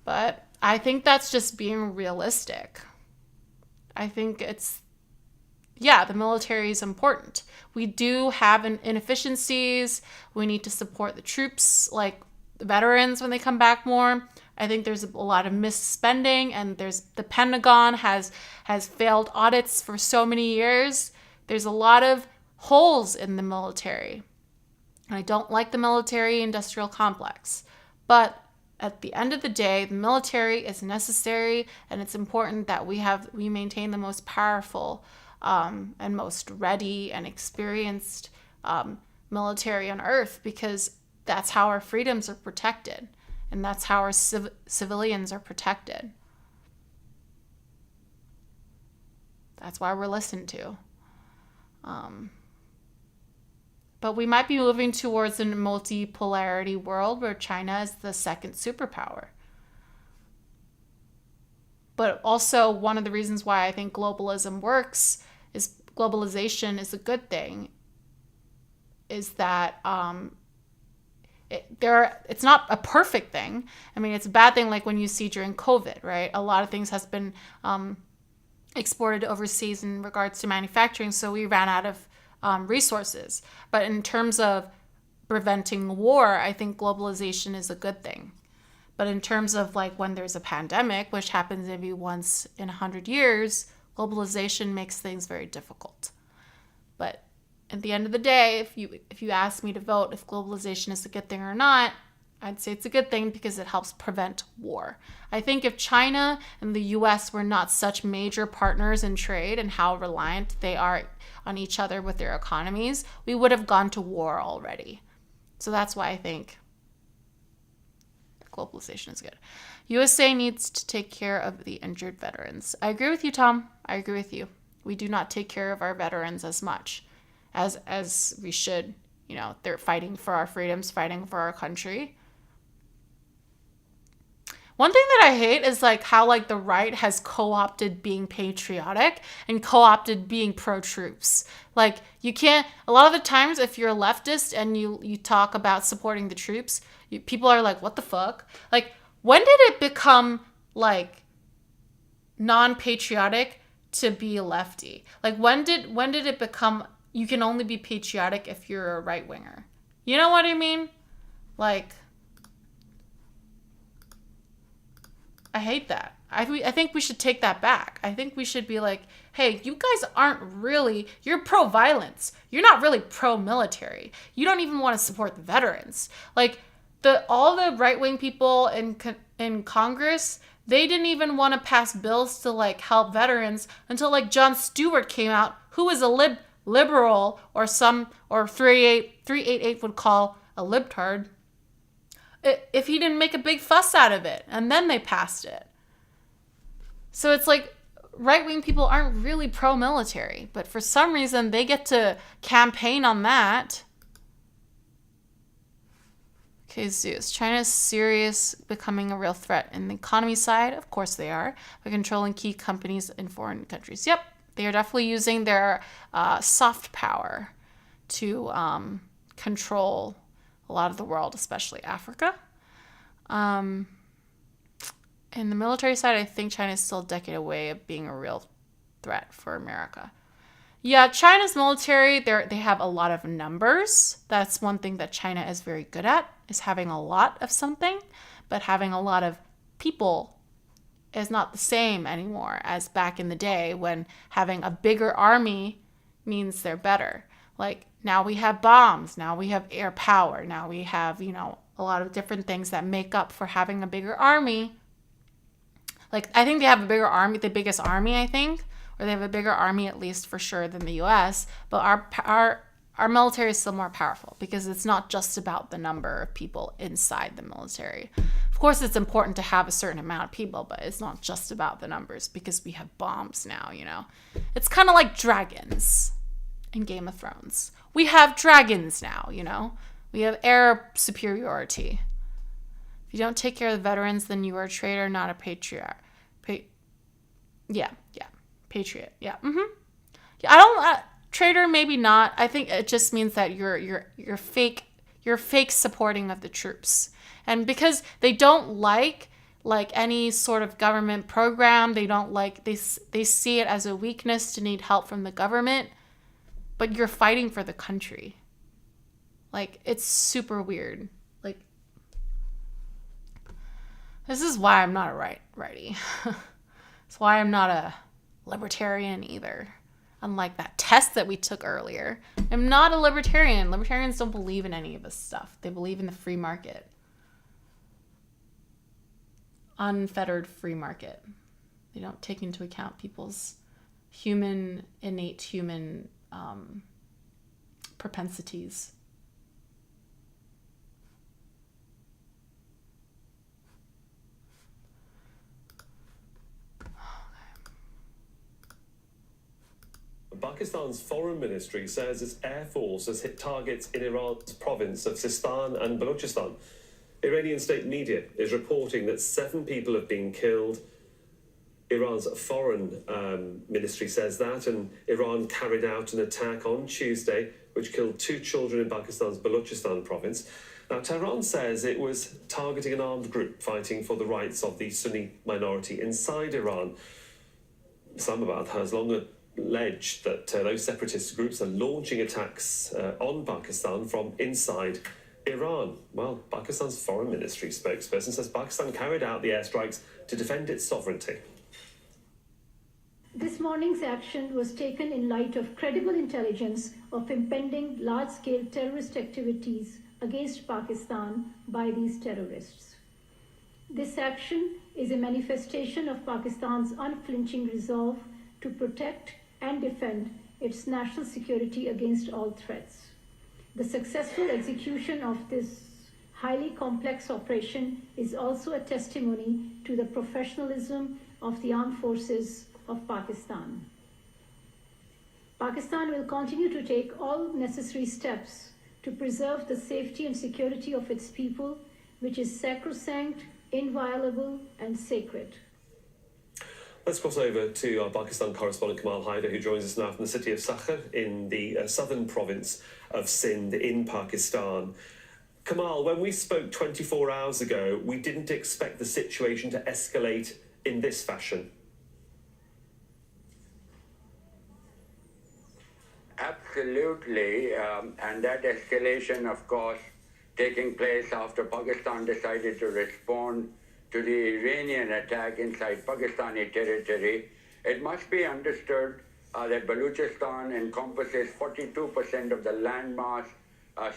But I think that's just being realistic. I think it's yeah, the military is important. We do have inefficiencies. We need to support the troops, like the veterans when they come back more. I think there's a lot of misspending, and the Pentagon has failed audits for so many years. There's a lot of holes in the military. And I don't like the military industrial complex. But at the end of the day, the military is necessary, and it's important that we maintain the most powerful and most ready and experienced military on earth, because that's how our freedoms are protected, and that's how our civilians are protected. That's why we're listened to. But we might be moving towards a multipolarity world where China is the second superpower. But also, one of the reasons why I think globalization is a good thing, is that it's not a perfect thing. I mean, it's a bad thing, like when you see during COVID, right? A lot of things has been exported overseas in regards to manufacturing, so we ran out of resources. But in terms of preventing war, I think globalization is a good thing. But in terms of like when there's a pandemic, which happens maybe once in 100 years, globalization makes things very difficult. But at the end of the day, if you ask me to vote if globalization is a good thing or not, I'd say it's a good thing because it helps prevent war. I think if China and the US were not such major partners in trade and how reliant they are on each other with their economies, we would have gone to war already. So that's why I think globalization is good. USA needs to take care of the injured veterans. I agree with you, Tom. I agree with you. We do not take care of our veterans as much as we should. You know, they're fighting for our freedoms, fighting for our country. One thing that I hate is like how like the right has co-opted being patriotic and co-opted being pro-troops. Like you can't, a lot of the times if you're a leftist and you talk about supporting the troops, people are like, what the fuck? Like when did it become like non-patriotic to be a lefty? Like when did it become you can only be patriotic if you're a right-winger? You know what I mean? Like, I hate that. I think we should take that back. I think we should be like, hey, you guys aren't really, you're pro-violence. You're not really pro-military. You don't even want to support the veterans. Like, all the right-wing people in Congress, they didn't even want to pass bills to, like, help veterans until, like, Jon Stewart came out, who was a liberal, or 388 would call a libtard, if he didn't make a big fuss out of it, and then they passed it. So it's like right-wing people aren't really pro-military, but for some reason they get to campaign on that. Okay, Zeus. China's serious becoming a real threat in the economy side. Of course they are, by controlling key companies in foreign countries. Yep, they are definitely using their soft power to control a lot of the world, especially Africa. In the military side, I think China is still a decade away of being a real threat for America. Yeah, China's military, they have a lot of numbers. That's one thing that China is very good at, is having a lot of something, but having a lot of people is not the same anymore as back in the day when having a bigger army means they're better. Like, now we have bombs, now we have air power, now we have, a lot of different things that make up for having a bigger army. Like, I think they have a bigger army, the biggest army, I think, or they have a bigger army at least for sure than the US, but our military is still more powerful because it's not just about the number of people inside the military. Of course, it's important to have a certain amount of people, but it's not just about the numbers because we have bombs now, It's kind of like dragons in Game of Thrones. We have dragons now, We have air superiority. If you don't take care of the veterans, then you are a traitor, not a patriot. Patriot. Yeah. Yeah, I don't traitor, maybe not. I think it just means that you're fake supporting of the troops. And because they don't like like any sort of government program. They don't like, they see it as a weakness to need help from the government, but you're fighting for the country. Like, it's super weird. Like, this is why I'm not a righty. It's why I'm not a libertarian either. Unlike that test that we took earlier. I'm not a libertarian. Libertarians don't believe in any of this stuff. They believe in the free market. Unfettered free market. They don't take into account people's innate human propensities. Pakistan's foreign ministry says its air force has hit targets in Iran's province of Sistan and Balochistan. Iranian state media is reporting that 7 people have been killed. Iran's foreign ministry says that, and Iran carried out an attack on Tuesday which killed 2 children in Pakistan's Balochistan province. Now, Tehran says it was targeting an armed group fighting for the rights of the Sunni minority inside Iran. Islamabad has long alleged that those separatist groups are launching attacks on Pakistan from inside Iran. Well, Pakistan's foreign ministry spokesperson says Pakistan carried out the airstrikes to defend its sovereignty. This morning's action was taken in light of credible intelligence of impending large-scale terrorist activities against Pakistan by these terrorists. This action is a manifestation of Pakistan's unflinching resolve to protect and defend its national security against all threats. The successful execution of this highly complex operation is also a testimony to the professionalism of the armed forces of Pakistan. Pakistan will continue to take all necessary steps to preserve the safety and security of its people, which is sacrosanct, inviolable, and sacred. Let's cross over to our Pakistan correspondent Kamal Haider, who joins us now from the city of Sakhar in the southern province of Sindh in Pakistan. Kamal, when we spoke 24 hours ago, we didn't expect the situation to escalate in this fashion. Absolutely, and that escalation, of course, taking place after Pakistan decided to respond to the Iranian attack inside Pakistani territory. It must be understood that Balochistan encompasses 42% of the landmass,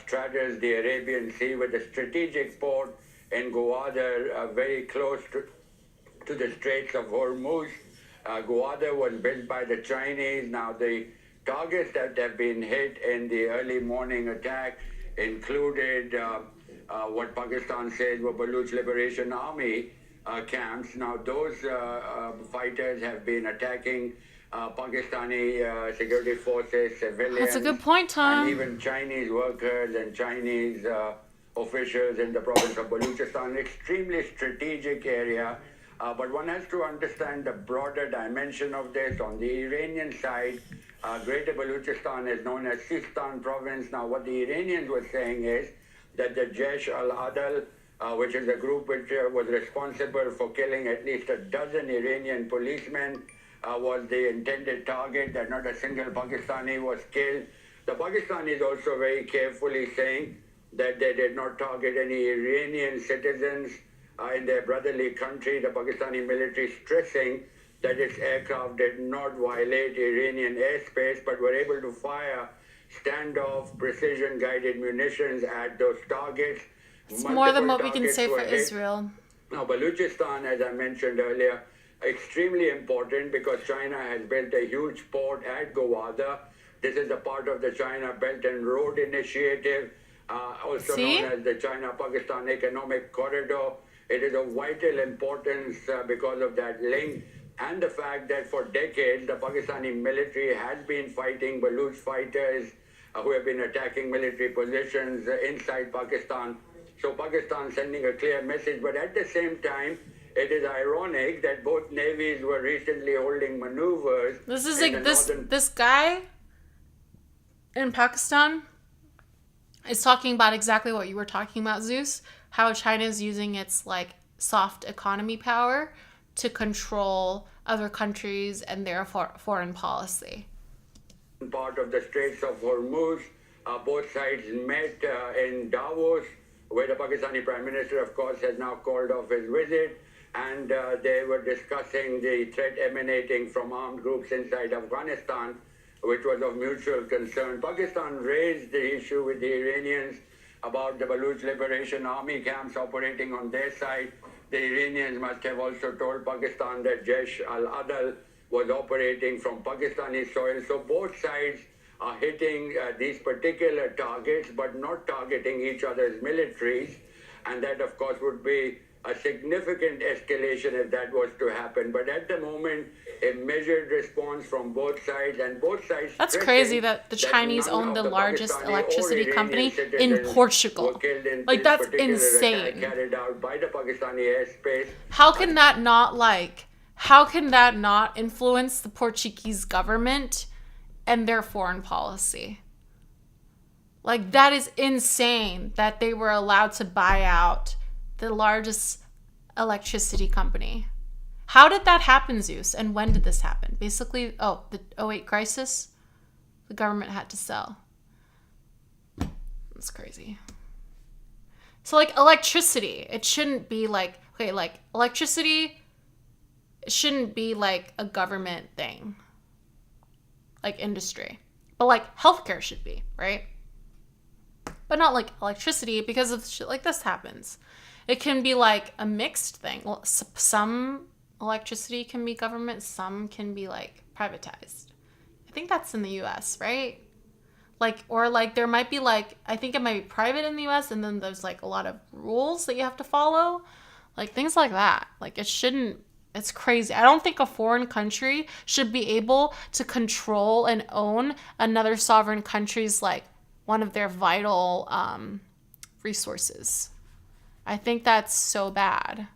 straddles the Arabian Sea with a strategic port in Gwadar, very close to the Straits of Hormuz. Gwadar was built by the Chinese. Now, the targets that have been hit in the early morning attack included what Pakistan says were Baloch Liberation Army camps. Now, those fighters have been attacking Pakistani security forces, civilians. That's a good point, Tom. And even Chinese workers and Chinese officials in the province of Balochistan. Extremely strategic area. But one has to understand the broader dimension of this. On the Iranian side, Greater Balochistan is known as Sistan province. Now, what the Iranians were saying is that the Jaish al-Adal, which is a group which was responsible for killing at least a dozen Iranian policemen, was the intended target, that not a single Pakistani was killed. The Pakistanis also very carefully saying that they did not target any Iranian citizens in their brotherly country. The Pakistani military stressing that its aircraft did not violate Iranian airspace, but were able to fire standoff precision-guided munitions at those targets. It's more than what we can say for Israel. Now, Balochistan, as I mentioned earlier, extremely important because China has built a huge port at Gwadar. This is a part of the China Belt and Road Initiative, also known as the China-Pakistan Economic Corridor. It is of vital importance because of that link and the fact that for decades the Pakistani military has been fighting Baloch fighters who have been attacking military positions inside Pakistan. So Pakistan sending a clear message, but at the same time, it is ironic that both navies were recently holding maneuvers. This is like this guy in Pakistan is talking about exactly what you were talking about, Zeus. How China is using its like soft economy power to control other countries and their foreign policy. Part of the Straits of Hormuz. Both sides met in Davos, where the Pakistani Prime Minister, of course, has now called off his visit, and they were discussing the threat emanating from armed groups inside Afghanistan, which was of mutual concern. Pakistan raised the issue with the Iranians about the Baluch Liberation Army camps operating on their side. The Iranians must have also told Pakistan that Jaish al-Adl was operating from Pakistani soil. So both sides are hitting these particular targets, but not targeting each other's militaries. And that, of course, would be a significant escalation if that was to happen. But at the moment, a measured response from both sides, and both sides. That's crazy that the Chinese own the largest electricity company in Portugal. Like, that's insane. Carried out by the Pakistani airspace. How can that not influence the Portuguese government and their foreign policy? Like, that is insane that they were allowed to buy out the largest electricity company. How did that happen, Zeus? And when did this happen? Basically, the 2008 crisis, the government had to sell. That's crazy. So, like, electricity, it shouldn't be like, okay, like, electricity, it shouldn't be like a government thing, like industry. But, like, healthcare should be, right? But not like electricity, because of shit like this happens. It can be like a mixed thing. Well, some electricity can be government, some can be like privatized. I think that's in the US, right? Like, or like there might be like, I think it might be private in the US, and then there's like a lot of rules that you have to follow. Like things like that. Like it's crazy. I don't think a foreign country should be able to control and own another sovereign country's like one of their vital resources. I think that's so bad.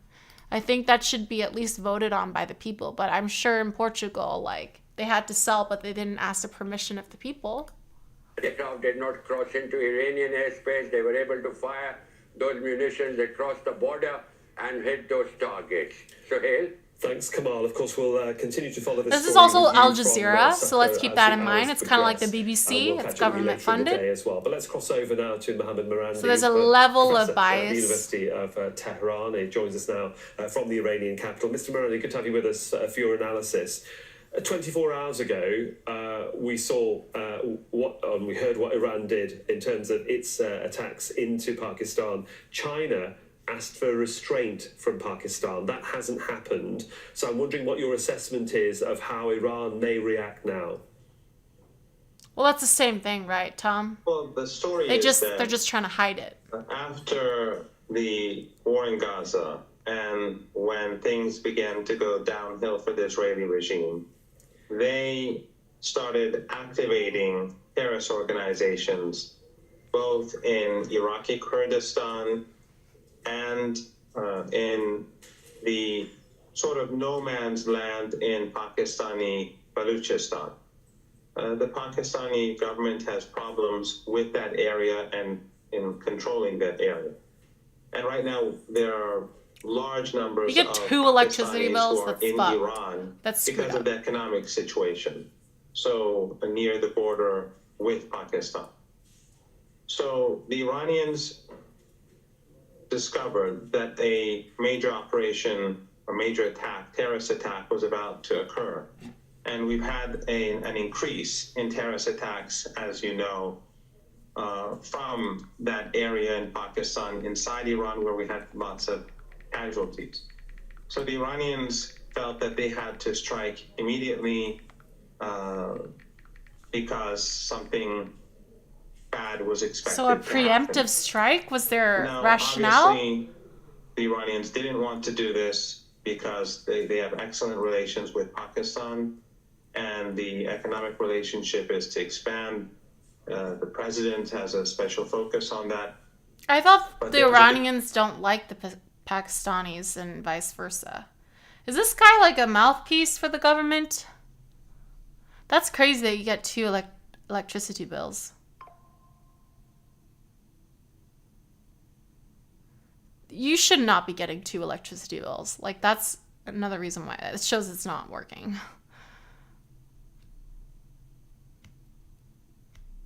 I think that should be at least voted on by the people. But I'm sure in Portugal, like, they had to sell, but they didn't ask the permission of the people. The aircraft did not cross into Iranian airspace. They were able to fire those munitions across the border and hit those targets. Sohail? Thanks, Kamal. Of course, we'll continue to follow this. This is also Al Jazeera, so let's keep that in mind. It's kind of like the BBC. It's government funded as well. But let's cross over now to Mohammed Morandi. So there's a level of bias. At the University of Tehran. He joins us now from the Iranian capital. Mr. Morandi, good to have you with us for your analysis. 24 hours ago, we saw we heard what Iran did in terms of its attacks into Pakistan. China asked for restraint from Pakistan. That hasn't happened. So I'm wondering what your assessment is of how Iran may react now. Well, that's the same thing, right, Tom? Well, the story they're just trying to hide it. After the war in Gaza and when things began to go downhill for the Israeli regime, they started activating terrorist organizations both in Iraqi Kurdistan and in the sort of no man's land in Pakistani Baluchistan. The Pakistani government has problems with that area and in controlling that area. And right now there are large numbers you get of two electricity Pakistanis bills, who are that's in fucked. Iran That's because of the economic situation. So near the border with Pakistan. So the Iranians discovered that a major operation, a major attack, terrorist attack was about to occur. And we've had an increase in terrorist attacks, as you know, from that area in Pakistan, inside Iran, where we had lots of casualties. So the Iranians felt that they had to strike immediately because something bad was expected. So a preemptive strike was their now, rationale? Obviously, the Iranians didn't want to do this because they have excellent relations with Pakistan, and the economic relationship is to expand. The president has a special focus on that. I thought the Iranians don't like the Pakistanis and vice versa. Is this guy like a mouthpiece for the government? That's crazy that you get two electricity bills. you should not be getting 2 electricity bills. Like, that's another reason why it shows it's not working.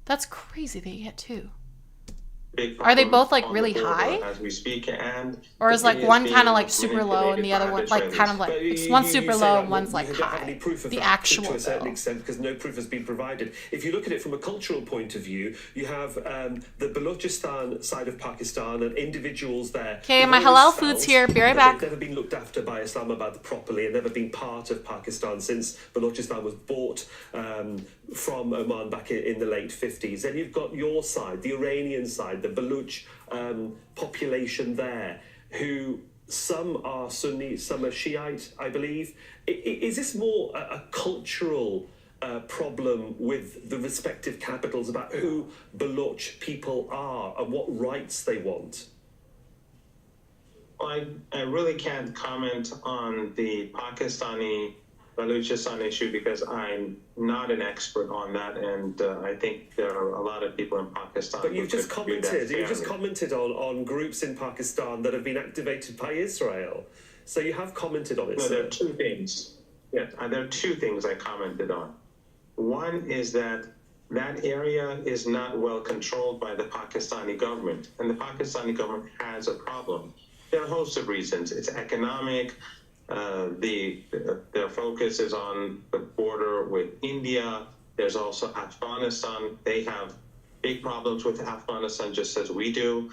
That's crazy that you get 2. Are they both like really high? As we speak, and or is like one kind of like super low and the other one like kind of like it's one's super low and one's like high? The actual to a certain bill. extent, because no proof has been provided. If you look at it from a cultural point of view, you have the Balochistan side of Pakistan and individuals there. Okay, my halal food's here. Be right back. They've never been looked after by Islamabad properly and never been part of Pakistan since Balochistan was bought from Oman back in the late 50s. Then you've got your side, the Iranian side, the Baluch population there, who some are Sunni, some are Shiite, I believe. Is this more a cultural problem with the respective capitals about who Baloch people are and what rights they want? Well, I really can't comment on the Pakistani Balochistan issue because I'm not an expert on that, and I think there are a lot of people in Pakistan. But you've just could do that commented on groups in Pakistan that have been activated by Israel. So you have commented on it. No, there are 2 things. Yeah, there are 2 things I commented on. One is that area is not well controlled by the Pakistani government, and the Pakistani government has a problem. There are a host of reasons. It's economic. Their focus is on the border with India. There's also Afghanistan. They have big problems with Afghanistan, just as we do.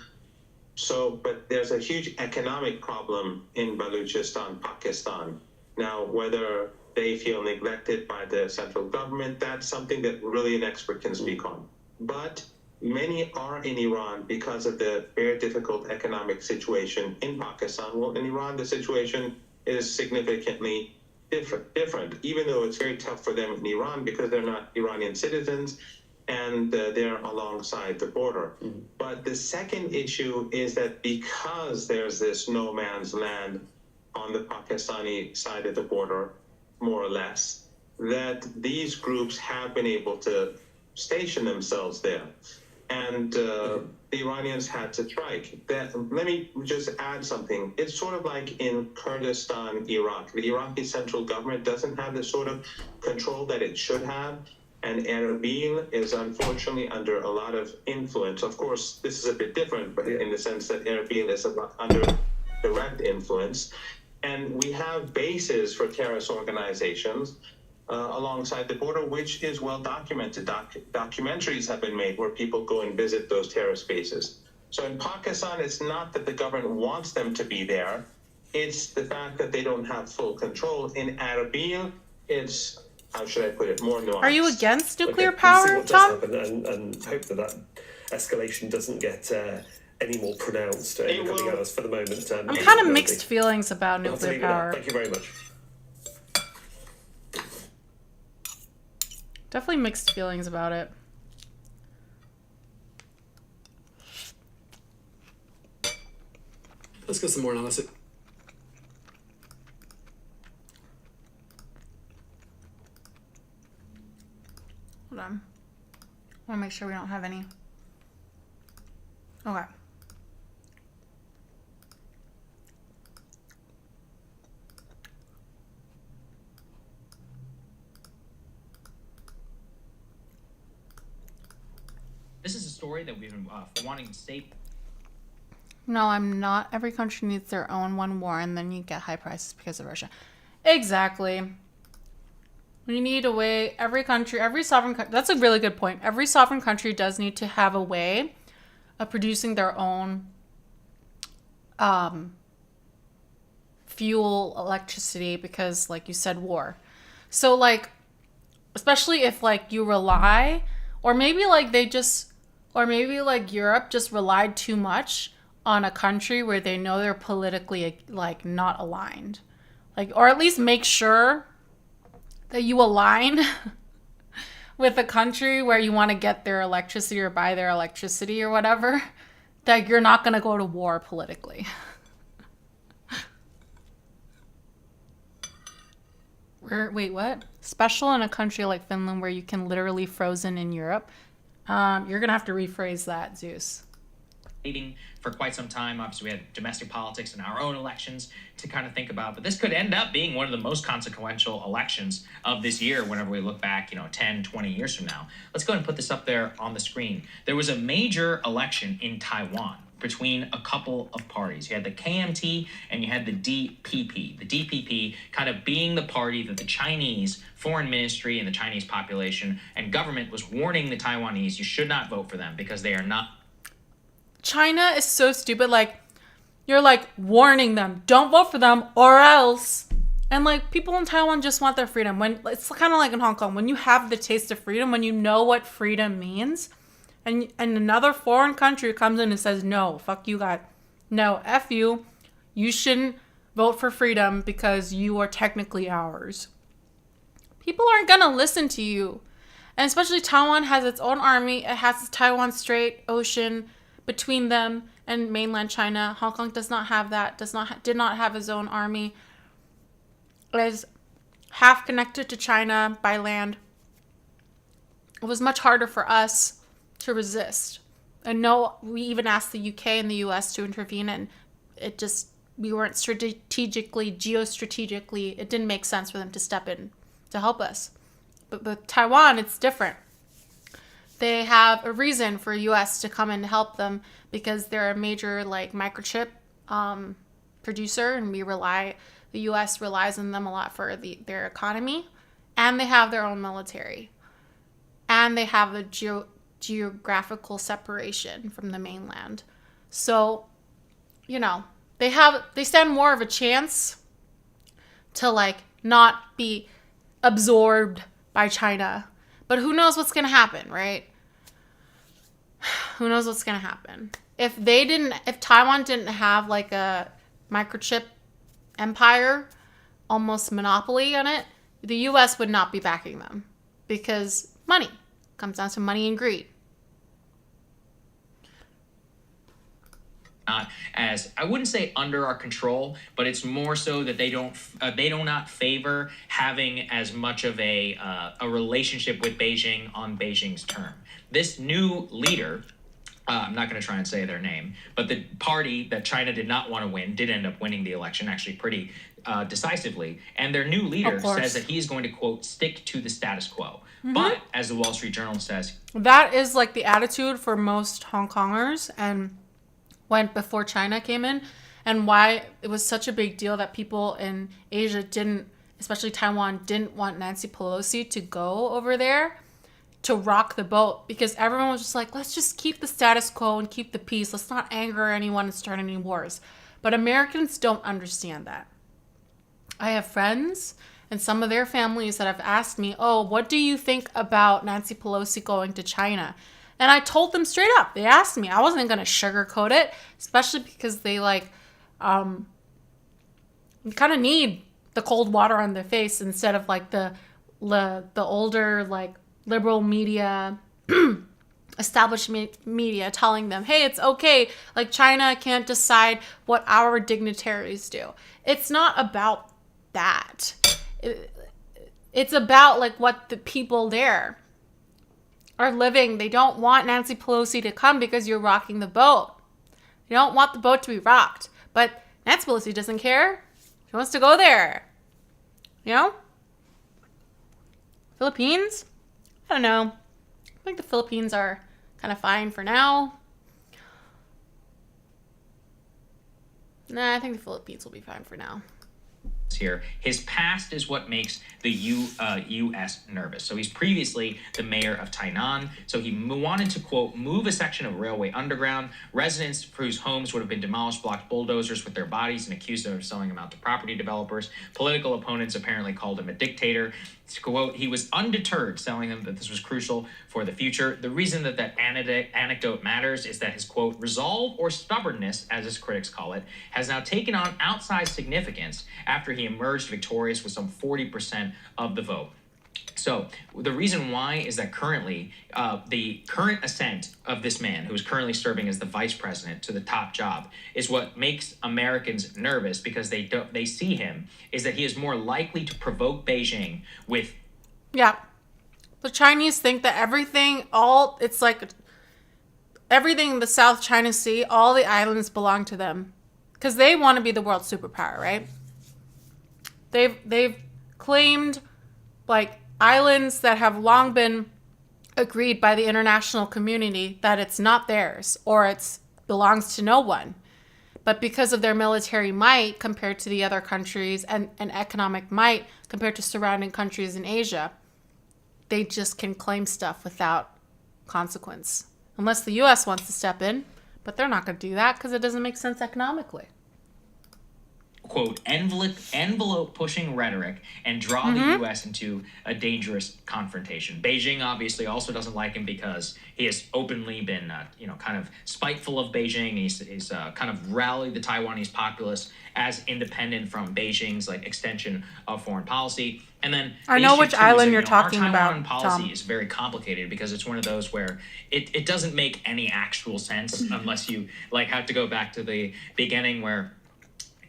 So, but there's a huge economic problem in Balochistan, Pakistan. Now, whether they feel neglected by the central government, that's something that really an expert can speak on. But many are in Iran because of the very difficult economic situation in Pakistan. Well, in Iran, the situation is significantly different, even though it's very tough for them in Iran because they're not Iranian citizens and they're alongside the border. But the second issue is that because there's this no man's land on the Pakistani side of the border, more or less, that these groups have been able to station themselves there. And the Iranians had to strike. Let me just add something. It's sort of like in Kurdistan, Iraq. The Iraqi central government doesn't have the sort of control that it should have. And Erbil is unfortunately under a lot of influence. Of course, this is a bit different, but in the sense that Erbil is under direct influence. And we have bases for terrorist organizations alongside the border, which is well documented. Documentaries have been made where people go and visit those terrorist bases. So in Pakistan, it's not that the government wants them to be there. It's the fact that they don't have full control. In Erbil, it's, how should I put it, more nuanced. Are you against nuclear We'll see power, what does Tom? happen and hope that escalation doesn't get any more pronounced in the coming hours. For the moment, I'm kind of mixed feelings about I'll have to nuclear leave it at that. power. Thank you very much. Definitely mixed feelings about it. Let's get some more analysis. Hold on. I want to make sure we don't have any. Okay. This is a story that we've been wanting to state. No, I'm not. Every country needs their own one war, and then you get high prices because of Russia. Exactly. We need a way. Every country, every sovereign country. That's a really good point. Every sovereign country does need to have a way of producing their own fuel, electricity, because, like you said, war. So, like, especially if, like, you rely, or maybe, like, or maybe, like, Europe just relied too much on a country where they know they're politically, like, not aligned. Like, or at least make sure that you align with a country where you want to get their electricity or buy their electricity or whatever, that you're not going to go to war politically. Wait, what? Special in a country like Finland where you can literally frozen in Europe? You're going to have to rephrase that, Zeus. for quite some time. Obviously, we had domestic politics and our own elections to kind of think about, but this could end up being one of the most consequential elections of this year whenever we look back, 10, 20 years from now. Let's go ahead and put this up there on the screen. There was a major election in Taiwan between a couple of parties. You had the KMT and you had the DPP. The DPP kind of being the party that the Chinese foreign ministry and the Chinese population and government was warning the Taiwanese, you should not vote for them because they are not. China is so stupid. Like, you're like warning them, don't vote for them or else. And like, people in Taiwan just want their freedom. When it's kind of like in Hong Kong, when you have the taste of freedom, when you know what freedom means, and another foreign country comes in and says, no, fuck you guys. No, F you. You shouldn't vote for freedom because you are technically ours. People aren't going to listen to you. And especially Taiwan has its own army. It has the Taiwan Strait Ocean between them and mainland China. Hong Kong does not have that, did not have his own army. It is half connected to China by land. It was much harder for us to resist. And no, we even asked the UK and the US to intervene, and we weren't geostrategically, it didn't make sense for them to step in to help us. But with Taiwan, it's different. They have a reason for US to come in to help them because they're a major microchip producer, and the US relies on them a lot for their economy, and they have their own military, and they have a geographical separation from the mainland. So, they stand more of a chance to not be absorbed by China. But who knows what's going to happen, right? Who knows what's going to happen? If Taiwan didn't have a microchip empire, almost monopoly on it, the US would not be backing them because money comes down to money and greed. Not as, I wouldn't say under our control, but it's more so that they do not favor having as much of a relationship with Beijing on Beijing's term. This new leader, I'm not going to try and say their name, but the party that China did not want to win did end up winning the election actually pretty decisively. And their new leader says that he's going to, quote, stick to the status quo. Mm-hmm. But as the Wall Street Journal says, that is the attitude for most Hong Kongers and went before China came in, and why it was such a big deal that people in Asia especially Taiwan, didn't want Nancy Pelosi to go over there to rock the boat, because everyone was just like, let's just keep the status quo and keep the peace. Let's not anger anyone and start any wars. But Americans don't understand that. I have friends and some of their families that have asked me, oh, what do you think about Nancy Pelosi going to China? And I told them straight up. They asked me. I wasn't going to sugarcoat it, especially because they kind of need the cold water on their face instead of the older liberal media, establishment media telling them, hey, it's okay. China can't decide what our dignitaries do. It's not about that. It's about what the people there are living. They don't want Nancy Pelosi to come because you're rocking the boat. They don't want the boat to be rocked. But Nancy Pelosi doesn't care. She wants to go there. Philippines? I don't know. I think the Philippines are kind of fine for now. Nah, I think the Philippines will be fine for now. Here, his past is what makes the U.S. nervous. So he's previously the mayor of Tainan. So he wanted to, quote, move a section of railway underground. Residents whose homes would have been demolished blocked bulldozers with their bodies and accused them of selling them out to property developers. Political opponents apparently called him a dictator. Quote, he was undeterred, telling them that this was crucial for the future. The reason that anecdote matters is that his, quote, resolve or stubbornness, as his critics call it, has now taken on outsized significance after he emerged victorious with some 40% of the vote. So the reason why is that currently, the current ascent of this man, who is currently serving as the vice president to the top job, is what makes Americans nervous, because they see him is that he is more likely to provoke Beijing with. Yeah, the Chinese think that everything, everything in the South China Sea, all the islands belong to them. Because they want to be the world superpower, right? They've claimed like islands that have long been agreed by the international community that it's not theirs or it belongs to no one. But because of their military might compared to the other countries and economic might compared to surrounding countries in Asia, they just can claim stuff without consequence. Unless the U.S. wants to step in, but they're not going to do that because it doesn't make sense economically. Quote, envelope pushing rhetoric and draw the U.S. into a dangerous confrontation. Beijing obviously also doesn't like him because he has openly been, kind of spiteful of Beijing. He's kind of rallied the Taiwanese populace as independent from Beijing's like extension of foreign policy. And then I know which island you're talking our about. Taiwan policy is very complicated because it's one of those where it doesn't make any actual sense unless you like have to go back to the beginning where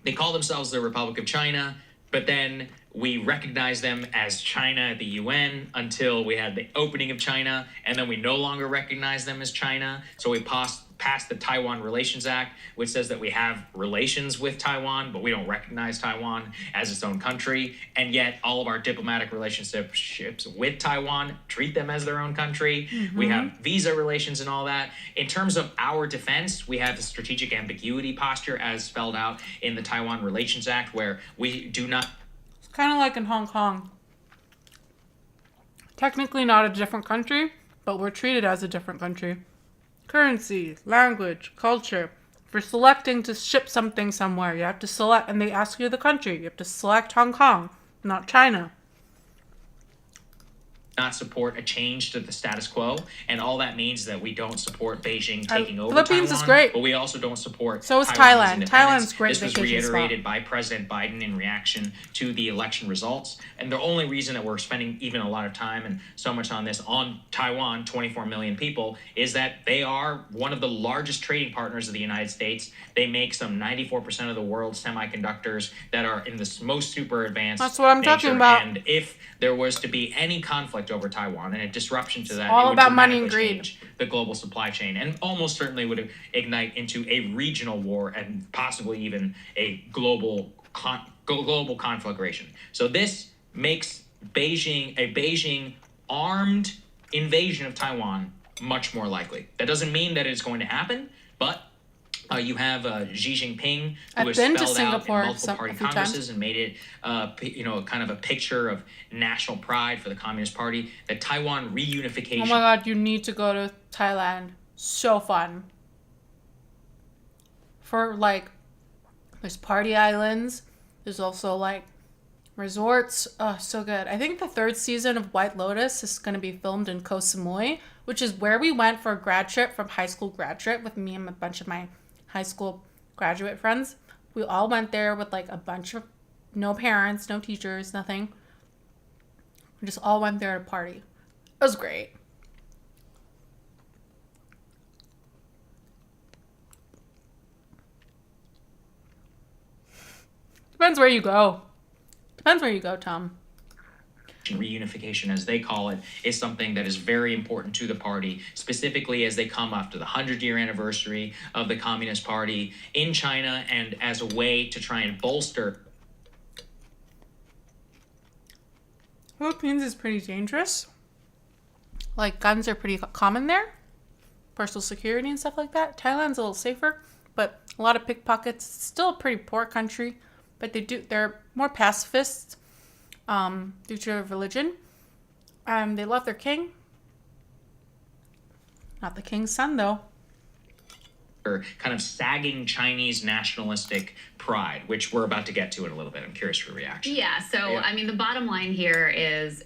they call themselves the Republic of China, but then we recognize them as China at the UN until we had the opening of China, and then we no longer recognize them as China. So we passed the Taiwan Relations Act, which says that we have relations with Taiwan, but we don't recognize Taiwan as its own country. And yet all of our diplomatic relationships with Taiwan treat them as their own country. We have visa relations and all that. In terms of our defense, we have the strategic ambiguity posture as spelled out in the Taiwan Relations Act, where we do not... It's kind of like in Hong Kong. Technically not a different country, but we're treated as a different country. Currency, language, culture. For selecting to ship something somewhere, you have to select, and they ask you the country. You have to select Hong Kong, not China. Not support a change to the status quo, and all that means is that we don't support Beijing taking over Philippines Taiwan, is great. but we also don't support So is Taiwanese Thailand. independence. Thailand's great This was vacation spot. reiterated by President Biden in reaction to the election results, and the only reason that we're spending even a lot of time and so much on this on Taiwan, 24 million people, is that they are one of the largest trading partners of the United States. They make some 94% of the world's semiconductors that are in the most super advanced That's what I'm nature. talking about. And if there was to be any conflict over Taiwan and a disruption to that, all it would about money and dramatically greed. change the global supply chain and almost certainly would ignite into a regional war and possibly even a global conflagration. So this makes Beijing armed invasion of Taiwan much more likely. That doesn't mean that it's going to happen, but you have Xi Jinping, who has spelled out in Singapore multiple party a few congresses and made it, kind of a picture of national pride for the Communist Party, that Taiwan reunification. Oh my God, you need to go to Thailand. So fun. For like, there's party islands. There's also like resorts. Oh, so good. I think the 3rd season of White Lotus is going to be filmed in Koh Samui, which is where we went for a grad trip, from high school grad trip with me and a bunch of my high school graduate friends. We all went there with like a bunch of no parents, no teachers, nothing. We just all went there to party. It was great. Depends where you go. Depends where you go, Tom. Reunification, as they call it, is something that is very important to the party, specifically as they come after the 100-year anniversary of the Communist Party in China, and as a way to try and bolster. Philippines is pretty dangerous. Like, guns are pretty common there. Personal security and stuff like that. Thailand's a little safer, but a lot of pickpockets. It's still a pretty poor country, but they're more pacifists. Due to their religion. They love their king. Not the king's son, though. Kind of sagging Chinese nationalistic pride, which we're about to get to in a little bit. I'm curious for your reaction. Yeah, so, I mean, the bottom line here is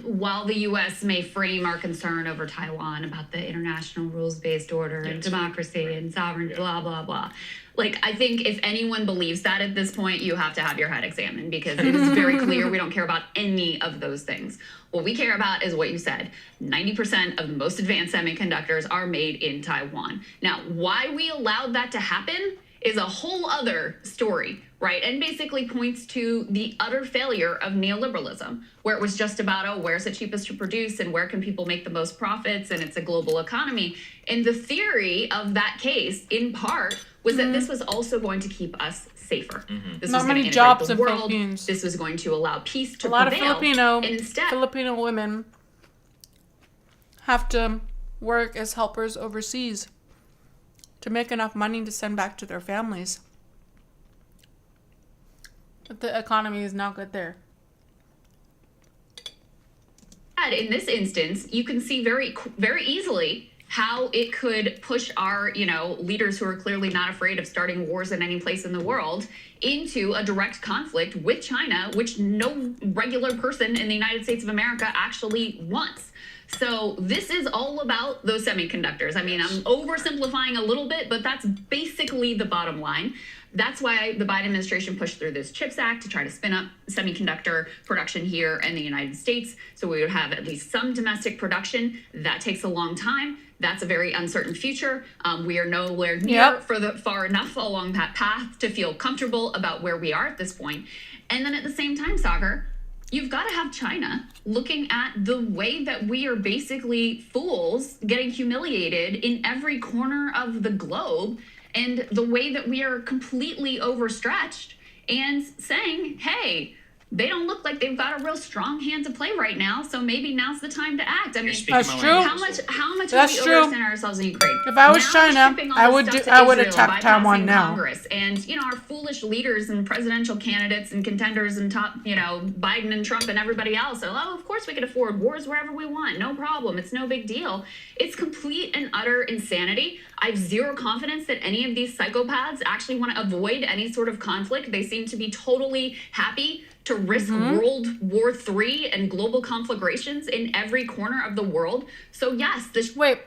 while the U.S. may frame our concern over Taiwan about the international rules-based order and democracy and sovereignty, blah, blah, blah. Like, I think if anyone believes that at this point, you have to have your head examined, because it is very clear we don't care about any of those things. What we care about is what you said. 90% of the most advanced semiconductors are made in Taiwan. Now, why we allowed that to happen is a whole other story, right? And basically points to the utter failure of neoliberalism, where it was just about, oh, where's it cheapest to produce and where can people make the most profits, and it's a global economy. And the theory of that case, in part, was that this was also going to keep us safer. This Not was many going to jobs integrate in the world. Philippines. This was going to allow peace to A lot prevail. of And instead, Filipino women have to work as helpers overseas to make enough money to send back to their families. But the economy is not good there. in this instance, you can see very easily how it could push our, leaders who are clearly not afraid of starting wars in any place in the world into a direct conflict with China, which no regular person in the United States of America actually wants. So this is all about those semiconductors. I mean, I'm oversimplifying a little bit, but that's basically the bottom line. That's why the Biden administration pushed through this CHIPS Act to try to spin up semiconductor production here in the United States. So we would have at least some domestic production. That takes a long time. That's a very uncertain future. We are nowhere near far enough along that path to feel comfortable about where we are at this point. And then at the same time, Sagar, you've got to have China looking at the way that we are basically fools getting humiliated in every corner of the globe, and the way that we are completely overstretched, and saying, hey, they don't look like they've got a real strong hand to play right now, so maybe now's the time to act. I mean, that's true. How much that's have we overextended ourselves in Ukraine? If I was now China, I would attack Taiwan now. Congress. And, our foolish leaders and presidential candidates and contenders and top, Biden and Trump and everybody else. Oh, of course we can afford wars wherever we want. No problem. It's no big deal. It's complete and utter insanity. I have zero confidence that any of these psychopaths actually want to avoid any sort of conflict. They seem to be totally happy to risk World War III and global conflagrations in every corner of the world. So yes, Wait.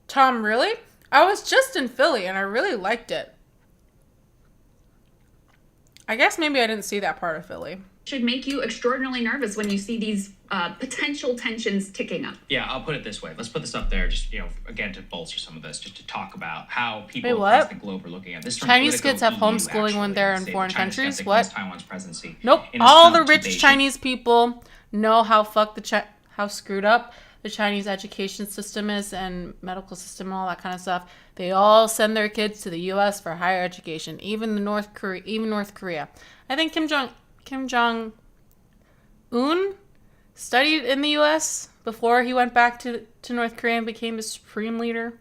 Tom, really? I was just in Philly and I really liked it. I guess maybe I didn't see that part of Philly. Should make you extraordinarily nervous when you see these potential tensions ticking up. Yeah, I'll put it this way. Let's put this up there, just, again, to bolster some of this, just to talk about how people across the globe are looking at this. Chinese kids have homeschooling when they're in foreign countries? What? Taiwan's presidency. Nope. All the rich Chinese people know how how screwed up the Chinese education system is and medical system and all that kind of stuff. They all send their kids to the U.S. for higher education, even North Korea. I think Kim Jong-un studied in the U.S. before he went back to North Korea and became the supreme leader.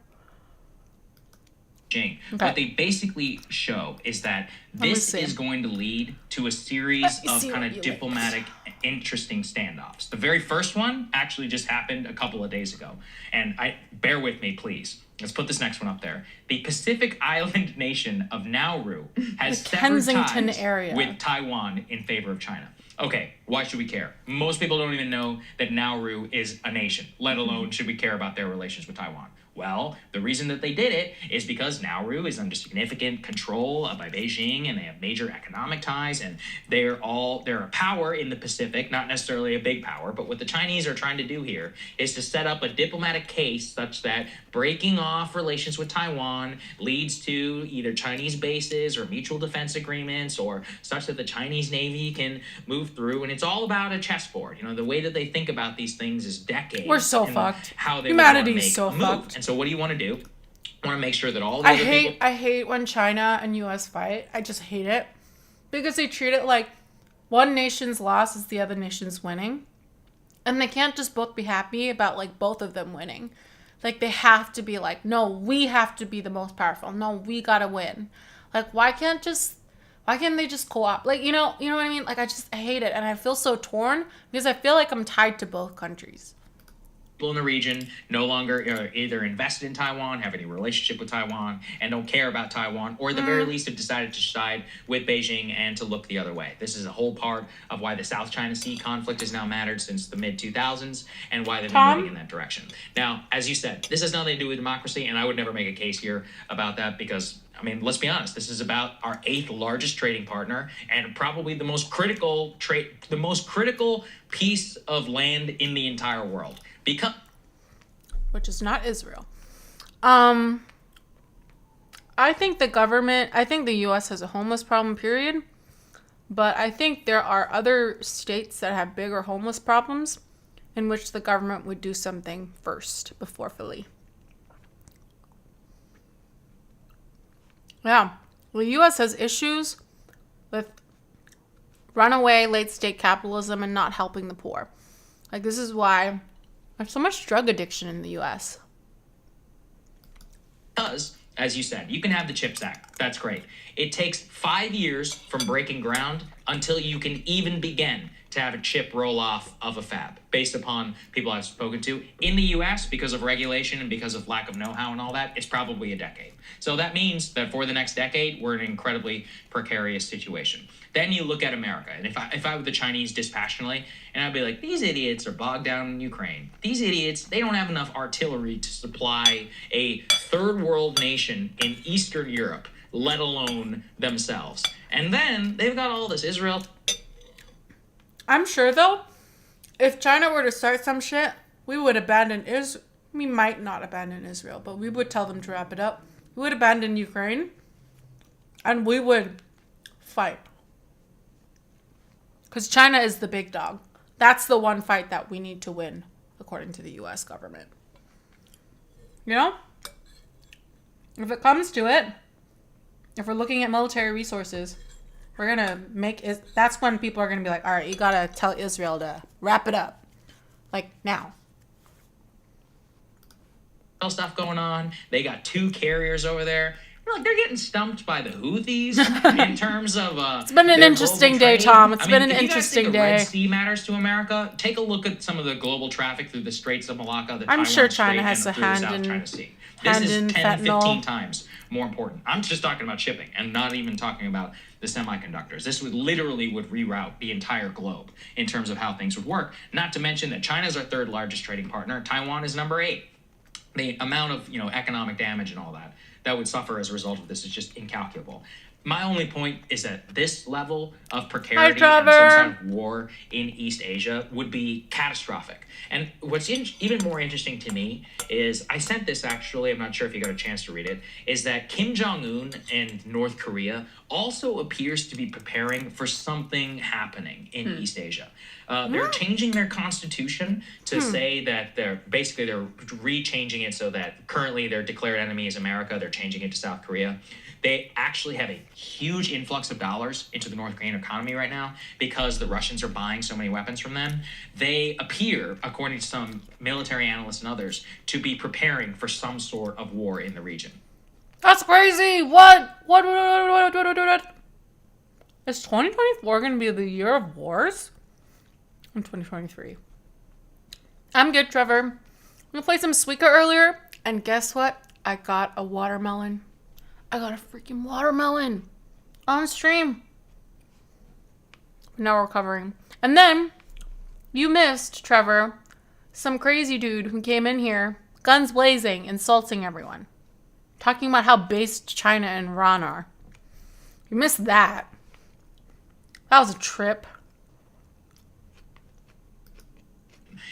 What they basically show is that this is going to lead to a series of kind of diplomatic, interesting standoffs. The very first one actually just happened a couple of days ago. And bear with me, please. Let's put this next one up there. The Pacific Island nation of Nauru has severed ties with Taiwan in favor of China. Okay, why should we care? Most people don't even know that Nauru is a nation, let alone should we care about their relations with Taiwan. Well, the reason that they did it is because Nauru is under significant control by Beijing, and they have major economic ties, and they're a power in the Pacific, not necessarily a big power. But what the Chinese are trying to do here is to set up a diplomatic case such that breaking off relations with Taiwan leads to either Chinese bases or mutual defense agreements, or such that the Chinese Navy can move through. And it's all about a chessboard. The way that they think about these things is decades. We're so fucked. How they Humanity's so fucked. And so what do you want to do? I want to make sure that all the I hate when China and US fight. I just hate it. Because they treat it like one nation's loss is the other nation's winning. And they can't just both be happy about both of them winning. They have to be no, we have to be the most powerful. No, we gotta win. Why can't they just co-op? You know what I mean? I hate it. And I feel so torn because I feel like I'm tied to both countries. People in the region no longer either invested in Taiwan, have any relationship with Taiwan, and don't care about Taiwan, or at the very least have decided to side with Beijing and to look the other way. This is a whole part of why the South China Sea conflict has now mattered since the mid-2000s, and why they've been moving in that direction. Now, as you said, this has nothing to do with democracy, and I would never make a case here about that because, let's be honest, this is about our 8th largest trading partner and probably the most critical piece of land in the entire world. Which is not Israel. I I think the U.S. has a homeless problem, period. But I think there are other states that have bigger homeless problems in which the government would do something first before Philly. Yeah. The U.S. has issues with runaway late-stage capitalism and not helping the poor. Like, this is why there's so much drug addiction in the U.S. Because, as you said, you can have the CHIPS Act. That's great. It takes 5 years from breaking ground until you can even begin to have a chip roll off of a fab, based upon people I've spoken to. In the US, because of regulation and because of lack of know-how and all that, it's probably a decade. So that means that for the next decade, we're in an incredibly precarious situation. Then you look at America, and if I were the Chinese dispassionately, and I'd be like, these idiots are bogged down in Ukraine. These idiots, they don't have enough artillery to supply a third world nation in Eastern Europe, let alone themselves. And then they've got all this Israel. I'm sure, though, if China were to start some shit, we would abandon Israel. We might not abandon Israel, but we would tell them to wrap it up. We would abandon Ukraine, and we would fight. Because China is the big dog. That's the one fight that we need to win, according to the U.S. government. You know? If it comes to it, if we're looking at military resources, we're going to make it. That's when people are going to be like, all right, you got to tell Israel to wrap it up. Like, now. Stuff going on. They got 2 carriers over there. Like, they're getting stumped by the Houthis in terms of it's been an interesting day, Tom. It's been an interesting day. Red Sea matters to America. Take a look at some of the global traffic through the Straits of Malacca, the I'm Taiwan sure Strait, China has a through the hand South in China Sea. This is 10 fentanyl. 15 times more important. I'm just talking about shipping and not even talking about the semiconductors. This would reroute the entire globe in terms of how things would work. Not to mention that China is our 3rd largest trading partner. Taiwan is number 8. The amount of economic damage and all that would suffer as a result of this is just incalculable. My only point is that this level of precarity and some kind of war in East Asia would be catastrophic. And what's even more interesting to me is, I sent this actually, I'm not sure if you got a chance to read it, is that Kim Jong-un and North Korea also appears to be preparing for something happening in East Asia. They're changing their constitution to say that they're re-changing it so that currently their declared enemy is America. They're changing it to South Korea. They actually have a huge influx of dollars into the North Korean economy right now because the Russians are buying so many weapons from them. They appear, according to some military analysts and others, to be preparing for some sort of war in the region. That's crazy. What? Is 2024 going to be the year of wars? In 2023. I'm good, Trevor. We played some Suika earlier, and guess what? I got a watermelon. I got a freaking watermelon on stream. Now we're covering. And then, you missed, Trevor, some crazy dude who came in here, guns blazing, insulting everyone. Talking about how based China and Iran are. You missed that. That was a trip.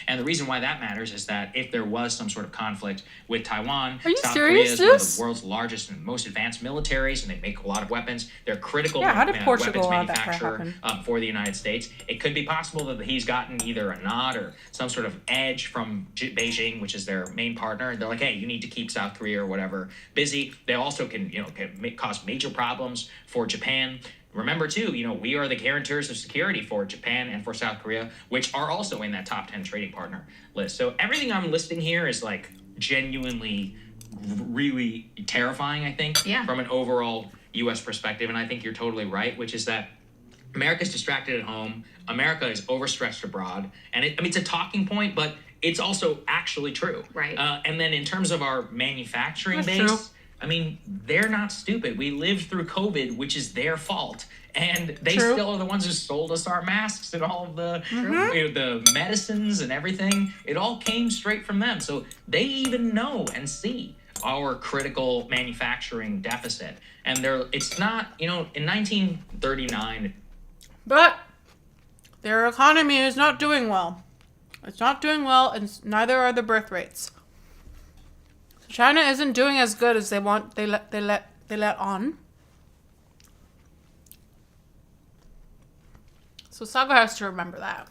And the reason why that matters is that if there was some sort of conflict with Taiwan, South Korea is one of the world's largest and most advanced militaries, and they make a lot of weapons. They're critical weapons manufacturer for the United States. It could be possible that he's gotten either a nod or some sort of edge from Beijing, which is their main partner. They're like, hey, you need to keep South Korea or whatever busy. They also can cause major problems for Japan. Remember, too, we are the guarantors of security for Japan and for South Korea, which are also in that top 10 trading partner list. So everything I'm listing here is like genuinely really terrifying, I think, from an overall U.S. perspective. And I think you're totally right, which is that America's distracted at home. America is overstretched abroad. And it's a talking point, but it's also actually true. Right. And then in terms of our manufacturing base, I mean, they're not stupid. We lived through COVID, which is their fault. And they still are the ones who sold us our masks and all of the the medicines and everything. It all came straight from them. So they even know and see our critical manufacturing deficit. And it's not, in 1939. But their economy is not doing well. It's not doing well, and neither are the birth rates. China isn't doing as good as they want. They let they let on. So Saga has to remember that.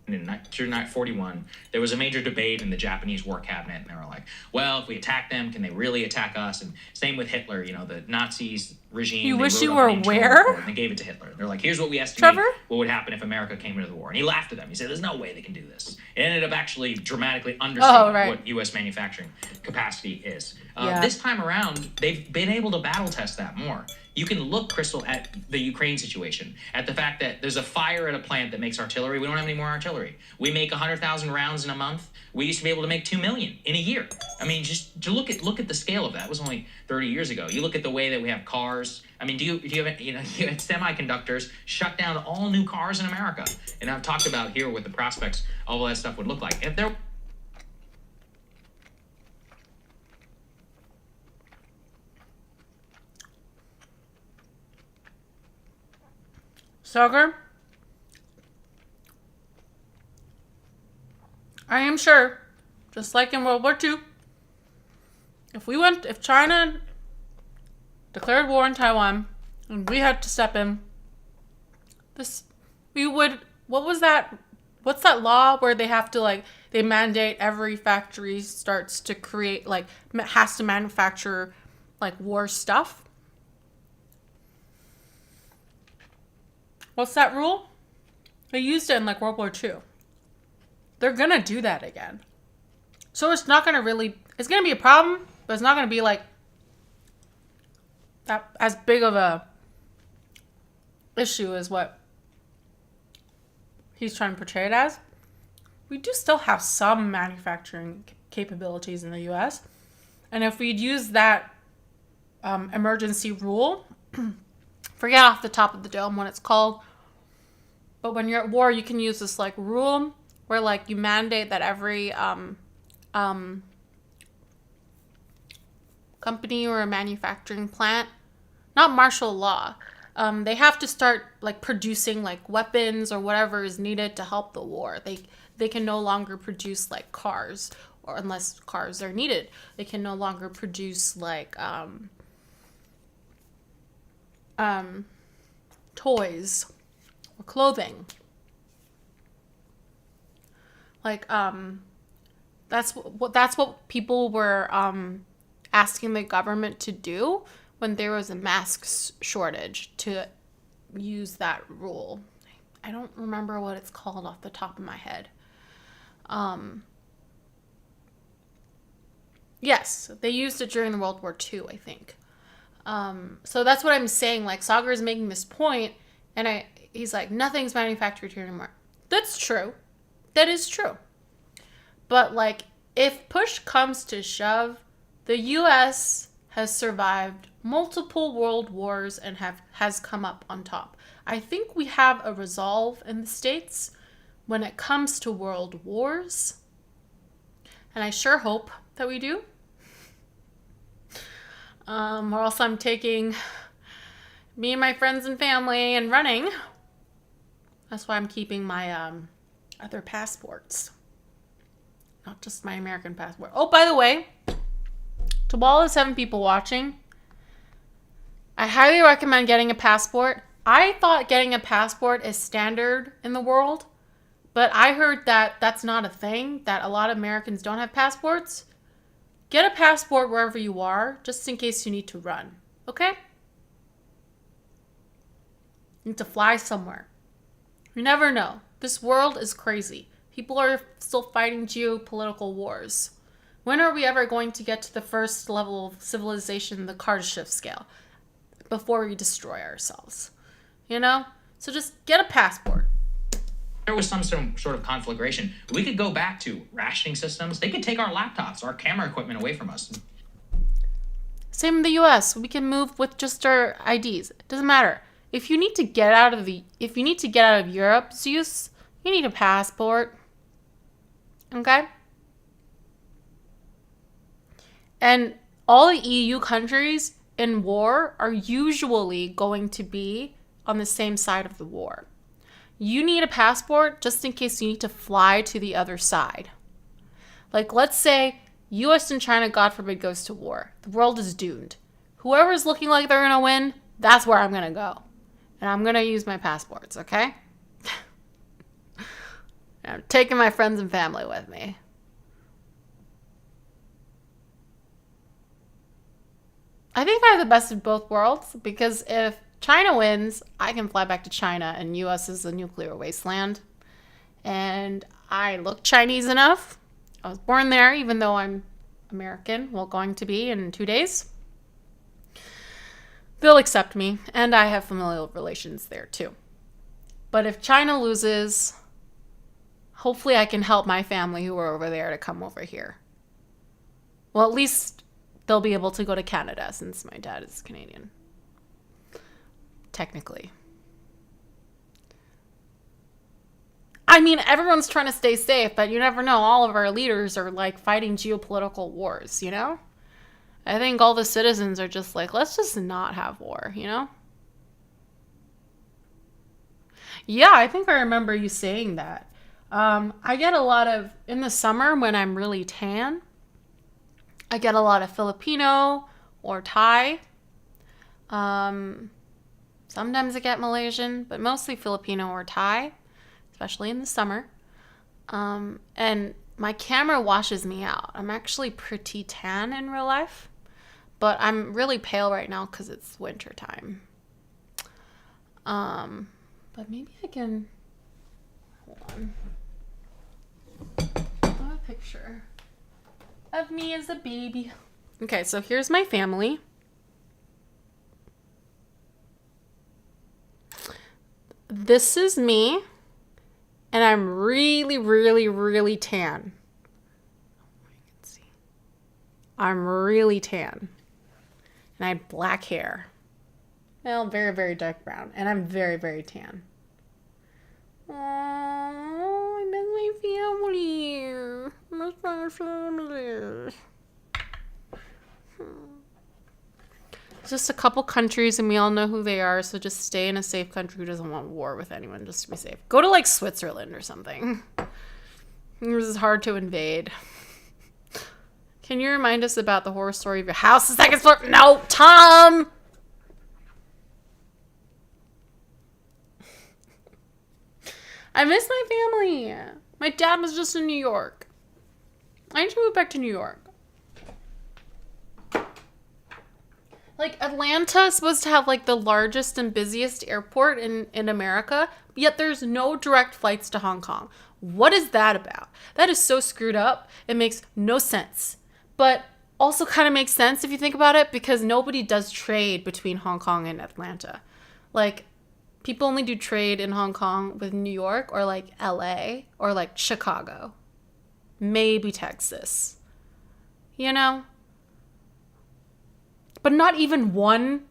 In 1941, there was a major debate in the Japanese war cabinet, and they were like, well, if we attack them, can they really attack us? And same with Hitler, you know, the Nazis regime. You they wish wrote you up were an internal where? report, and they gave it to Hitler. They're like, here's what we estimate Trevor? what would happen if America came into the war. And he laughed at them. He said, there's no way they can do this. It ended up actually dramatically understating what U.S. manufacturing capacity is. This time around, they've been able to battle test that more. You can look, Crystal, at the Ukraine situation, at the fact that there's a fire at a plant that makes artillery. We don't have any more artillery. We make 100,000 rounds in a month. We used to be able to make 2 million in a year. I mean, just to look at the scale of that. It was only 30 years ago. You look at the way that we have cars. I mean, do you have semiconductors shut down all new cars in America? And I've talked about here what the prospects of all that stuff would look like. If there Sugar, I am sure, just like in World War II, if China declared war on Taiwan and we had to step in, what's that law where they have to they mandate every factory starts to create, has to manufacture, war stuff? What's that rule? They used it in World War II. They're gonna do that again. So it's not gonna it's gonna be a problem, but it's not gonna be that as big of a issue as what he's trying to portray it as. We do still have some manufacturing capabilities in the US. And if we'd use that emergency rule, forget off the top of the dome what it's called, but when you're at war, you can use this rule where you mandate that every company or a manufacturing plant, not martial law, they have to start producing weapons or whatever is needed to help the war. They can no longer produce cars, or unless cars are needed. They can no longer produce toys or clothing. That's what people were asking the government to do when there was a mask shortage, to use that rule. I don't remember what it's called off the top of my head. Yes, they used it during World War II, I think. So that's what I'm saying. Sagar is making this point, and he's like, nothing's manufactured here anymore. That's true. That is true. But if push comes to shove, the U.S. has survived multiple world wars and has come up on top. I think we have a resolve in the States when it comes to world wars, and I sure hope that we do. Or else I'm taking me and my friends and family and running. That's why I'm keeping my other passports, not just my American passport. Oh, by the way, to all the 7 people watching, I highly recommend getting a passport. I thought getting a passport is standard in the world, but I heard that that's not a thing, that a lot of Americans don't have passports. Get a passport wherever you are, just in case you need to run, okay? You need to fly somewhere. You never know. This world is crazy. People are still fighting geopolitical wars. When are we ever going to get to the first level of civilization, the Kardashev scale, before we destroy ourselves? You know? So just get a passport. There was some sort of conflagration. We could go back to rationing systems. They could take our laptops, our camera equipment away from us. Same in the US. We can move with just our IDs. It doesn't matter. If you need to get out of Europe, Zeus, you need a passport. Okay? And all the EU countries in war are usually going to be on the same side of the war. You need a passport just in case you need to fly to the other side. Let's say US and China, God forbid, goes to war. The world is doomed. whoever's looking like they're gonna win, that's where I'm gonna go. And I'm gonna use my passports, okay? I'm taking my friends and family with me. I think I have the best of both worlds, because if China wins, I can fly back to China, and US is a nuclear wasteland. And I look Chinese enough. I was born there, even though I'm American, well, going to be in 2 days. They'll accept me, and I have familial relations there too. But if China loses, hopefully I can help my family who are over there to come over here. Well, at least they'll be able to go to Canada, since my dad is Canadian. Technically. I mean, everyone's trying to stay safe, but you never know. All of our leaders are like fighting geopolitical wars, you know? I think all the citizens are just like, let's just not have war, you know? Yeah, I think I remember you saying that. I get a lot of, in the summer when I'm really tan, I get a lot of Filipino or Thai. Sometimes I get Malaysian, but mostly Filipino or Thai, especially in the summer. And my camera washes me out. I'm actually pretty tan in real life, but I'm really pale right now because it's winter time. But maybe I can, hold on. I have a picture of me as a baby. Okay, so here's my family. This is me, and I'm really, really, really tan. You can see. I'm really tan, and I have black hair. Well, very, very dark brown, and I'm very, very tan. Oh, I miss my family. I miss my family. Just a couple countries, and we all know who they are, so just stay in a safe country who doesn't want war with anyone, just to be safe. Go to, like, Switzerland or something. This is hard to invade. Can you remind us about the horror story of your house? The second floor? No, Tom! I miss my family. My dad was just in New York. I need to move back to New York. Like, Atlanta is supposed to have, like, the largest and busiest airport in America, yet there's no direct flights to Hong Kong. What is that about? That is so screwed up. It makes no sense. But also kind of makes sense if you think about it, because nobody does trade between Hong Kong and Atlanta. Like, people only do trade in Hong Kong with New York or, like, LA or, like, Chicago. Maybe Texas. You know? But not even one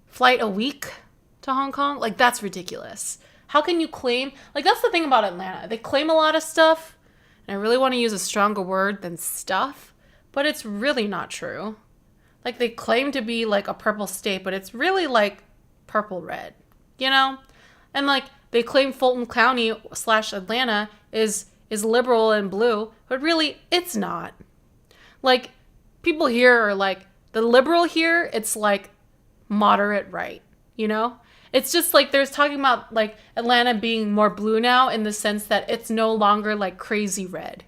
flight a week to Hong Kong? Like, that's ridiculous. How can you claim... Like, that's the thing about Atlanta. They claim a lot of stuff, and I really want to use a stronger word than stuff, but it's really not true. Like, they claim to be, like, a purple state, but it's really, like, purple-red, you know? And, like, they claim Fulton County / Atlanta is liberal and blue, but really, it's not. Like, people here are, like, the liberal here, it's like moderate right, you know? It's just like there's talking about like Atlanta being more blue now in the sense that it's no longer like crazy red.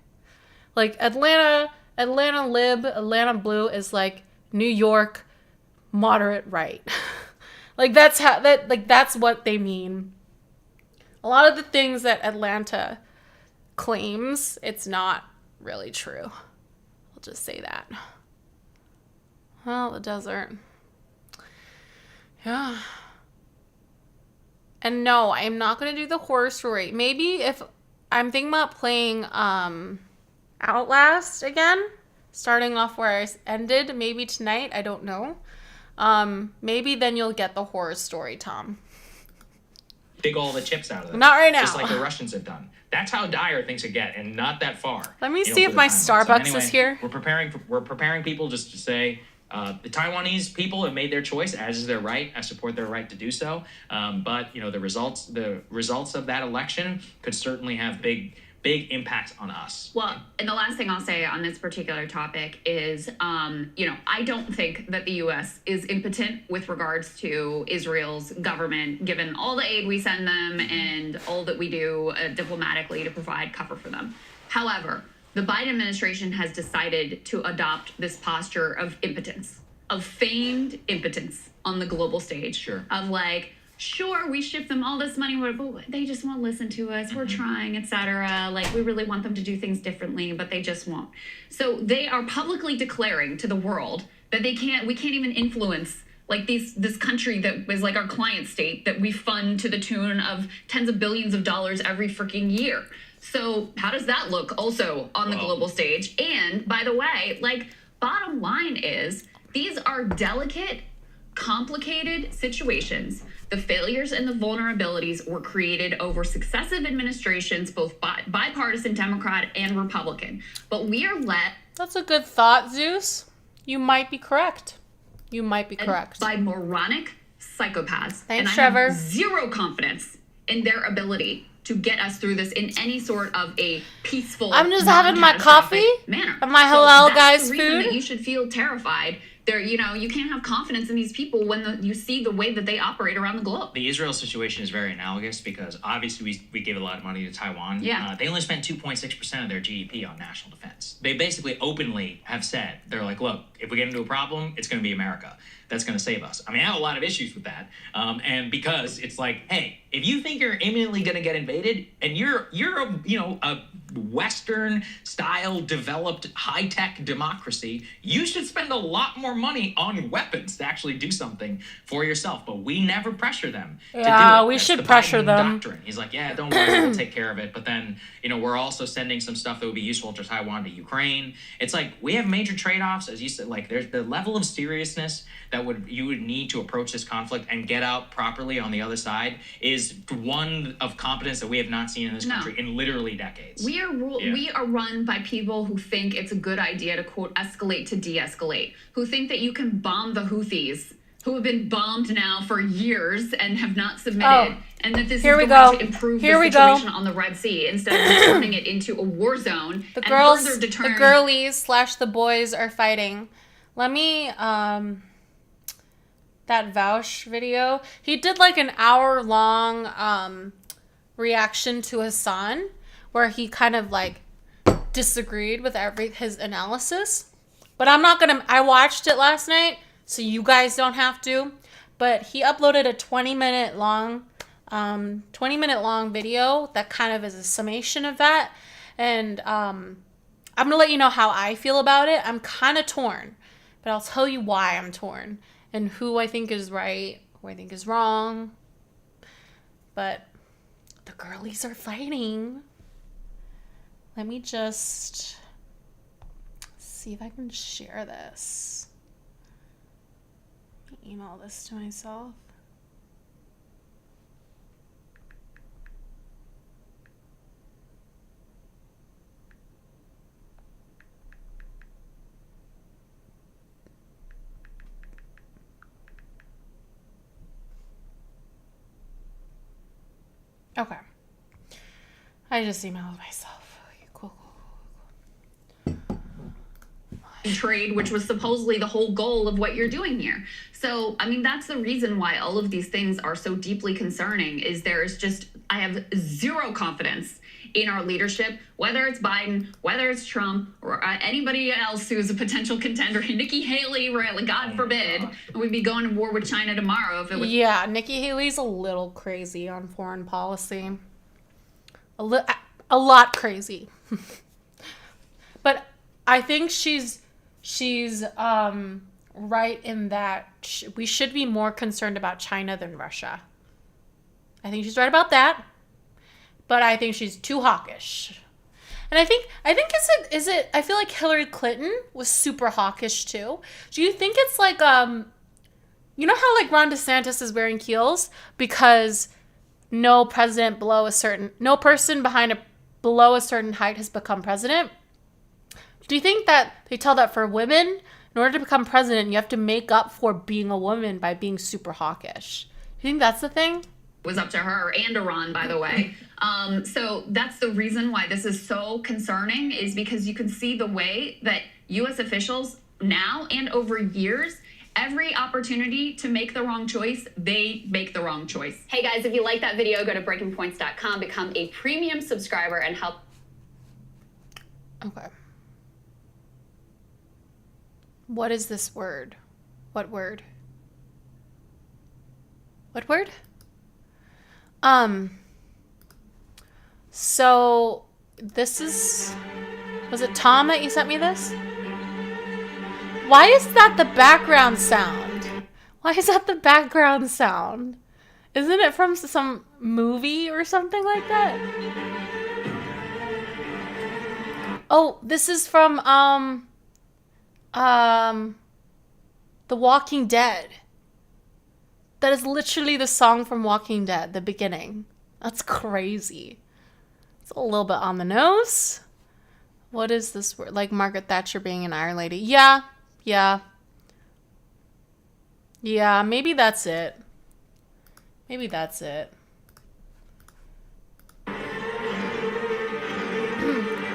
Like Atlanta lib, Atlanta blue is like New York moderate right. Like that's what they mean. A lot of the things that Atlanta claims, it's not really true. I'll just say that. Well, the desert. Yeah. And no, I am not going to do the horror story. Maybe if I'm thinking about playing Outlast again, starting off where I ended, maybe tonight, I don't know. Maybe then you'll get the horror story, Tom. Dig all the chips out of them. Not right now. Just like the Russians have done. That's how dire things could get, and not that far. Let me see if my Starbucks is here. We're preparing people just to say the Taiwanese people have made their choice, as is their right. I support their right to do so. But the results of that election could certainly have big big impacts on us. Well, and the last thing I'll say on this particular topic is, I don't think that the U.S. is impotent with regards to Israel's government, given all the aid we send them and all that we do diplomatically to provide cover for them. However, the Biden administration has decided to adopt this posture of impotence, of feigned impotence on the global stage. Sure. Of like, sure, we ship them all this money, but they just won't listen to us. We're trying, etc. Like, we really want them to do things differently, but they just won't. So they are publicly declaring to the world that we can't even influence like this country that was like our client state that we fund to the tune of tens of billions of dollars every freaking year. So how does that look also on the global stage? And by the way, like, bottom line is these are delicate, complicated situations. The failures and the vulnerabilities were created over successive administrations, both bipartisan Democrat and Republican. But we are That's a good thought, Zeus. You might be correct. By moronic psychopaths. Thanks, and I Trevor. have zero confidence in their ability to get us through this in any sort of a peaceful, I'm just having my non-catastrophic coffee manner. and my halal that's guy's the reason food. that you should feel terrified. You can't have confidence in these people when you see the way that they operate around the globe. The Israel situation is very analogous because obviously we give a lot of money to Taiwan. Yeah. They only spent 2.6% of their GDP on national defense. They basically openly have said, they're like, look, if we get into a problem, it's going to be America that's going to save us. I mean, I have a lot of issues with that. And because it's like, hey, if you think you're imminently going to get invaded and you're a Western style developed high tech democracy, you should spend a lot more money on weapons to actually do something for yourself. But we never pressure them to do it. We That's should the pressure Biden them. doctrine. He's like, yeah, don't worry, we'll take care of it. But then, we're also sending some stuff that would be useful to Taiwan to Ukraine. It's like we have major trade-offs, as you said. Like there's the level of seriousness that you would need to approach this conflict and get out properly on the other side is one of competence that we have not seen in this country in literally decades. We are run by people who think it's a good idea to, quote, escalate to de-escalate, who think that you can bomb the Houthis, who have been bombed now for years and have not submitted, and that this is going to improve the situation on the Red Sea instead of turning it into a war zone. The further girlies / the boys are fighting. Let me, that Vaush video, he did like an hour-long reaction to Hassan, where he kind of like disagreed with his analysis. But I watched it last night, so you guys don't have to. But he uploaded a 20-minute long video that kind of is a summation of that. And I'm going to let you know how I feel about it. I'm kind of torn, but I'll tell you why I'm torn and who I think is right, who I think is wrong. But the girlies are fighting. Let me just see if I can share this. Email this to myself. Okay. I just emailed myself. Cool. trade, which was supposedly the whole goal of what you're doing here. So, I mean, that's the reason why all of these things are so deeply concerning, is I have zero confidence in our leadership, whether it's Biden, whether it's Trump, or anybody else who's a potential contender. Nikki Haley, right? God forbid, we'd be going to war with China tomorrow if it was. Yeah, Nikki Haley's a little crazy on foreign policy. A lot crazy. But I think she's right in that we should be more concerned about China than Russia. I think she's right about that. But I think she's too hawkish. And I think is it I feel like Hillary Clinton was super hawkish too. Do you think it's like you know how like Ron DeSantis is wearing heels because no person below a certain height has become president? Do you think that they tell that for women? In order to become president, you have to make up for being a woman by being super hawkish. Do you think that's the thing? was up to her and Iran, by the way. So that's the reason why this is so concerning, is because you can see the way that U.S. officials now and over years, every opportunity to make the wrong choice, they make the wrong choice. Hey guys, if you like that video, go to breakingpoints.com, become a premium subscriber, and help. Okay. What is this word? What word? What word? So this is, was it Tom that you sent me this? Why is that the background sound? Why is that the background sound? Isn't it from some movie or something like that? Oh, this is from The Walking Dead. That is literally the song from Walking Dead, the beginning. That's crazy. It's a little bit on the nose. What is this word? Like Margaret Thatcher being an Iron Lady. Yeah, maybe that's it. Maybe that's it.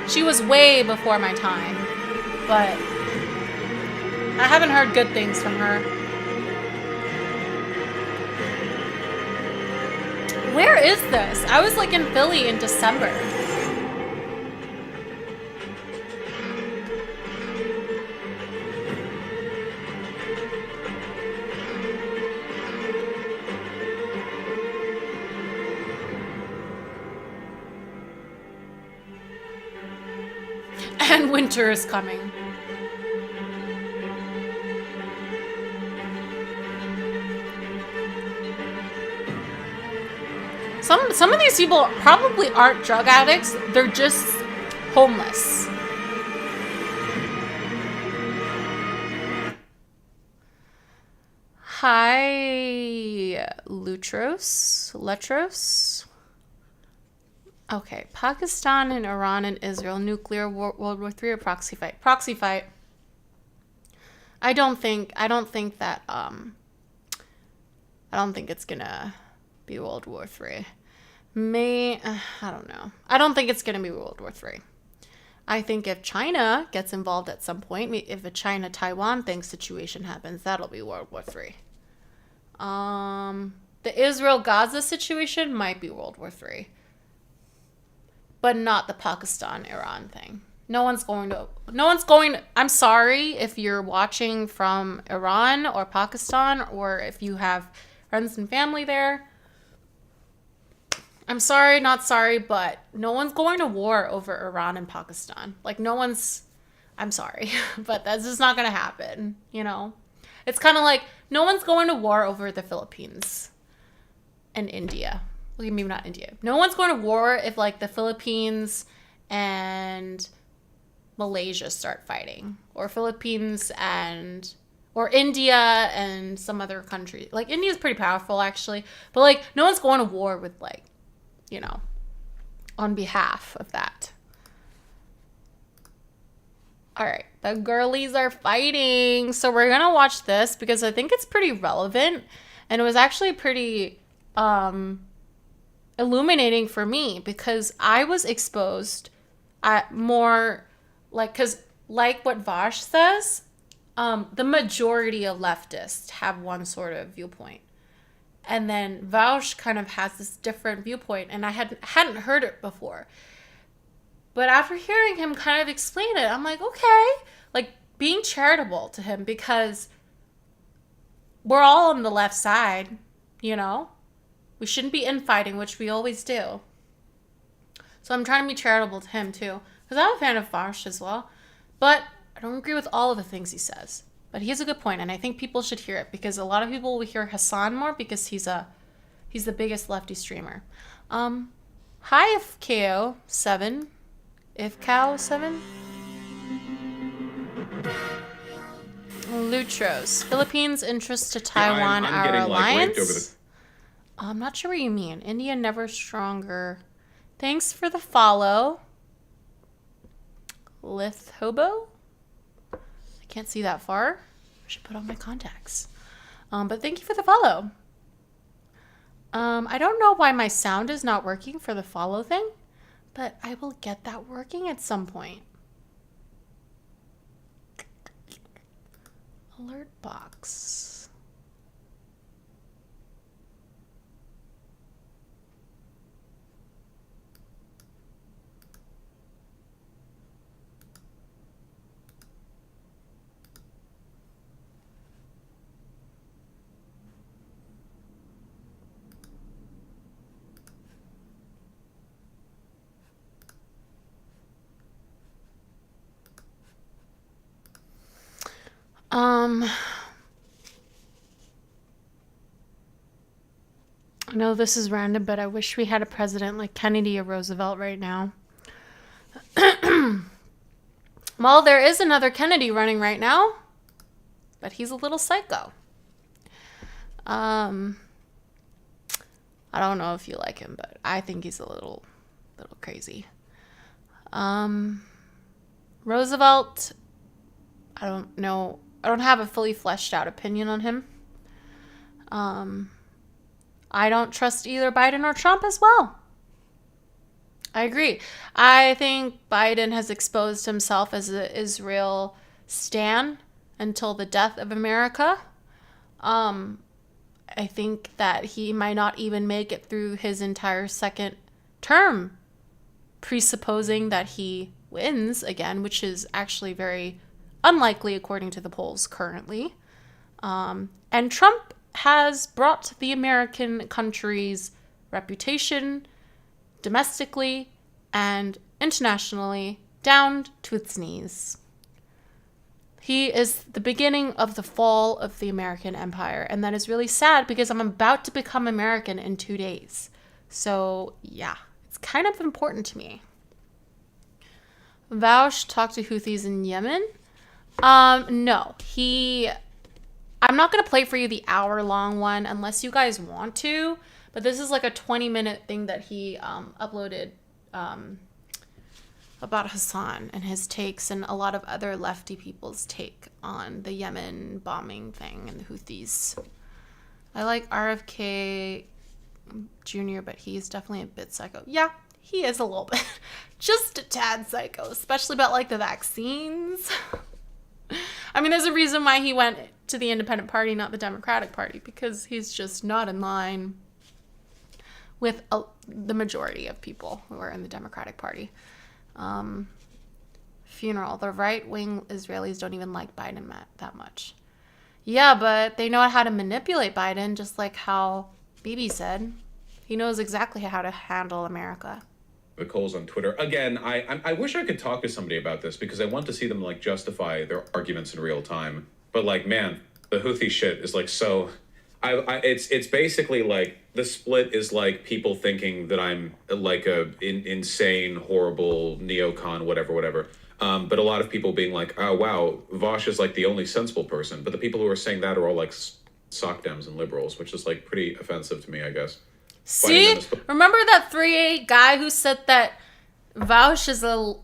She was way before my time, but I haven't heard good things from her. Where is this? I was like in Philly in December. And winter is coming. Some of these people probably aren't drug addicts. They're just homeless. Hi, Letros. Okay, Pakistan and Iran and Israel, nuclear war, World War III or proxy fight? Proxy fight. I don't think that I don't think it's gonna be World War III. I don't know. I don't think it's gonna be World War III. I think if China gets involved at some point, if a China-Taiwan thing situation happens, that'll be World War III. The Israel-Gaza situation might be World War III. But not the Pakistan-Iran thing. I'm sorry if you're watching from Iran or Pakistan, or if you have friends and family there. I'm sorry, not sorry, but no one's going to war over Iran and Pakistan. Like, I'm sorry, but that's just not going to happen, you know? It's kind of like, no one's going to war over the Philippines and India. Well, maybe not India. No one's going to war if, like, the Philippines and Malaysia start fighting. Or Philippines or India and some other country. Like, India's pretty powerful, actually. But, like, no one's going to war with, like, you know, on behalf of that. All right, the girlies are fighting. So we're going to watch this because I think it's pretty relevant. And it was actually pretty illuminating for me because I was exposed at more, like, because like what Vash says, the majority of leftists have one sort of viewpoint. And then Vaush kind of has this different viewpoint, and I hadn't heard it before. But after hearing him kind of explain it, I'm like, okay, like being charitable to him because we're all on the left side, you know? We shouldn't be infighting, which we always do. So I'm trying to be charitable to him too, because I'm a fan of Vaush as well. But I don't agree with all of the things he says. But he has a good point, and I think people should hear it because a lot of people will hear Hassan more because he's the biggest lefty streamer. Hi, FKO7. IfCow7. Lutros. Philippines' interest to Taiwan, I'm our getting, alliance. Like, raped over the... I'm not sure what you mean. India never stronger. Thanks for the follow. Lith Hobo. I can't see that far. I should put on my contacts. But thank you for the follow. I don't know why my sound is not working for the follow thing, but I will get that working at some point. Alert box. I know this is random, but I wish we had a president like Kennedy or Roosevelt right now. Well, there is another Kennedy running right now, but he's a little psycho. I don't know if you like him, but I think he's a little crazy. Roosevelt, I don't know. I don't have a fully fleshed out opinion on him. I don't trust either Biden or Trump as well. I agree. I think Biden has exposed himself as an Israel stan until the death of America. I think that he might not even make it through his entire second term, presupposing that he wins again, which is actually very unlikely according to the polls currently. And Trump has brought the American country's reputation domestically and internationally down to its knees. He is the beginning of the fall of the American empire, and that is really sad because I'm about to become American in 2 days. So yeah, it's kind of important to me. Vaush talked to Houthis in Yemen. No, I'm not going to play for you the hour-long one unless you guys want to, but this is like a 20-minute thing that he uploaded about Hassan and his takes and a lot of other lefty people's take on the Yemen bombing thing and the Houthis. I like RFK Jr., but he's definitely a bit psycho. Yeah, he is a little bit. Just a tad psycho, especially about like the vaccines. I mean, there's a reason why he went to the Independent Party, not the Democratic Party, because he's just not in line with the majority of people who are in the Democratic Party. Funeral. The right-wing Israelis don't even like Biden that much. Yeah, but they know how to manipulate Biden, just like how Bibi said. He knows exactly how to handle America. The Coles on Twitter. Again, I wish I could talk to somebody about this because I want to see them like justify their arguments in real time. But like, man, the Houthi shit is like so. It's basically like the split is like people thinking that I'm like a insane, horrible neocon, whatever. But a lot of people being like, oh wow, Vaush is like the only sensible person. But the people who are saying that are all like sock dems and liberals, which is like pretty offensive to me, I guess. See? Remember that 3'8" guy who said that Vaush is a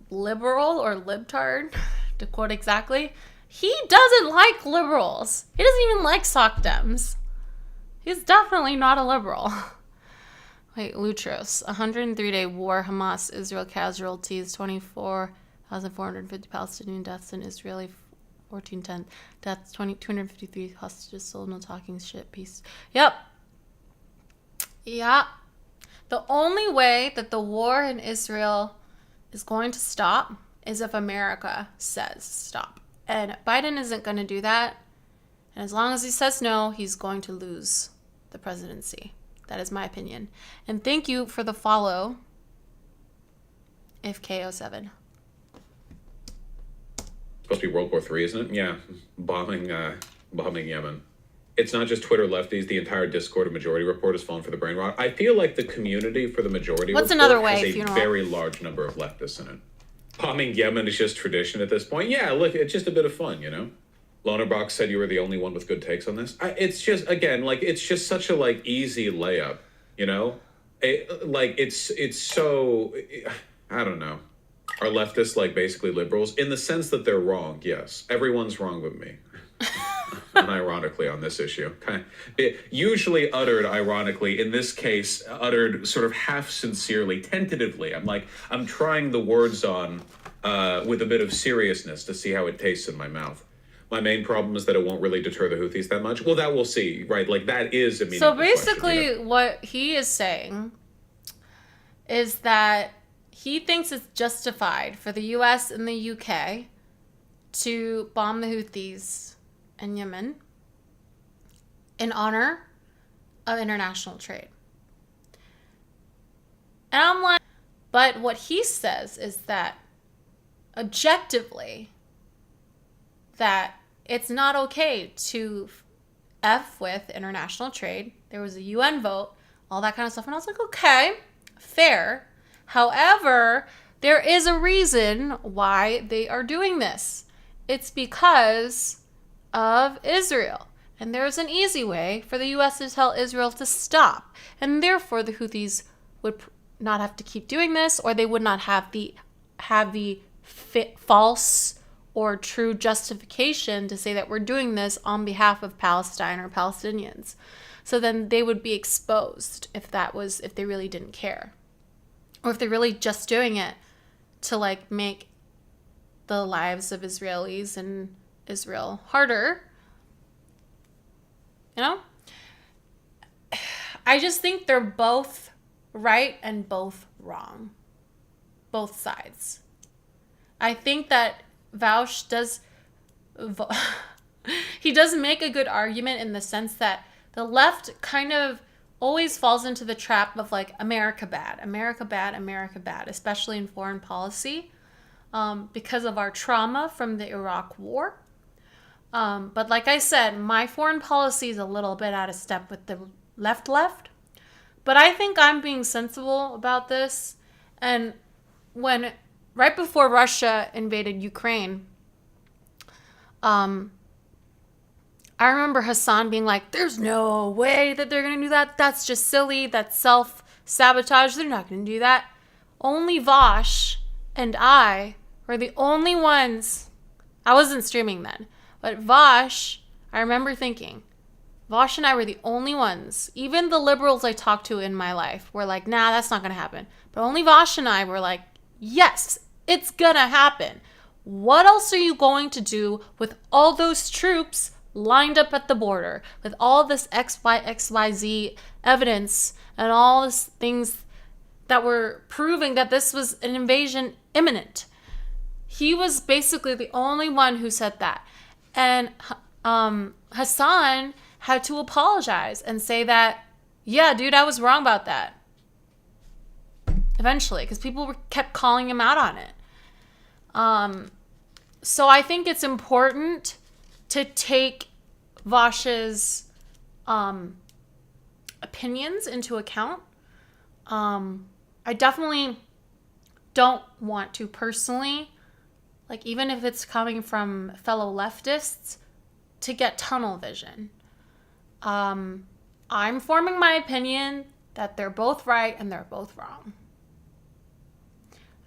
liberal or libtard, to quote exactly? He doesn't like liberals. He doesn't even like sock dems. He's definitely not a liberal. Wait, Lutros. 103-day war, Hamas, Israel casualties, 24,450 Palestinian deaths in Israeli 1410 deaths, 253 hostages sold, no talking shit, peace. Yep. Yeah. The only way that the war in Israel is going to stop is if America says stop. And Biden isn't going to do that. And as long as he says no, he's going to lose the presidency. That is my opinion. And thank you for the follow, IfK07. Supposed to be World War III, isn't it? Yeah, bombing Yemen. It's not just Twitter lefties. The entire Discord of Majority Report has fallen for the brain rot. I feel like the community for the Majority What's Report another way, has a funeral? very large number of leftists in it. Bombing Yemen is just tradition at this point. Yeah, look, it's just a bit of fun, you know? Lonerbox said you were the only one with good takes on this. It's just, again, like, it's just such a, like, easy layup, you know? It's so, I don't know. Are leftists, like, basically liberals? In the sense that they're wrong, yes. Everyone's wrong but me. unironically on this issue. Usually uttered ironically, in this case, uttered sort of half sincerely, tentatively. I'm trying the words on with a bit of seriousness to see how it tastes in my mouth. My main problem is that it won't really deter the Houthis that much. Well, that we'll see, right? Like, that is a meaningful So basically, question, what he is saying is that he thinks it's justified for the US and the UK to bomb the Houthis in Yemen in honor of international trade. And I'm like, but what he says is that objectively, that it's not okay to F with international trade. There was a UN vote, all that kind of stuff. And I was like, okay, fair. However, there is a reason why they are doing this. It's because of Israel. And there's an easy way for the US to tell Israel to stop. And therefore, the Houthis would not have to keep doing this, or they would not have the false or true justification to say that we're doing this on behalf of Palestine or Palestinians. So then they would be exposed if they really didn't care. Or if they're really just doing it to like make the lives of Israelis and Israel harder. You know? I just think they're both right and both wrong. Both sides. I think that Vaush does make a good argument in the sense that the left kind of always falls into the trap of like America bad, America bad, America bad, especially in foreign policy, because of our trauma from the Iraq War. But like I said, my foreign policy is a little bit out of step with the left. But I think I'm being sensible about this. And right before Russia invaded Ukraine, I remember Hassan being like, there's no way that they're going to do that. That's just silly. That's self-sabotage. They're not going to do that. Only Vosh and I were the only ones. I wasn't streaming then. But Vosh, I remember thinking, Vosh and I were the only ones. Even the liberals I talked to in my life were like, nah, that's not going to happen. But only Vosh and I were like, yes, it's going to happen. What else are you going to do with all those troops lined up at the border with all this XYZ evidence and all these things that were proving that this was an invasion imminent? He was basically the only one who said that. And Hassan had to apologize and say that, yeah, dude, I was wrong about that. Eventually, because people kept calling him out on it. So I think it's important to take Vosh's opinions into account. I definitely don't want to personally, like even if it's coming from fellow leftists, to get tunnel vision. I'm forming my opinion that they're both right and they're both wrong.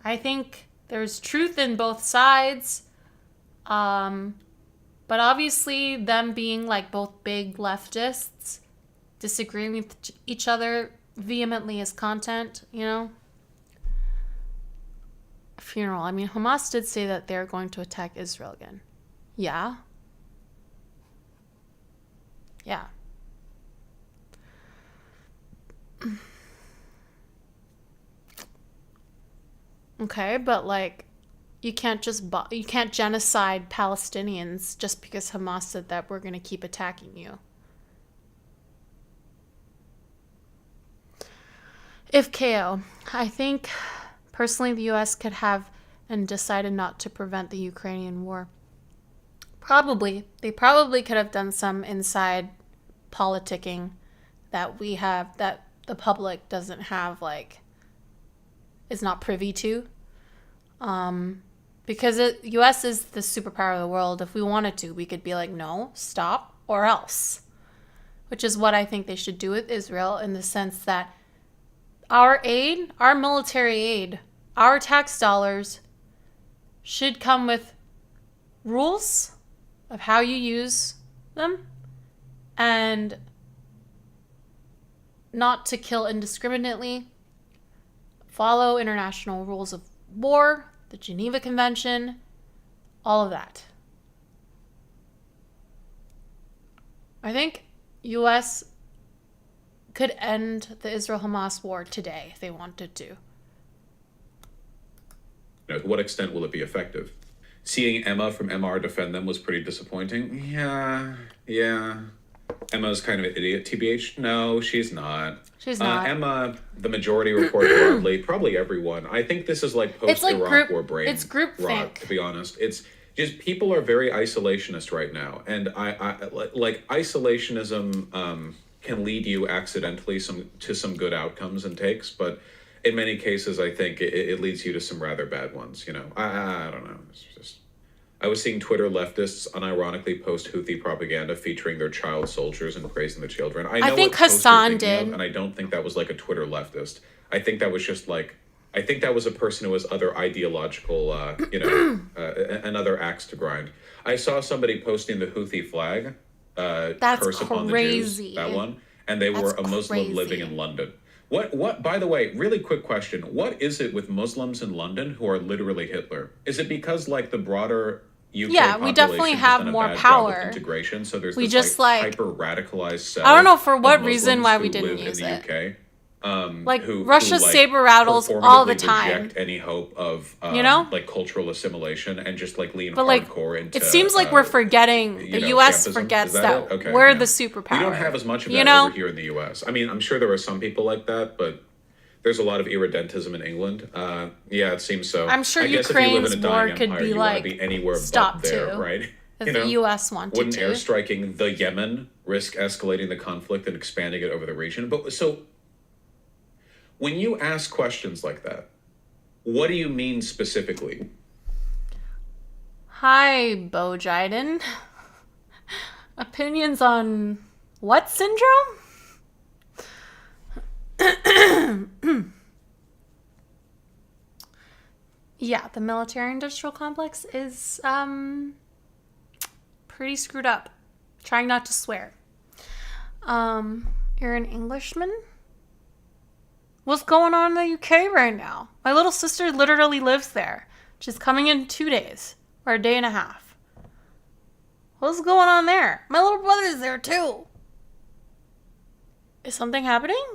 I think there's truth in both sides. But obviously them being like both big leftists, disagreeing with each other vehemently as content, you know? Funeral. I mean, Hamas did say that they're going to attack Israel again. Yeah. Yeah. Okay, but like, you can't genocide Palestinians just because Hamas said that we're going to keep attacking you. If KO, I think personally the US could have and decided not to prevent the Ukrainian war. Probably. They probably could have done some inside politicking that we have, that the public doesn't have, like, is not privy to. Because US is the superpower of the world. If we wanted to, we could be like, no, stop, or else. Which is what I think they should do with Israel, in the sense that our aid, our military aid, our tax dollars should come with rules of how you use them and not to kill indiscriminately, follow international rules of war, the Geneva Convention, all of that. I think US could end the Israel-Hamas war today if they wanted to. To what extent will it be effective? Seeing Emma from MR defend them was pretty disappointing. Yeah. Emma's kind of an idiot, TBH. No, she's not. She's not. Emma, the majority report broadly, probably everyone. I think this is like post-Iraq war brain. It's group rot, think. to be honest. It's just people are very isolationist right now. And I like isolationism can lead you accidentally to some good outcomes and takes, but in many cases, I think it leads you to some rather bad ones. You know, I don't know. It's just I was seeing Twitter leftists unironically post Houthi propaganda featuring their child soldiers and praising the children. I think Hassan did, and I don't think that was like a Twitter leftist. I think that was just like I think that was a person who has other ideological, another axe to grind. I saw somebody posting the Houthi flag. That's curse upon the Jews, that one, and they were a Muslim living in London. What, by the way, really quick question. What is it with Muslims in London who are literally Hitler? Is it because like the broader UK we definitely have more power. Integration, so there's we this just hyper radicalized set. I don't know for what reason why we didn't use in the it. UK. Russia saber rattles all the time. Reject any hope of like cultural assimilation and just like lean hardcore into. It seems like we're forgetting. The U.S. Campism. forgets that okay, we're the superpower. We don't have as much of that over here in the U.S. I mean, I'm sure there are some people like that, but there's a lot of irredentism in England. Yeah, it seems so. I'm sure Ukraine's war could be like anywhere stopped but there, too, right? If the U.S. wanted Wouldn't to. airstriking the Yemen risk escalating the conflict and expanding it over the region? But so. When you ask questions like that, what do you mean specifically? Hi, Bo Jiden. Opinions on what syndrome? Yeah, the military-industrial complex is pretty screwed up. Trying not to swear. You're an Englishman? What's going on in the UK right now? My little sister literally lives there. She's coming in 2 days or a day and a half. What's going on there? My little brother's there too. Is something happening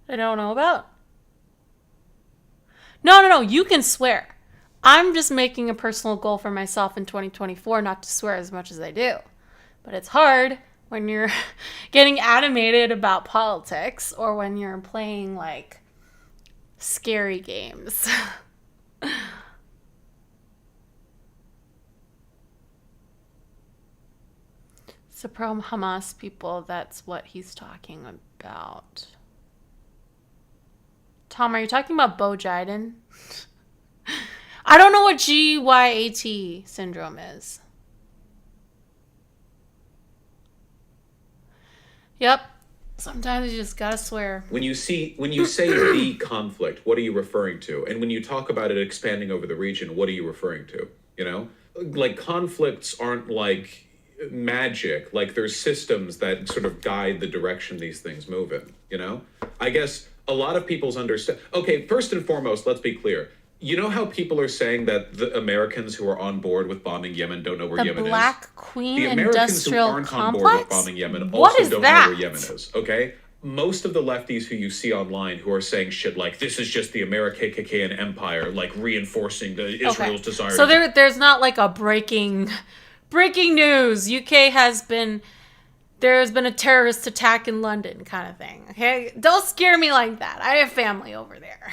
I don't know about? No. You can swear. I'm just making a personal goal for myself in 2024 not to swear as much as I do. But it's hard when you're getting animated about politics or when you're playing like scary games. So pro-Hamas people, that's what he's talking about. Tom, are you talking about Bo Jiden? I don't know what GYAT syndrome is. Yep. Sometimes you just gotta swear. When you say the conflict, what are you referring to? And when you talk about it expanding over the region, what are you referring to? You know? Like conflicts aren't like magic. Like there's systems that sort of guide the direction these things move in, you know? I guess a lot of people's understand. Okay, first and foremost, let's be clear. You know how people are saying that the Americans who are on board with bombing Yemen don't know where Yemen is? The Black Queen the Americans Industrial who aren't Complex? on board with bombing Yemen What also is don't that? know where Yemen is, okay? Most of the lefties who you see online who are saying shit like, this is just the American empire, like reinforcing Israel's desire. So there's not like a breaking news. UK there's been a terrorist attack in London kind of thing, okay? Don't scare me like that. I have family over there.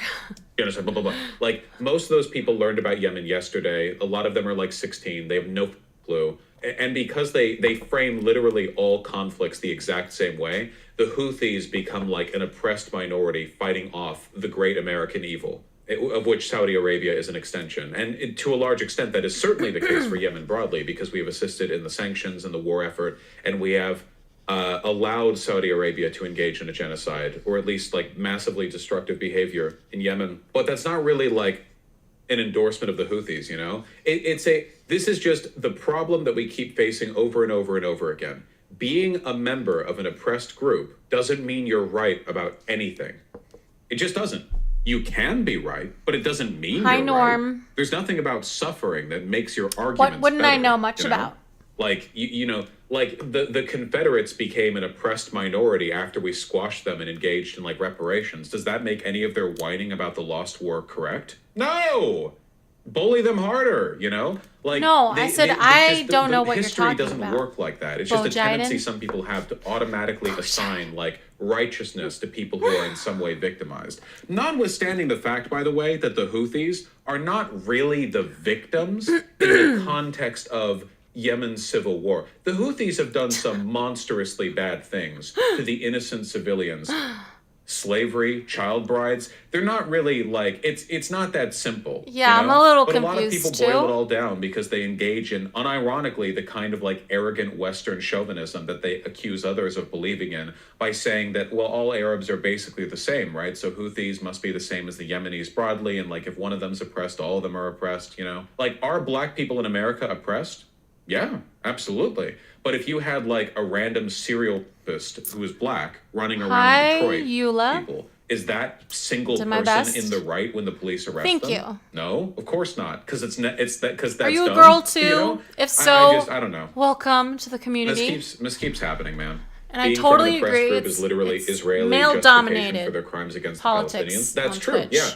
You understand? Blah, blah, blah. Like, most of those people learned about Yemen yesterday. A lot of them are like 16. They have no clue. And because they frame literally all conflicts the exact same way, the Houthis become like an oppressed minority fighting off the great American evil, of which Saudi Arabia is an extension. And to a large extent, that is certainly the case for Yemen broadly, because we have assisted in the sanctions and the war effort, and we have allowed Saudi Arabia to engage in a genocide, or at least like massively destructive behavior in Yemen. But that's not really like an endorsement of the Houthis, you know? This is just the problem that we keep facing over and over and over again. Being a member of an oppressed group doesn't mean you're right about anything. It just doesn't. You can be right, but it doesn't mean Hi, you're Norm. right. There's nothing about suffering that makes your arguments What wouldn't I better, know much you know? about? Like, like the Confederates became an oppressed minority after we squashed them and engaged in like reparations. Does that make any of their whining about the lost war correct? No! Bully them harder, you know? Like, No, I said I don't know what you're history talking doesn't about. work like that. It's just a Bojiden? tendency some people have to automatically assign like righteousness to people who are in some way victimized. Notwithstanding the fact, by the way, that the Houthis are not really the victims in the context of Yemen's civil war. The Houthis have done some monstrously bad things to the innocent civilians. Slavery, child brides, they're not really like, it's not that simple. Yeah, you know? I'm a little but a lot of people confused, boil too. it all down because they engage in, unironically, the kind of like arrogant Western chauvinism that they accuse others of believing in by saying that, well, all Arabs are basically the same, right? So Houthis must be the same as the Yemenis broadly, and like if one of them's oppressed, all of them are oppressed, you know? Like, are black people in America oppressed? Yeah, absolutely. But if you had like a random serial rapist who was black running around Hi, Detroit, Eula. people, is that single Did my person best. in the right when the police arrest Thank them? you. No, of course not, because it's because that's Are you a dumb, girl too? You know? If so, I don't know. welcome to the community. This keeps happening, man. And I Being totally from an oppressed agree. group is literally It's Israeli male-dominated justification for their crimes against politics the Palestinians. That's on true. Twitch. Yeah.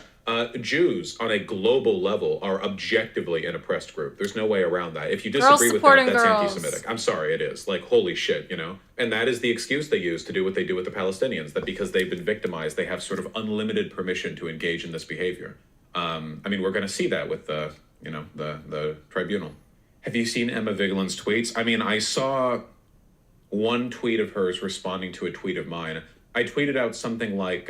Jews on a global level are objectively an oppressed group. There's no way around that. If you Girls disagree with that, supporting that's girls. anti-Semitic. I'm sorry, it is. Like, holy shit, you know? And that is the excuse they use to do what they do with the Palestinians, that because they've been victimized, they have sort of unlimited permission to engage in this behavior. I mean, we're going to see that with the tribunal. Have you seen Emma Vigeland's tweets? I mean, I saw one tweet of hers responding to a tweet of mine. I tweeted out something like,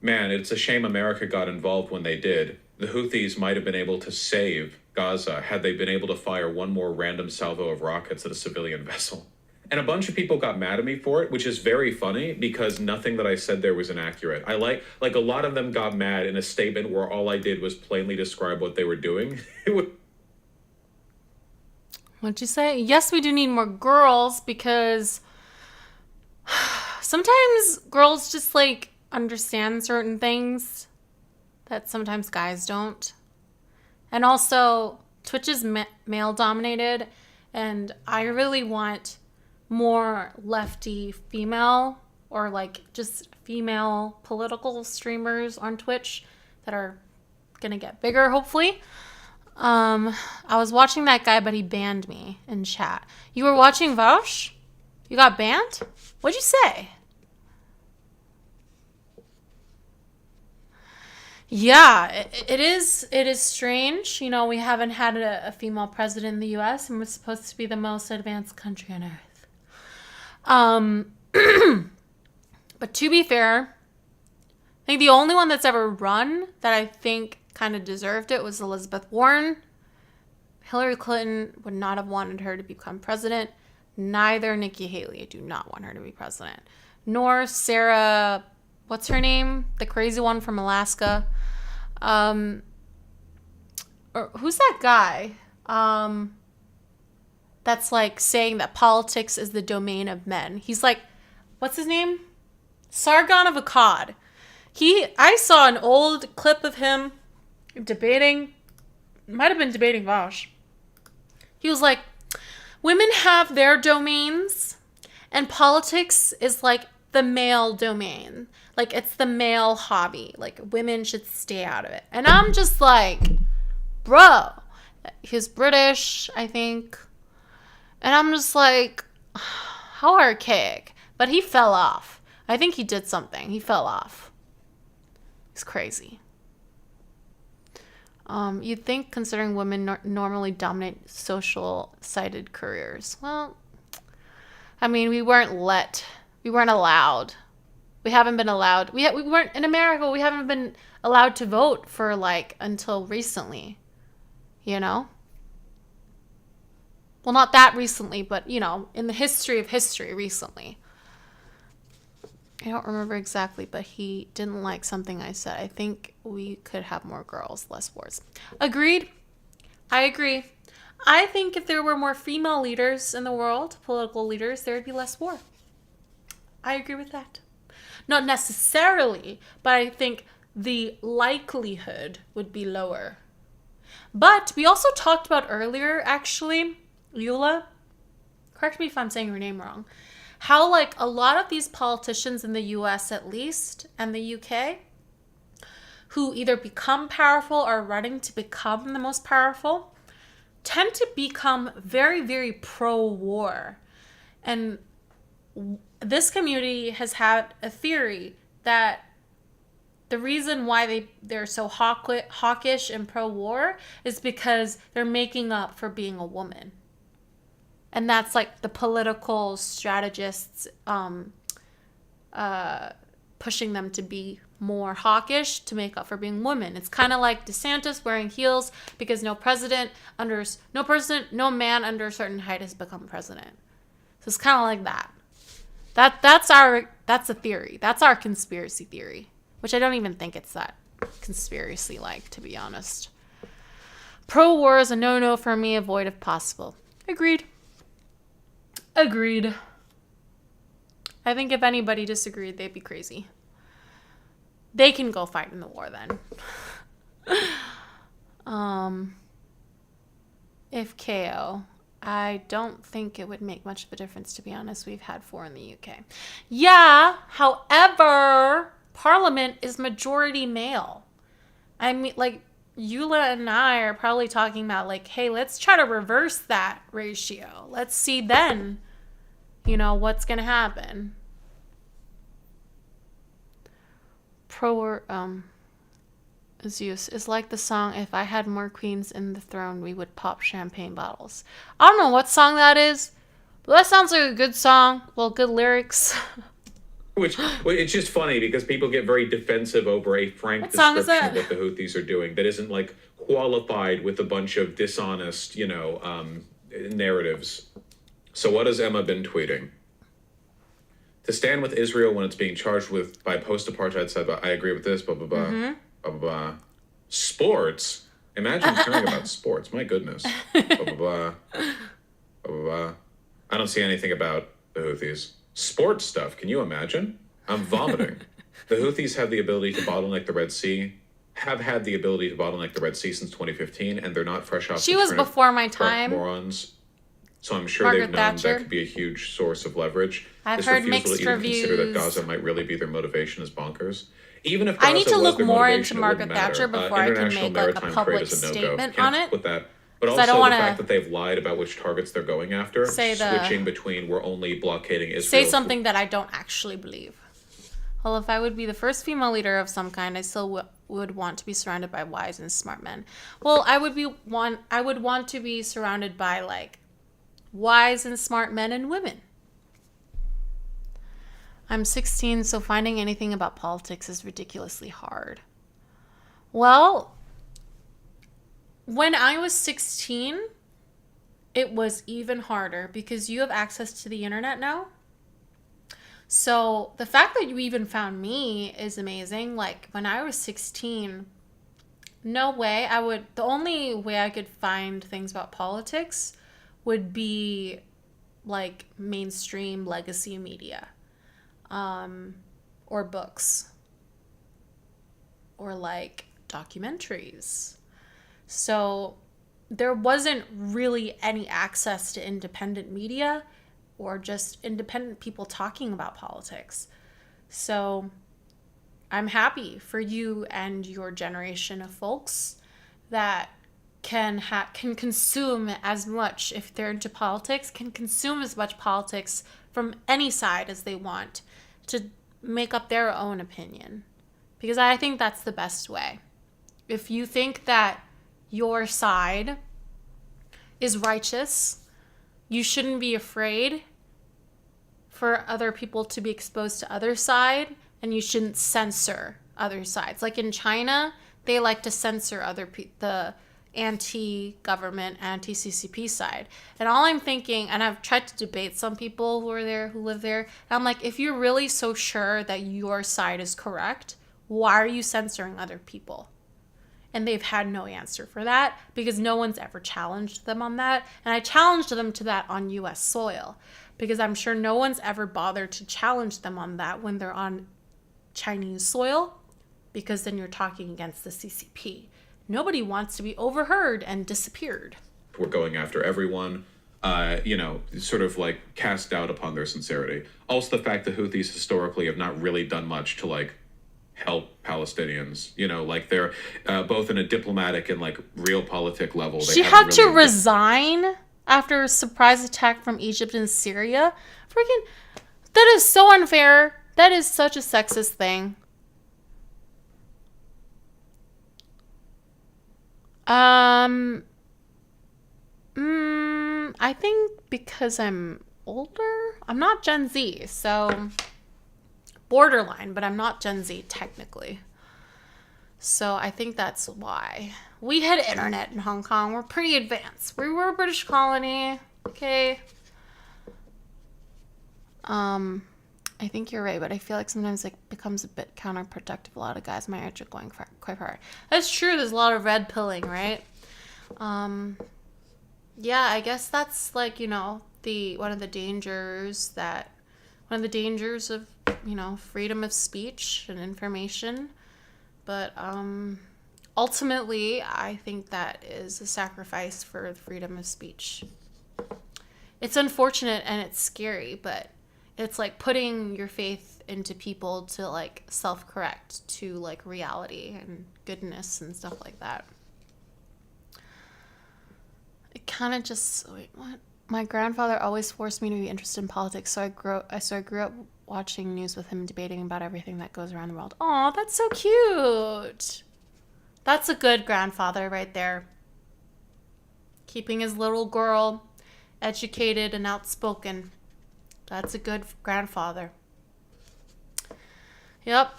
man, it's a shame America got involved when they did. The Houthis might have been able to save Gaza had they been able to fire one more random salvo of rockets at a civilian vessel. And a bunch of people got mad at me for it, which is very funny because nothing that I said there was inaccurate. I like a lot of them got mad in a statement where all I did was plainly describe what they were doing. What'd you say? Yes, we do need more girls because sometimes girls just like understand certain things that sometimes guys don't. And also, Twitch is male dominated, and I really want more lefty female or like just female political streamers on Twitch that are gonna get bigger, hopefully. I was watching that guy, but he banned me in chat. You were watching Vosh? You got banned? What'd you say? Yeah, it is strange. You know, we haven't had a female president in the U.S. and we're supposed to be the most advanced country on earth. But to be fair, I think the only one that's ever run that I think kind of deserved it was Elizabeth Warren. Hillary Clinton would not have wanted her to become president. Neither Nikki Haley. I do not want her to be president. Nor Sarah, what's her name? The crazy one from Alaska. Or who's that guy? That's like saying that politics is the domain of men. He's like, what's his name? Sargon of Akkad. I saw an old clip of him debating, might have been debating Vosh. He was like, women have their domains and politics is like the male domain. Like it's the male hobby. Like women should stay out of it. And I'm just like, bro, he's British, I think. And I'm just like, how archaic. But he fell off. I think he did something. He fell off. He's crazy. You'd think considering women normally dominate social-sided careers. Well, I mean, we weren't allowed. We haven't been allowed. We weren't in America. We haven't been allowed to vote for like until recently, you know? Well, not that recently, but you know, in the history of history recently. I don't remember exactly, but he didn't like something I said. I think we could have more girls, less wars. Agreed. I agree. I think if there were more female leaders in the world, political leaders, there would be less war. I agree with that. Not necessarily, but I think the likelihood would be lower. But we also talked about earlier, actually, Eula, correct me if I'm saying her name wrong, how like a lot of these politicians in the US at least, and the UK, who either become powerful or are running to become the most powerful, tend to become very, very pro-war. And this community has had a theory that the reason why they're so hawkish and pro-war is because they're making up for being a woman. And that's like the political strategists pushing them to be more hawkish to make up for being women. It's kind of like DeSantis wearing heels because no man under a certain height has become president. So it's kind of like that. That's a theory. That's our conspiracy theory, which I don't even think it's that conspiracy-like, to be honest. Pro-war is a no-no for me. Avoid if possible. Agreed. I think if anybody disagreed, they'd be crazy. They can go fight in the war then. If KO, I don't think it would make much of a difference, to be honest. We've had 4 in the UK. Yeah, however, Parliament is majority male. I mean, like, Eula and I are probably talking about, like, hey, let's try to reverse that ratio. Let's see then, what's going to happen. Zeus is like the song, if I had more queens in the throne, we would pop champagne bottles. I don't know what song that is, but that sounds like a good song. Well, good lyrics. Which it's just funny because people get very defensive over a frank song is description that? of what the Houthis are doing that isn't like qualified with a bunch of dishonest, narratives. So what has Emma been tweeting? To stand with Israel when it's being charged by post-apartheid side, I agree with this, blah, blah, blah, Mm-hmm. blah, blah, blah. Sports? Imagine caring about sports. My goodness. Blah, blah, blah, blah, blah, blah. I don't see anything about the Houthis. Sports stuff, can you imagine? I'm vomiting. The Houthis have the ability to bottleneck the Red Sea, have had the ability to bottleneck the Red Sea since 2015, and they're not fresh off She the was turnip before my truck time. morons. So I'm sure Margaret they've known Thatcher. that could be a huge source of leverage. I've this heard refusal mixed to even consider that reviews. Gaza might really be their motivation is bonkers. Even if Gaza I need to was look their more motivation, into it Margaret wouldn't matter. Thatcher before I can International make like a maritime public trade is a no-go. statement Can't on it. put that. But 'Cause I also don't the wanna fact that they've lied about which targets they're going after, say switching between we're only blockading Israel. Say something that I don't actually believe. Well, if I would be the first female leader of some kind, I still would want to be surrounded by wise and smart men. Well, I would want to be surrounded by like wise and smart men and women. I'm 16, so finding anything about politics is ridiculously hard. Well, when I was 16, it was even harder because you have access to the internet now. So the fact that you even found me is amazing. Like when I was 16, no way the only way I could find things about politics would be like mainstream legacy media, or books, or like documentaries. So there wasn't really any access to independent media or just independent people talking about politics. So I'm happy for you and your generation of folks that can consume as much, if they're into politics, can consume as much politics from any side as they want to make up their own opinion. Because I think that's the best way. If you think that your side is righteous, you shouldn't be afraid for other people to be exposed to other side, and you shouldn't censor other sides. Like in China, they like to censor the anti-government, anti-CCP side. And all I'm thinking, and I've tried to debate some people who live there, and I'm like, if you're really so sure that your side is correct, why are you censoring other people? And they've had no answer for that because no one's ever challenged them on that. And I challenged them to that on US soil because I'm sure no one's ever bothered to challenge them on that when they're on Chinese soil, because then you're talking against the CCP. Nobody wants to be overheard and disappeared. We're going after everyone, sort of like cast doubt upon their sincerity. Also, the fact the Houthis historically have not really done much to like help Palestinians, like they're both in a diplomatic and like realpolitik level. She had to resign after a surprise attack from Egypt and Syria. Freaking, that is so unfair. That is such a sexist thing. I think because I'm older, I'm not Gen Z, so borderline, but I'm not Gen Z technically. So I think that's why. We had internet in Hong Kong. We're pretty advanced. We were a British colony. Okay. I think you're right, but I feel like sometimes it becomes a bit counterproductive. A lot of guys my age are going quite far. That's true. There's a lot of red pilling, right? Yeah, I guess that's like, one of the dangers of, freedom of speech and information. But ultimately, I think that is a sacrifice for freedom of speech. It's unfortunate and it's scary, but it's like putting your faith into people to like self-correct to like reality and goodness and stuff like that. It kind of just, wait, what? My grandfather always forced me to be interested in politics, so I grew up watching news with him, debating about everything that goes around the world. Aw, that's so cute. That's a good grandfather right there. Keeping his little girl educated and outspoken. That's a good grandfather. Yep.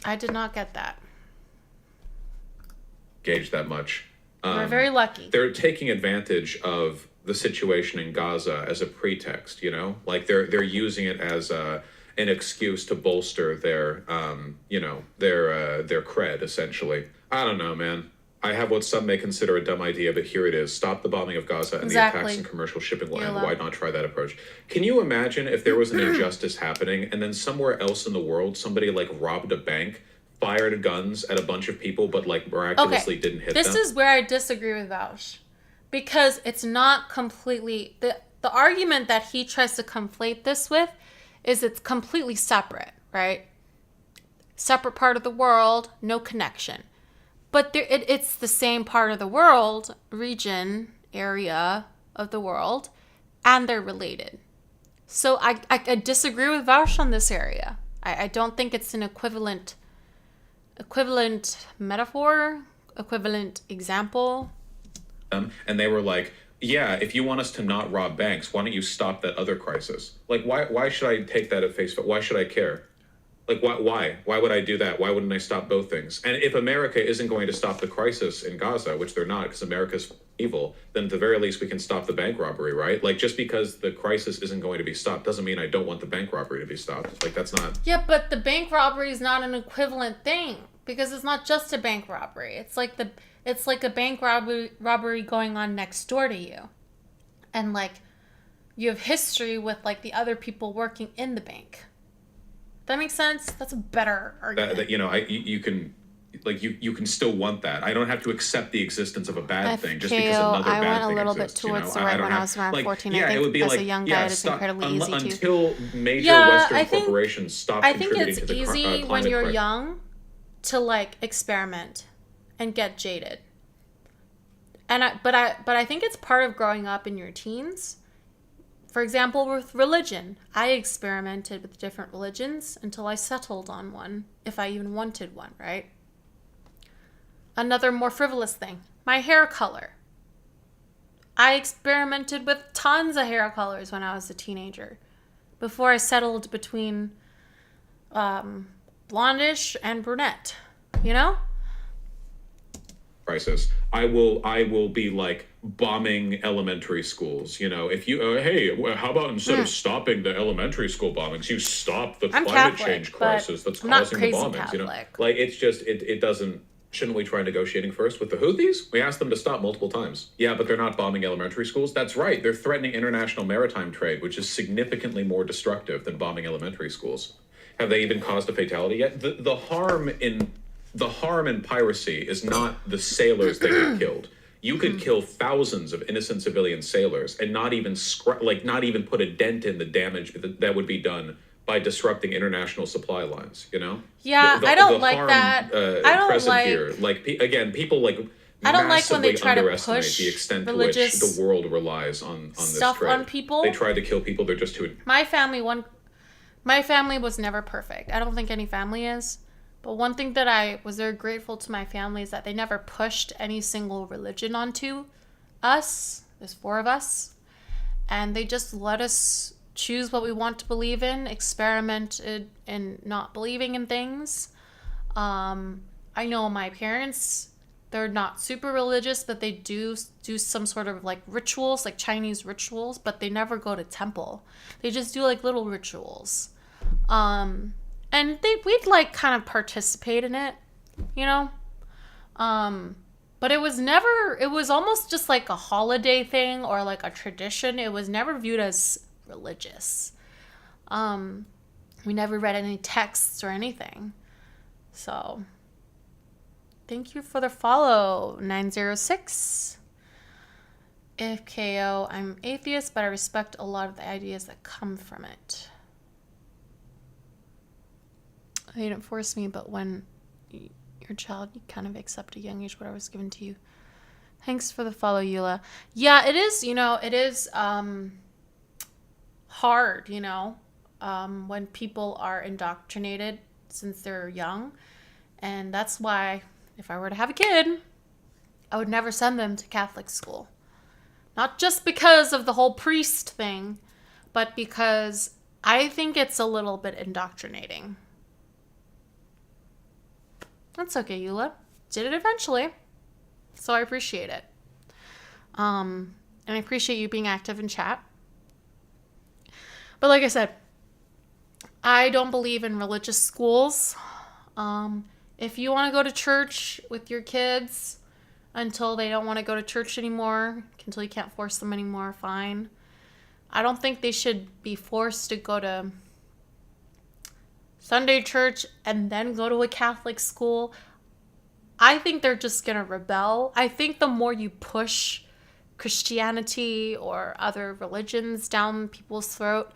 I did not get that. Gauge that much. We're very lucky. They're taking advantage of the situation in Gaza as a pretext, like they're using it as an excuse to bolster their cred, essentially. I don't know, man. I have what some may consider a dumb idea, but here it is. Stop the bombing of Gaza and the attacks in commercial shipping land. Why not try that approach? Can you imagine if there was an injustice happening and then somewhere else in the world somebody like robbed a bank, fired guns at a bunch of people, but like miraculously didn't hit them? This is where I disagree with Vaush. Because it's not completely... The argument that he tries to conflate this with is it's completely separate, right? Separate part of the world, no connection. But it's the same part of the world, region, area of the world, and they're related. So I disagree with Vaush on this area. I don't think it's an equivalent metaphor, equivalent example. And they were like, yeah, if you want us to not rob banks, why don't you stop that other crisis? Like, why should I take that at face value? Why should I care? Like, why would I do that? Why wouldn't I stop both things? And if America isn't going to stop the crisis in Gaza, which they're not because America's evil, then at the very least we can stop the bank robbery, right? Like, just because the crisis isn't going to be stopped doesn't mean I don't want the bank robbery to be stopped. Like, that's not... Yeah, but the bank robbery is not an equivalent thing because it's not just a bank robbery. It's like a bank robbery going on next door to you. And, like, you have history with, like, the other people working in the bank. That makes sense? That's a better argument. You can still want that. I don't have to accept the existence of a bad thing just because another bad thing exists. I went a little bit towards the right when I was around 14. I think it would be as like, a young guy, it's incredibly easy to... Until major Western corporations stop contributing to the climate crisis. I think it's easy when you're young to, like, experiment and get jaded. But I think it's part of growing up in your teens. For example, with religion, I experimented with different religions until I settled on one, if I even wanted one, right? Another more frivolous thing, my hair color. I experimented with tons of hair colors when I was a teenager, before I settled between blondish and brunette, crisis, I will be like bombing elementary schools. You know, if you hey, how about instead of stopping the elementary school bombings, you stop the I'm climate Catholic, change but crisis that's I'm not causing the crazy bombings. You know, Catholic. like it's just it doesn't. Shouldn't we try negotiating first with the Houthis? We asked them to stop multiple times. Yeah, but they're not bombing elementary schools. That's right. They're threatening international maritime trade, which is significantly more destructive than bombing elementary schools. Have they even caused a fatality yet? The harm in piracy is not the sailors that get killed. You could kill thousands of innocent civilian sailors and not even put a dent in the damage that would be done by disrupting international supply lines. You know? Yeah, I don't like harm, that. I don't present like. here, like people I don't like when they massively try to underestimate push the extent to which religious the world relies on this stuff trade. on people. They tried to kill people. They're just too. My family was never perfect. I don't think any family is. But one thing that I was very grateful to my family is that they never pushed any single religion onto us. There's 4 of us. And they just let us choose what we want to believe in, experimented in not believing in things. I know my parents, they're not super religious, but they do some sort of like rituals, like Chinese rituals, but they never go to temple. They just do like little rituals. And we'd like kind of participate in it, you know? But it was almost just like a holiday thing or like a tradition. It was never viewed as religious. We never read any texts or anything. So, thank you for the follow, 906. FKO, I'm atheist, but I respect a lot of the ideas that come from it. They didn't force me, but when you're a child, you kind of accept at a young age whatever was given to you. Thanks for the follow, Eula. Yeah, it is, it is hard, when people are indoctrinated since they're young. And that's why, if I were to have a kid, I would never send them to Catholic school. Not just because of the whole priest thing, but because I think it's a little bit indoctrinating. That's okay, Eula. Did it eventually. So I appreciate it. And I appreciate you being active in chat. But like I said, I don't believe in religious schools. If you want to go to church with your kids until they don't want to go to church anymore, until you can't force them anymore, fine. I don't think they should be forced to go to Sunday church and then go to a Catholic school. I think they're just going to rebel. I think the more you push Christianity or other religions down people's throat,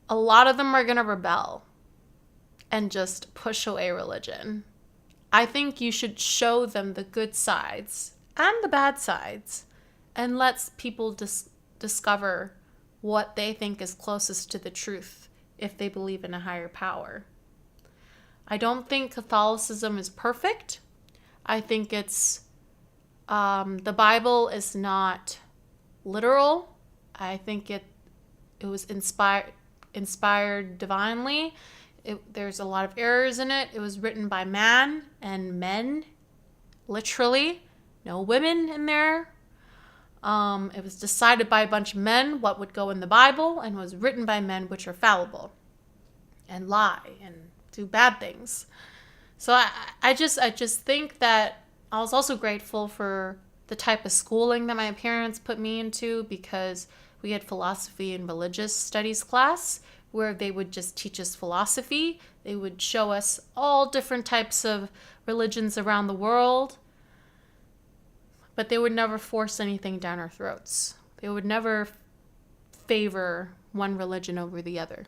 a lot of them are going to rebel and just push away religion. I think you should show them the good sides and the bad sides and let people discover what they think is closest to the truth if they believe in a higher power. I don't think Catholicism is perfect. I think it's the Bible is not literal. I think it was inspired divinely. There's a lot of errors in it. It was written by man and men, literally. No women in there. It was decided by a bunch of men what would go in the Bible, and was written by men which are fallible and lie and do bad things. So I just think that I was also grateful for the type of schooling that my parents put me into, because we had philosophy and religious studies class where they would just teach us philosophy. They would show us all different types of religions around the world, but they would never force anything down our throats. They would never favor one religion over the other.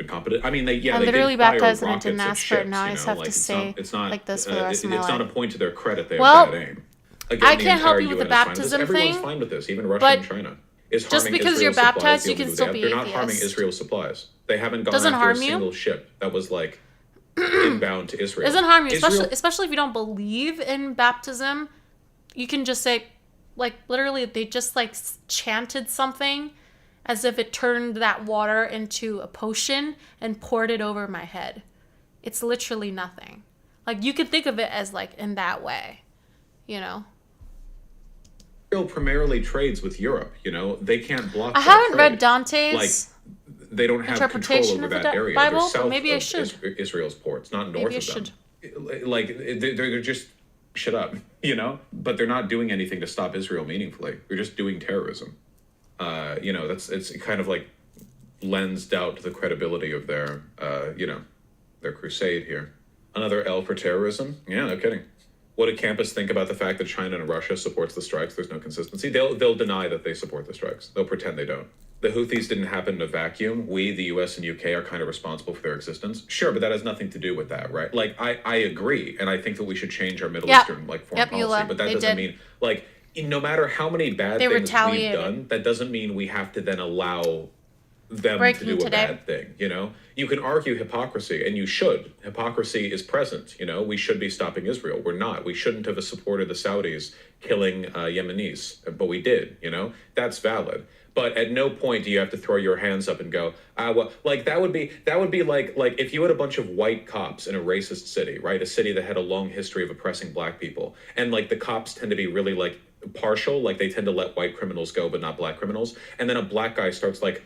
Competent. I mean, they I they literally did fire baptized and I rockets didn't at ask for it. ships, Now I you just know, have to it's say it's not like this for the rest of my it's life. not a point to their credit. They Well, have bad aim. Again, I can't help you with the UN is fine with this. baptism Everyone's thing, fine with this. Even Russia but and China is just harming because you're Israel's supplies, baptized, you the can only still way be they have. They're not harming atheist. Israel's supplies. They haven't gone Doesn't after a harm you. single ship that was like inbound to Israel. Doesn't harm you, Israel- especially if you don't believe in baptism. You can just say, like, literally, they just like chanted something as if it turned that water into a potion and poured it over my head. It's literally nothing. Like, you could think of it as, like, in that way, you know? Israel primarily trades with Europe, you know? They can't block I that haven't trade. read Dante's Like, they don't have control interpretation over of the that area. Bible, They're but south maybe I of should. Israel's ports, not north Maybe I of them. should. Like, they're just shut up, you know? But they're not doing anything to stop Israel meaningfully. They're just doing terrorism. You know, it's kind of like lends doubt to the credibility of their, you know, their crusade here. Another L for terrorism? Yeah, no kidding. What did campus think about the fact that China and Russia supports the strikes? There's no consistency. They'll deny that they support the strikes. They'll pretend they don't. The Houthis didn't happen in a vacuum. We, the US and UK, are kind of responsible for their existence. Sure, but that has nothing to do with that, right? Like, I agree, and I think that we should change our Middle Eastern like foreign policy, but that doesn't mean, like, no matter how many bad things we've done, that doesn't mean we have to then allow them to do a bad thing, you know? You can argue hypocrisy, and you should. Hypocrisy is present, you know? We should be stopping Israel. We're not. We shouldn't have supported the Saudis killing Yemenis, but we did, you know? That's valid. But at no point do you have to throw your hands up and go, well, like that would be like if you had a bunch of white cops in a racist city, right? A city that had a long history of oppressing black people. And like the cops tend to be really like partial, like they tend to let white criminals go, but not black criminals. And then a black guy starts like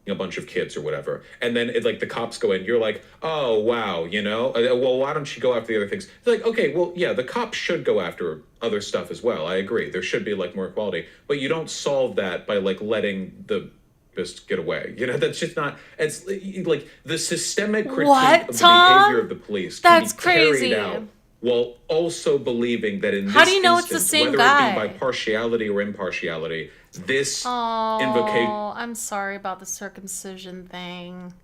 a bunch of kids or whatever. And then like the cops go in, you're like, oh, wow, you know, well, why don't you go after the other things? They're like, okay, well, yeah, the cops should go after other stuff as well. I agree. There should be like more equality, but you don't solve that by like letting the just get away. You know, that's just not, it's like the systemic critique of the behavior of the police can be carried out while also believing that in this How do you know instance, it's the same whether guy? it be by partiality or impartiality, this invocation. I'm sorry about the circumcision thing.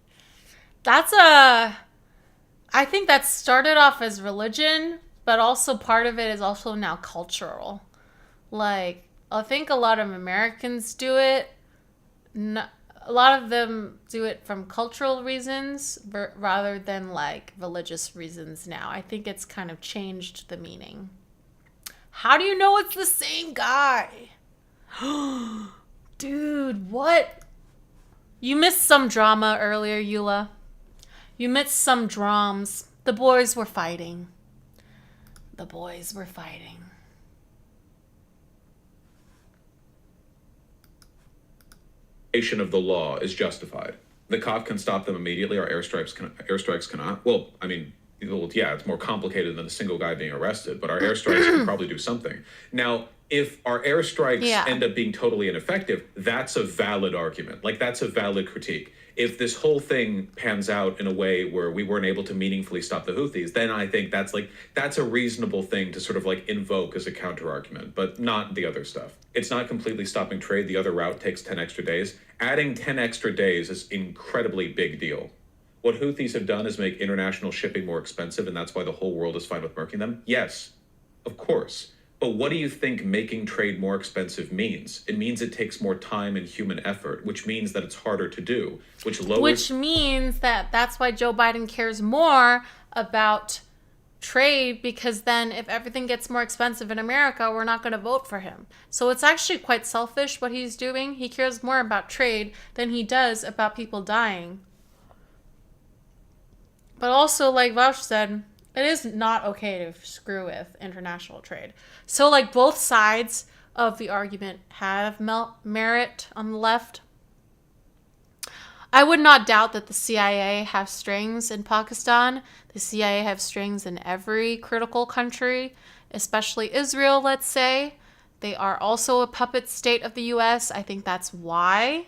I think that started off as religion, but also part of it is also now cultural. Like, I think a lot of Americans do it. A lot of them do it from cultural reasons rather than like religious reasons now. I think it's kind of changed the meaning. How do you know it's the same guy? Dude, what? You missed some drama earlier, Eula. You missed some drums. The boys were fighting. The boys were fighting. Of the law is justified. The cop can stop them immediately, or airstrikes cannot. Well, I mean, yeah, it's more complicated than a single guy being arrested, but our airstrikes can probably do something. Now, if our airstrikes end up being totally ineffective, that's a valid argument. Like, that's a valid critique. If this whole thing pans out in a way where we weren't able to meaningfully stop the Houthis, then I think that's a reasonable thing to sort of like invoke as a counter argument, but not the other stuff. It's not completely stopping trade. The other route takes 10 extra days. Adding 10 extra days is incredibly big deal. What Houthis have done is make international shipping more expensive, and that's why the whole world is fine with murking them? Yes, of course. But what do you think making trade more expensive means? It means it takes more time and human effort, which means that it's harder to do, which lowers... Which means that that's why Joe Biden cares more about trade, because then if everything gets more expensive in America, we're not going to vote for him. So it's actually quite selfish what he's doing. He cares more about trade than he does about people dying. But also, like Vaush said, it is not okay to screw with international trade. So, like, both sides of the argument have merit on the left. I would not doubt that the CIA have strings in Pakistan. The CIA have strings in every critical country, especially Israel, let's say. They are also a puppet state of the U.S. I think that's why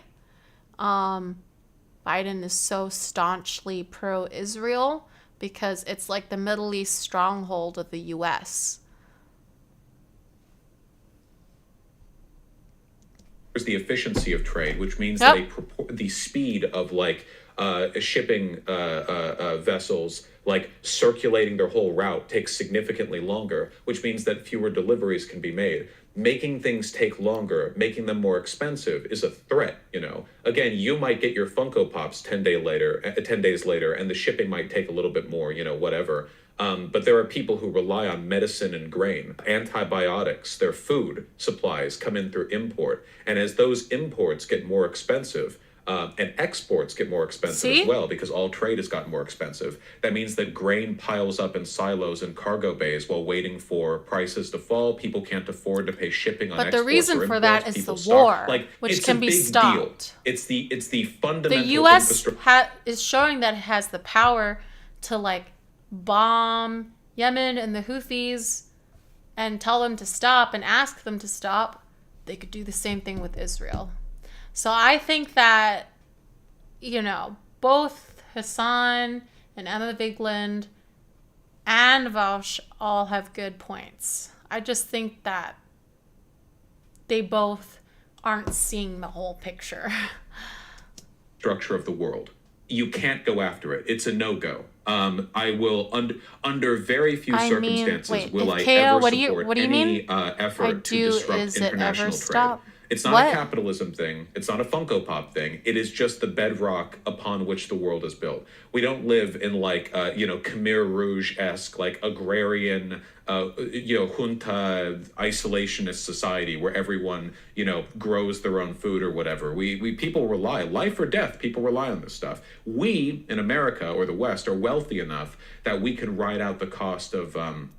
Biden is so staunchly pro-Israel, because it's like the Middle East stronghold of the U.S. There's the efficiency of trade, which means that the speed of like shipping vessels, like circulating their whole route, takes significantly longer, which means that fewer deliveries can be made. Making things take longer, making them more expensive is a threat, you know. Again, you might get your Funko Pops 10 days later, and the shipping might take a little bit more, you know, whatever. But there are people who rely on medicine and grain, antibiotics, their food supplies come in through import. And as those imports get more expensive, And exports get more expensive See? as well because all trade has gotten more expensive. That means that grain piles up in silos and cargo bays while waiting for prices to fall. People can't afford to pay shipping on But exports the reason or for imports. that is People the starve. war, which it's can a be big stopped. Deal. It's the The fundamental U.S. infrastructure. Is showing that it has the power to like bomb Yemen and the Houthis and tell them to stop and ask them to stop. They could do the same thing with Israel. So I think that, you know, both Hassan and Emma Vigeland and Vaush all have good points. I just think that they both aren't seeing the whole picture. Structure of the world. You can't go after it. It's a no-go. I will under very few circumstances will I ever support any effort to disrupt international trade. Stop? It's not a capitalism thing. It's not a Funko Pop thing. It is just the bedrock upon which the world is built. We don't live in like Khmer Rouge-esque, like agrarian, junta isolationist society where everyone grows their own food or whatever. We people rely, life or death, people rely on this stuff. We in America or the West are wealthy enough that we can ride out the cost of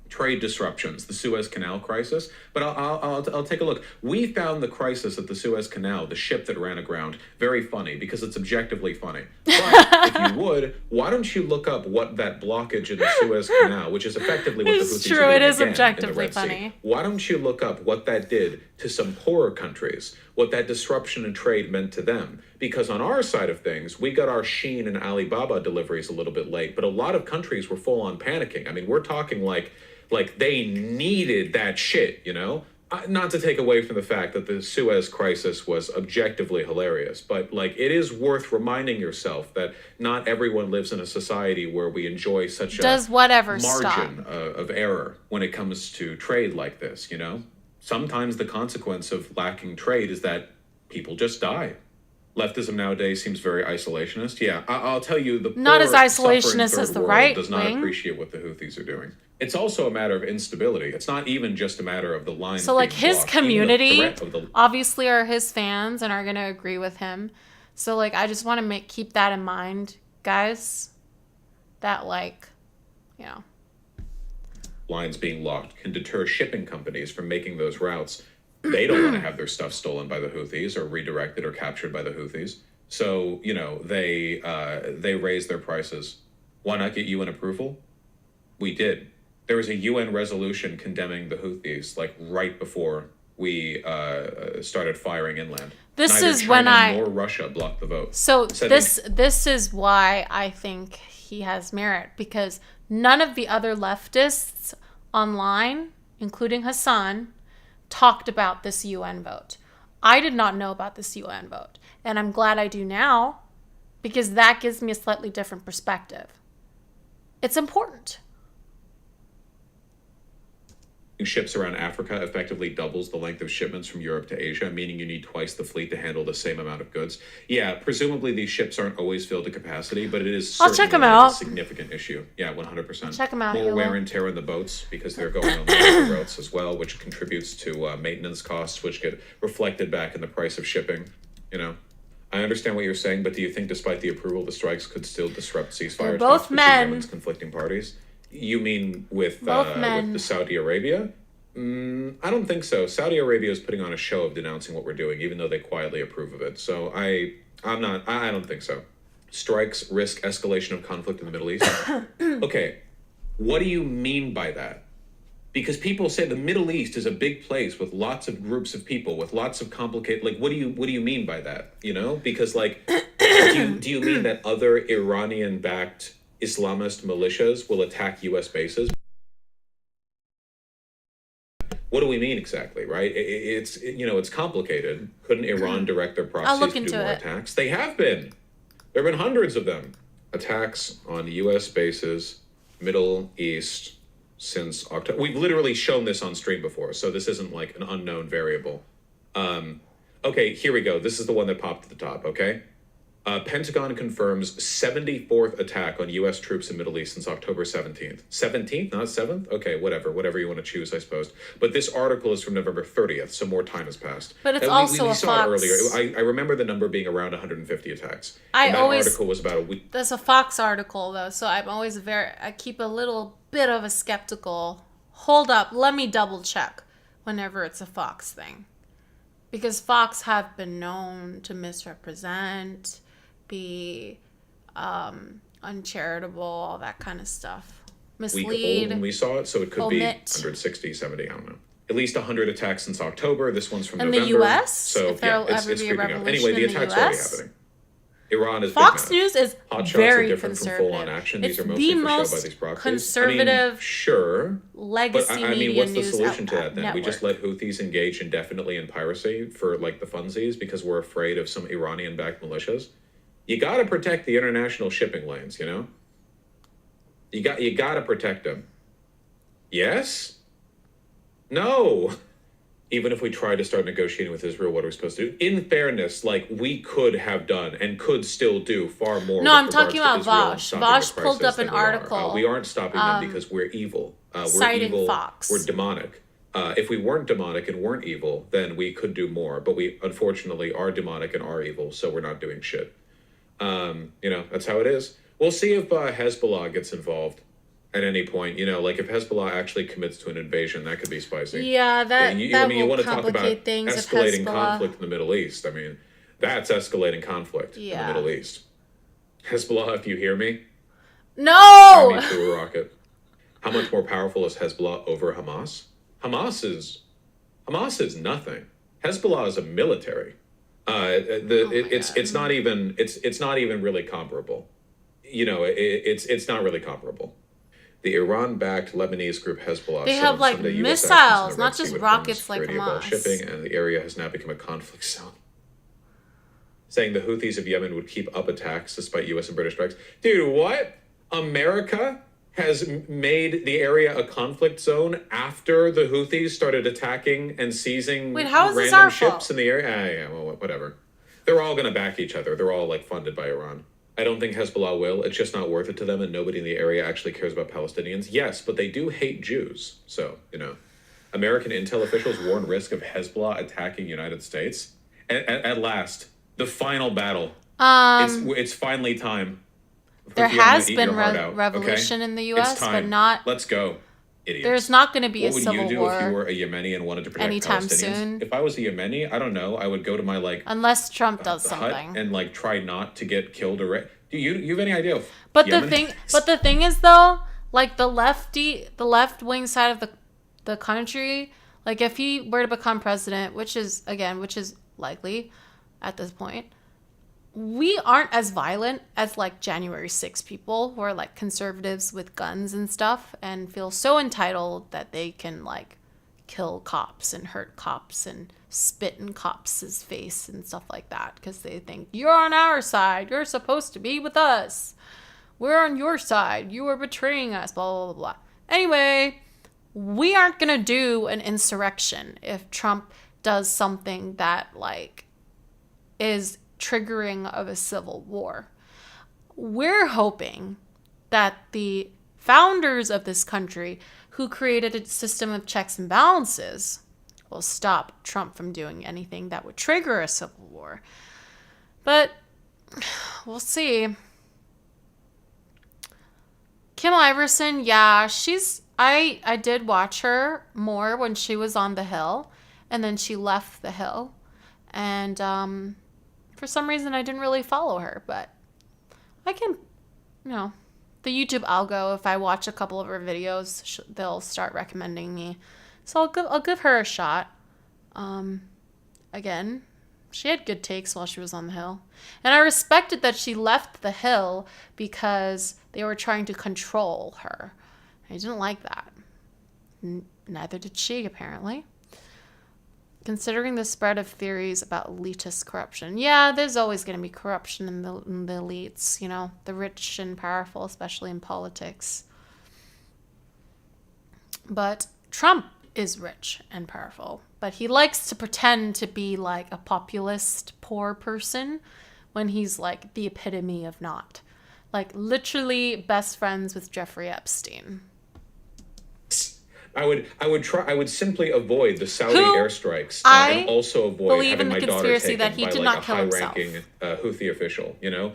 trade disruptions, the Suez Canal crisis. But I'll take a look. We found the crisis at the Suez Canal, the ship that ran aground, very funny because it's objectively funny. But if you would, why don't you look up what that blockage in the Suez Canal, which is effectively what the Houthis are doing It is again objectively in the Red funny. Sea. Why don't you look up what that did to some poorer countries, what that disruption in trade meant to them? Because on our side of things, we got our Shein and Alibaba deliveries a little bit late, but a lot of countries were full on panicking. I mean, we're talking like they needed that shit, Not to take away from the fact that the Suez crisis was objectively hilarious, but it is worth reminding yourself that not everyone lives in a society where we enjoy such a margin of error when it comes to trade like this, Sometimes the consequence of lacking trade is that people just die. Leftism nowadays seems very isolationist. Yeah, I'll tell you, the not as poor, isolationist suffering as the third world right does not wing. appreciate what the Houthis are doing. It's also a matter of instability. It's not even just a matter of the lines. So like being his blocked. Even the community threat of the obviously are his fans and are going to agree with him. So like I just want to keep that in mind, guys. That lines being locked can deter shipping companies from making those routes. They don't want to have their stuff stolen by the Houthis or redirected or captured by the Houthis. So, they raise their prices. Why not get UN approval? We did. There was a UN resolution condemning the Houthis, right before we started firing inland. This Neither is China when nor Russia blocked the vote. So this is why I think he has merit, because none of the other leftists online, including Hassan, talked about this UN vote. I did not know about this UN vote, and I'm glad I do now, because that gives me a slightly different perspective. It's important. Ships around Africa effectively doubles the length of shipments from Europe to Asia, meaning you need twice the fleet to handle the same amount of goods. Yeah, presumably these ships aren't always filled to capacity, but it is I'll check them certainly out. a significant issue. Yeah, 100%. Check them out, More Hila. wear and tear in the boats because they're going on the routes as well, which contributes to maintenance costs, which get reflected back in the price of shipping. I understand what you're saying, but do you think despite the approval, the strikes could still disrupt ceasefire talks between Yemen's conflicting parties? You mean with the Saudi Arabia? I don't think so. Saudi Arabia is putting on a show of denouncing what we're doing, even though they quietly approve of it. So I don't think so. Strikes risk escalation of conflict in the Middle East. Okay, what do you mean by that? Because people say the Middle East is a big place with lots of groups of people, with lots of complicated. What do you mean by that? Because do you mean that other Iranian-backed Islamist militias will attack U.S. bases? What do we mean exactly, right? It's complicated. Couldn't Iran direct their proxies to do more attacks? They have been. There have been hundreds of them. Attacks on U.S. bases, Middle East, since October. We've literally shown this on stream before, so this isn't an unknown variable. Okay, here we go. This is the one that popped at the top, okay? Pentagon confirms 74th attack on U.S. troops in Middle East since October 17th. 17th, not 7th? Okay, whatever you want to choose, I suppose. But this article is from November 30th, so more time has passed. But it's And also we a saw Fox. it earlier. I remember the number being around 150 attacks. I And that always- article was about a week. That's a Fox article, though, so I'm always I keep a little bit of a skeptical. Hold up, let me double check whenever it's a Fox thing. Because Fox have been known to misrepresent, be uncharitable, all that kind of stuff. Week Mislead. old when we saw it, so it could be omit. 160, 70, I don't know. At least 100 attacks since October. This one's from In the November. US? So If there'll yeah, it's ever be a creeping up. revolution Anyway, the in the attack's already US? happening. Iran is Fox big mad. News is Hot shots very are different conservative. from full-on action. It's These are mostly the for show most by these proxies. conservative sure. legacy But I mean, media what's the news solution to that then? We just network. let Houthis engage indefinitely in piracy for like the funsies because we're afraid of some Iranian-backed militias. You got to protect the international shipping lanes, you know? You got to protect them. Yes? No. Even if we try to start negotiating with Israel, what are we supposed to do? In fairness, like we could have done and could still do far more. No, with I'm talking regards to about Israel and Vosh. stopping Vosh the pulled crisis up an than we are. article, We aren't stopping them because we're evil. We're citing evil. Fox. We're demonic. If we weren't demonic and weren't evil, then we could do more. But we unfortunately are demonic and are evil, so we're not doing shit. You know, that's how it is. We'll see if Hezbollah gets involved at any point. You know, like if Hezbollah actually commits to an invasion, that could be spicy. Yeah, that you will want to talk about complicate things if escalating Hezbollah. conflict in the Middle East. I mean, that's escalating conflict in Yeah. the Middle East. Hezbollah, if you hear me, No! fire me through a rocket. How much more powerful is Hezbollah over Hamas? Hamas is nothing. Hezbollah is a military. It's not even really comparable. You know, it's not really comparable. The Iran-backed Lebanese group Hezbollah They said have, on like, Sunday US missiles, actions in the not Red Sea just would harm rockets like security of all Hamas. shipping, and the area has now become a conflict zone. Saying the Houthis of Yemen would keep up attacks despite U.S. and British strikes. Dude, what? America has made the area a conflict zone after the Houthis started attacking and seizing Wait, how is this random our ships fault? in the area. Yeah, well, whatever. They're all going to back each other. They're all like funded by Iran. I don't think Hezbollah will. It's just not worth it to them, and nobody in the area actually cares about Palestinians. Yes, but they do hate Jews. So, you know, American intel officials warn risk of Hezbollah attacking United States. At last, the final battle. It's finally time. There Houthi, I'm gonna has eat been your heart out, revolution okay? in the It's U.S., but time. not. Let's go, idiots. There's not going to be a What would civil you do war if you were a Yemeni and wanted to protect anytime Palestinians? soon. If I was a Yemeni, I don't know. I would go to my unless Trump does hut something. and like try not to get killed or. Do you have any idea? Of But Yemen? the thing is though, like the left wing side of the country, like if he were to become president, which is likely at this point, we aren't as violent as like January 6 people who are like conservatives with guns and stuff and feel so entitled that they can like kill cops and hurt cops and spit in cops' face and stuff like that because they think you're on our side, you're supposed to be with us, we're on your side, you are betraying us, blah blah blah blah. Anyway, we aren't gonna do an insurrection if Trump does something that like is triggering of a civil war. We're hoping that the founders of this country who created a system of checks and balances will stop Trump from doing anything that would trigger a civil war. But we'll see. Kim Iverson, yeah, I did watch her more when she was on the Hill, and then she left the Hill. And for some reason I didn't really follow her, but I can, the YouTube algo, if I watch a couple of her videos, they'll start recommending me. So I'll give her a shot. Again, she had good takes while she was on the Hill. And I respected that she left the Hill because they were trying to control her. I didn't like that. Neither did she, apparently. Considering the spread of theories about elitist corruption. Yeah, there's always going to be corruption in the elites, the rich and powerful, especially in politics. But Trump is rich and powerful, but he likes to pretend to be like a populist, poor person, when he's like the epitome of not. Like literally best friends with Jeffrey Epstein. I would simply avoid the Saudi Who airstrikes I and also avoid believe having in the my daughter conspiracy taken that he by did like not a kill himself. high-ranking Houthi official. You know,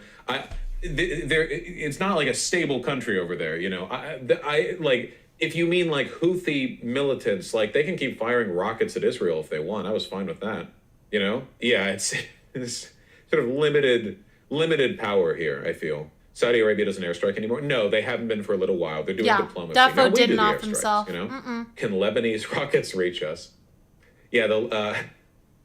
it's not like a stable country over there. You know, I like if you mean like Houthi militants, like they can keep firing rockets at Israel if they want. I was fine with that. You know, yeah, it's sort of limited power here. I feel. Saudi Arabia doesn't airstrike anymore. No, they haven't been for a little while. They're doing diplomacy. Defo Now we didn't do the off airstrikes, himself. You know, can Lebanese rockets reach us? Yeah, the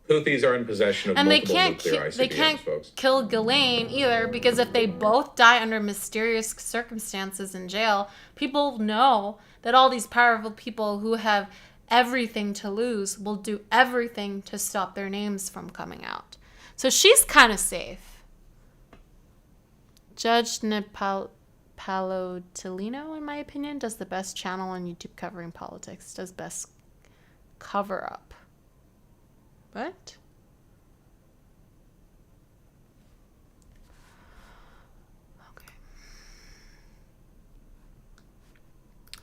Houthis are in possession of And they multiple can't nuclear ICBMs, they can't folks. kill Ghislaine either, because if they both die under mysterious circumstances in jail, people know that all these powerful people who have everything to lose will do everything to stop their names from coming out. So she's kind of safe. Judge Palotilino, in my opinion, does the best channel on YouTube covering politics. Does best cover up. What? Okay.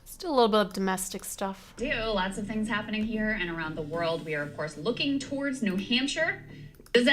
Still a little bit of domestic stuff. Lots of things happening here and around the world. We are, of course, looking towards New Hampshire. Does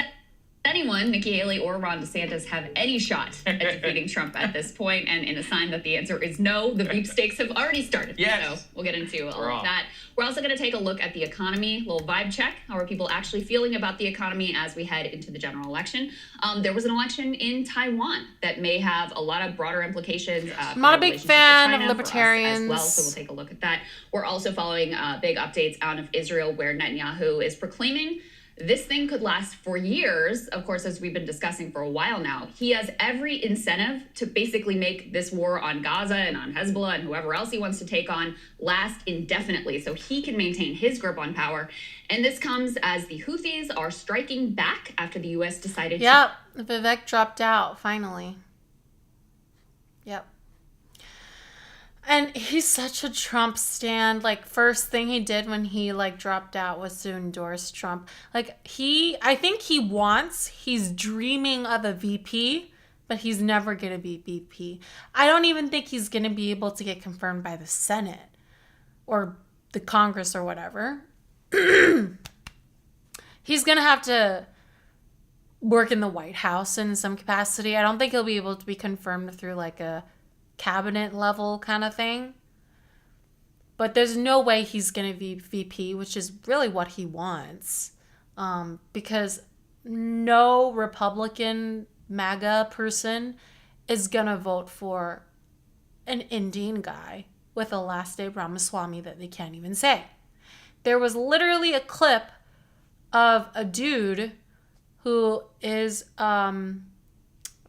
anyone, Nikki Haley or Ron DeSantis, have any shot at defeating Trump at this point? And in a sign that the answer is no, the beep stakes have already started. Yes. So we'll get into all of that. We're also going to take a look at the economy, a little vibe check. How are people actually feeling about the economy as we head into the general election? There was an election in Taiwan that may have a lot of broader implications. I'm not a big fan of libertarians. As well, so we'll take a look at that. We're also following big updates out of Israel, where Netanyahu is proclaiming this thing could last for years. Of course, as we've been discussing for a while now, he has every incentive to basically make this war on Gaza and on Hezbollah and whoever else he wants to take on last indefinitely so he can maintain his grip on power. And this comes as the Houthis are striking back after the U.S. decided Yep, Vivek dropped out, finally. Yep. And he's such a Trump stan. Like, first thing he did when he, like, dropped out was to endorse Trump. Like, I think he's dreaming of a VP, but he's never going to be VP. I don't even think he's going to be able to get confirmed by the Senate or the Congress or whatever. He's going to have to work in the White House in some capacity. I don't think he'll be able to be confirmed through, like, a cabinet level kind of thing. But there's no way he's going to be VP, which is really what he wants. Because no Republican MAGA person is going to vote for an Indian guy with a last name Ramaswamy that they can't even say. There was literally a clip of a dude who is, I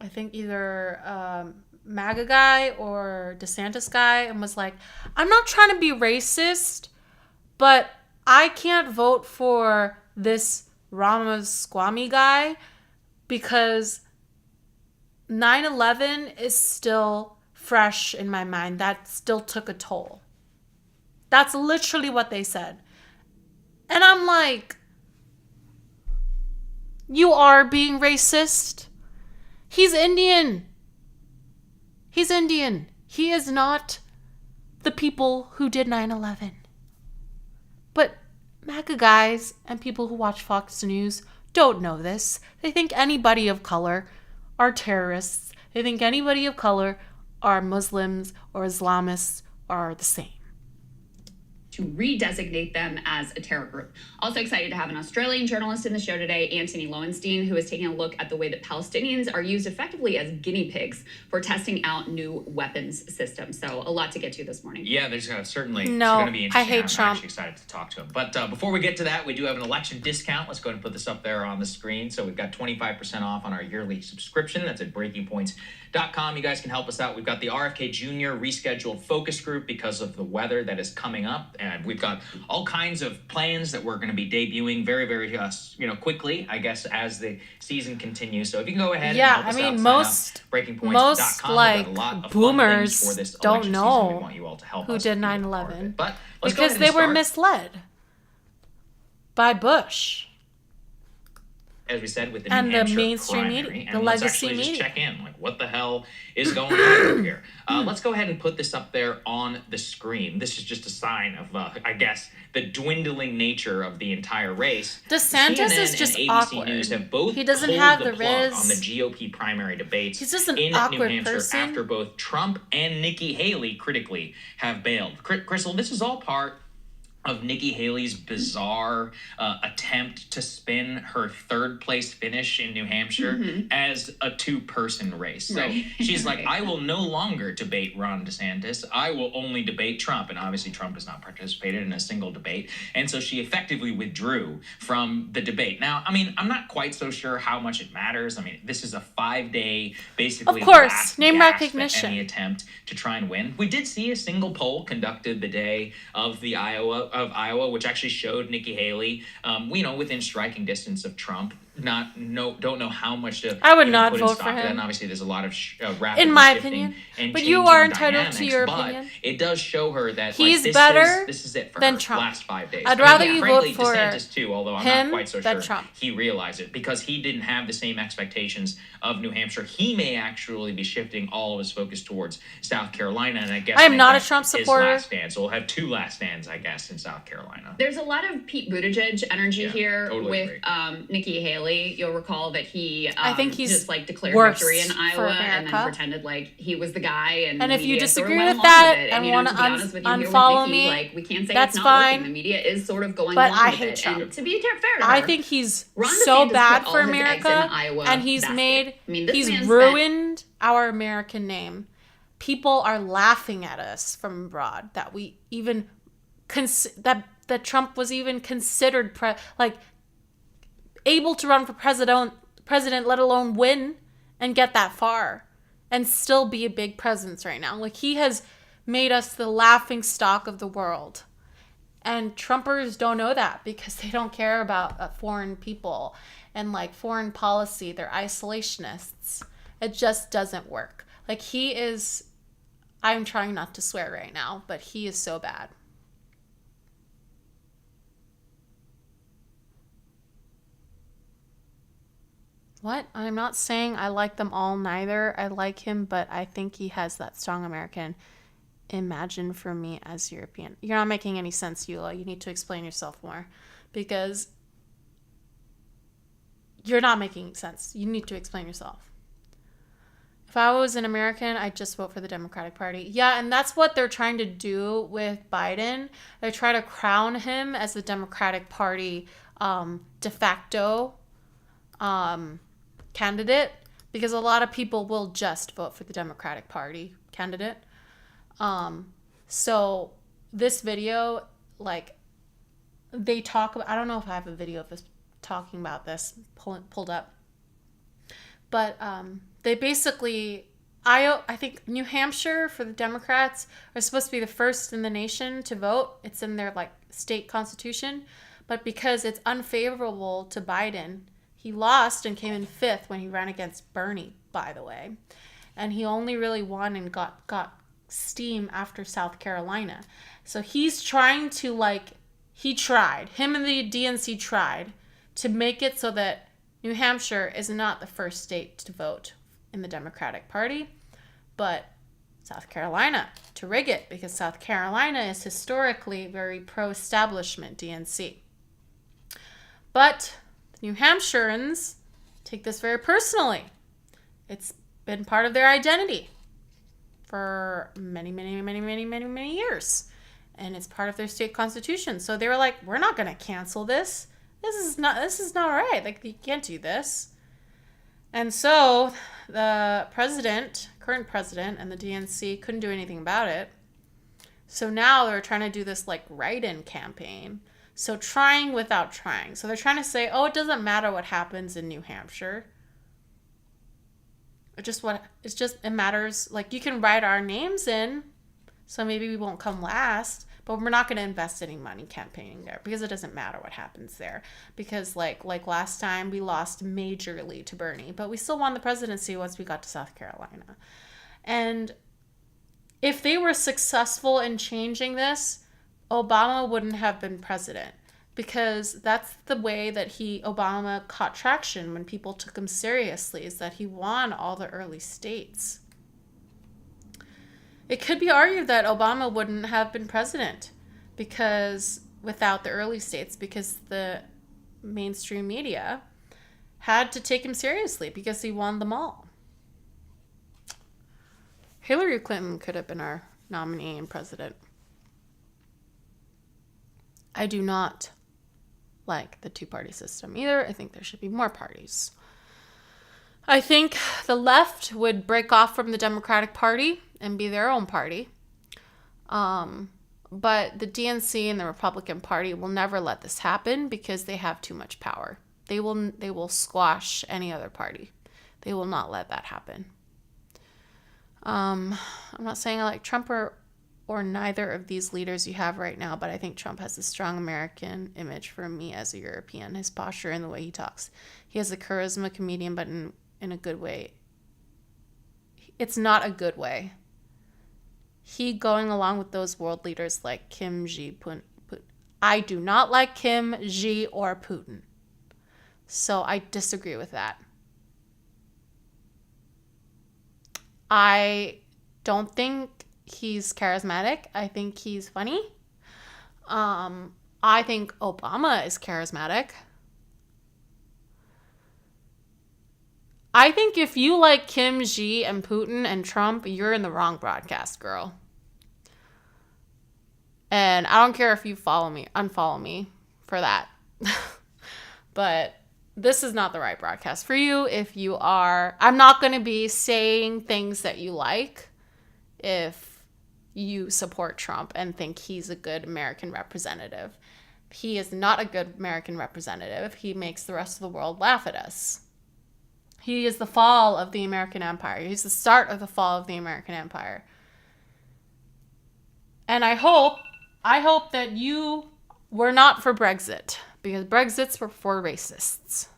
think either MAGA guy or DeSantis guy, and was like, I'm not trying to be racist, but I can't vote for this Ramaswamy guy because 9/11 is still fresh in my mind. That still took a toll. That's literally what they said. And I'm like, you are being racist. He's Indian. He's Indian. He is not the people who did 9/11. But MAGA guys and people who watch Fox News don't know this. They think anybody of color are terrorists. They think anybody of color are Muslims or Islamists are the same. To redesignate them as a terror group. Also excited to have an Australian journalist in the show today, Anthony Lowenstein, who is taking a look at the way that Palestinians are used effectively as guinea pigs for testing out new weapons systems. So a lot to get to this morning. Yeah, there's certainly No, going to be interesting. I hate I'm Trump. actually excited to talk to him. But before we get to that, we do have an election discount. Let's go ahead and put this up there on the screen. So we've got 25% off on our yearly subscription. That's at breakingpoints.com. You guys can help us out. We've got the RFK Jr. rescheduled focus group because of the weather that is coming up. And we've got all kinds of plans that we're going to be debuting very, very quickly, I guess, as the season continues. So if you can go ahead and help us out, most breakingpoints.com. like boomers don't know we want you all to help who us did be a part of 9/11 it. But let's go because ahead they and were start. misled by Bush. as we said, with the And New the Hampshire mainstream primary. media, And the let's legacy actually just media. check in. Like, what the hell is going on over here? Let's go ahead and put this up there on the screen. This is just a sign of, I guess, the dwindling nature of the entire race. DeSantis CNN is just and ABC awkward. News have both He doesn't pulled have the the plug riz. on the GOP primary debates He's just an in New awkward Hampshire person. after both Trump and Nikki Haley critically have bailed. Crystal, this is all part of Nikki Haley's bizarre attempt to spin her third place finish in New Hampshire as a two-person race. So she's like, I will no longer debate Ron DeSantis. I will only debate Trump. And obviously Trump has not participated in a single debate. And so she effectively withdrew from the debate. Now, I mean, I'm not quite so sure how much it matters. I mean, this is a 5-day, basically, Of course, last name gasp recognition. at any attempt to try and win. We did see a single poll conducted the day of the Iowa, which actually showed Nikki Haley, within striking distance of Trump. Don't know how much to. I would even not put in vote stock for of that. him. And obviously, there's a lot of rapid In my shifting opinion. and But you changing are entitled dynamics, to your but opinion. it does show her that He's this better is it for than her. Trump. Last 5 days. I'd rather And you frankly, vote for DeSantis too, although I'm him not quite so than sure Trump. he realized it because he didn't have the same expectations of New Hampshire. He may actually be shifting all of his focus towards South Carolina, and I guess I am not a make Trump his supporter. last stand. So we'll have 2 last stands, I guess, in South Carolina. There's a lot of Pete Buttigieg energy here totally with Nikki Haley. You'll recall that he I think he's just like declared worse victory in for Iowa and then America. pretended like he was the guy. And And the if you media sort of disagree went with along that with it. and And wanna to be honest with you, here with unfollow Nikki, me, like we can't say that's it's not fine. working. The media is sort of going But along I with hate it. Trump. And to be fair to I her, think he's Ron so DeSantis bad put for all his eggs in America, the Iowa and he's basket. made I mean, this he's man spent- ruined our American name. People are laughing at us from abroad that we even that Trump was even considered able to run for president, let alone win and get that far and still be a big presence right now. Like, he has made us the laughing stock of the world. And Trumpers don't know that because they don't care about foreign people and like foreign policy. They're isolationists. It just doesn't work. Like, he is, I'm trying not to swear right now, but he is so bad. What? I'm not saying I like them all, neither. I like him, but I think he has that strong American imagine for me as European. You're not making any sense, Eula. You need to explain yourself more because you're not making sense. You need to explain yourself. If I was an American, I'd just vote for the Democratic Party. Yeah, and that's what they're trying to do with Biden. They try to crown him as the Democratic Party de facto candidate because a lot of people will just vote for the Democratic Party candidate. So this video, like, they talk about, I don't know if I have a video of this talking about this pulled up, but they basically, I think New Hampshire for the Democrats are supposed to be the first in the nation to vote. It's in their like state constitution, but because it's unfavorable to Biden, he lost and came in 5th when he ran against Bernie, by the way, and he only really won and got steam after South Carolina. So he's trying to him and the DNC tried to make it so that New Hampshire is not the first state to vote in the Democratic Party, but South Carolina to rig it because South Carolina is historically very pro-establishment DNC. But New Hampshireans take this very personally. It's been part of their identity for many years. And it's part of their state constitution. So they were like, we're not going to cancel this. This is not right. Like, you can't do this. And so the current president and the DNC couldn't do anything about it. So now they're trying to do this like write-in campaign. So trying without trying. So they're trying to say, oh, it doesn't matter what happens in New Hampshire. It matters, like, you can write our names in, so maybe we won't come last, but we're not going to invest any money campaigning there because it doesn't matter what happens there. Because like last time we lost majorly to Bernie, but we still won the presidency once we got to South Carolina. And if they were successful in changing this, Obama wouldn't have been president because that's the way that Obama caught traction when people took him seriously, is that he won all the early states. It could be argued that Obama wouldn't have been president without the early states, because the mainstream media had to take him seriously because he won them all. Hillary Clinton could have been our nominee and president. I do not like the two-party system either. I think there should be more parties. I think the left would break off from the Democratic Party and be their own party. But the DNC and the Republican Party will never let this happen because they have too much power. They will squash any other party. They will not let that happen. I'm not saying I like Trump or neither of these leaders you have right now, but I think Trump has a strong American image for me as a European. His posture and the way he talks. He has a charisma comedian, but in a good way. It's not a good way. He going along with those world leaders like Kim, Xi, Putin. I do not like Kim, Xi, or Putin. So I disagree with that. I don't think he's charismatic. I think he's funny. I think Obama is charismatic. I think if you like Kim, Xi, and Putin and Trump, you're in the wrong broadcast, girl. And I don't care if you unfollow me for that. But this is not the right broadcast for you if you are. I'm not going to be saying things that you like if you support Trump and think he's a good American representative. He is not a good American representative. He makes the rest of the world laugh at us. He is the fall of the American empire. He's the start of the fall of the American empire. And I hope that you were not for Brexit, because Brexits were for racists.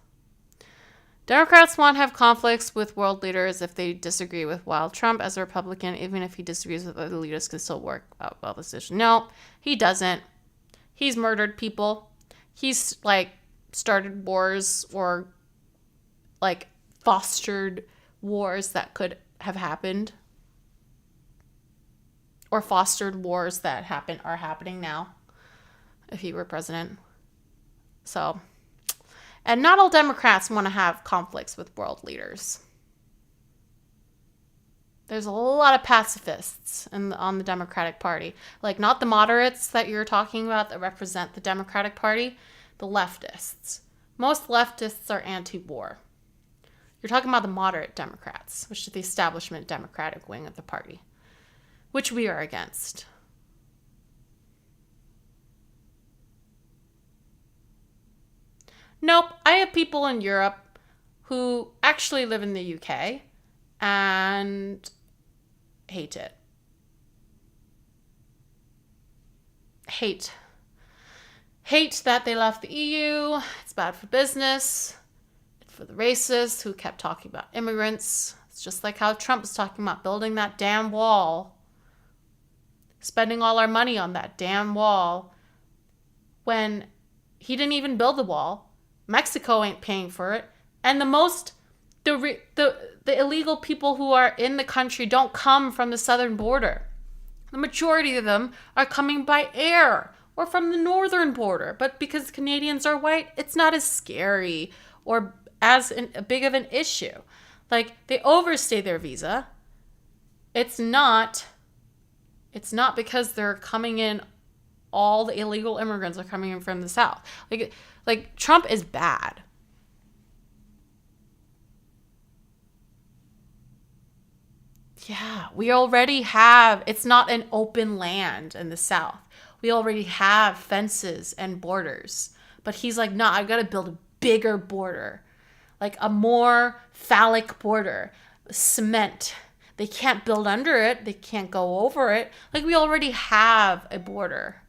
Democrats want to have conflicts with world leaders if they disagree with, while Trump, as a Republican, even if he disagrees with other leaders, can still work out well this issue. No, he doesn't. He's murdered people. He's started wars or fostered wars that could have happened, or fostered wars that are happening now if he were president. So, and not all Democrats want to have conflicts with world leaders. There's a lot of pacifists on the Democratic Party. Not the moderates that you're talking about that represent the Democratic Party, the leftists. Most leftists are anti-war. You're talking about the moderate Democrats, which is the establishment Democratic wing of the party, which we are against. Nope, I have people in Europe who actually live in the UK and hate it. Hate that they left the EU. It's bad for business. For the racists who kept talking about immigrants. It's just like how Trump was talking about building that damn wall. Spending all our money on that damn wall. When he didn't even build the wall. Mexico ain't paying for it. And the illegal people who are in the country don't come from the southern border. The majority of them are coming by air or from the northern border. But because Canadians are white, it's not as scary or as big of an issue. They overstay their visa. It's not because they're coming in, all the illegal immigrants are coming in from the south. Trump is bad. Yeah, we already have, it's not an open land in the south. We already have fences and borders. But he's like, no, I've got to build a bigger border. A more phallic border. Cement. They can't build under it. They can't go over it. We already have a border.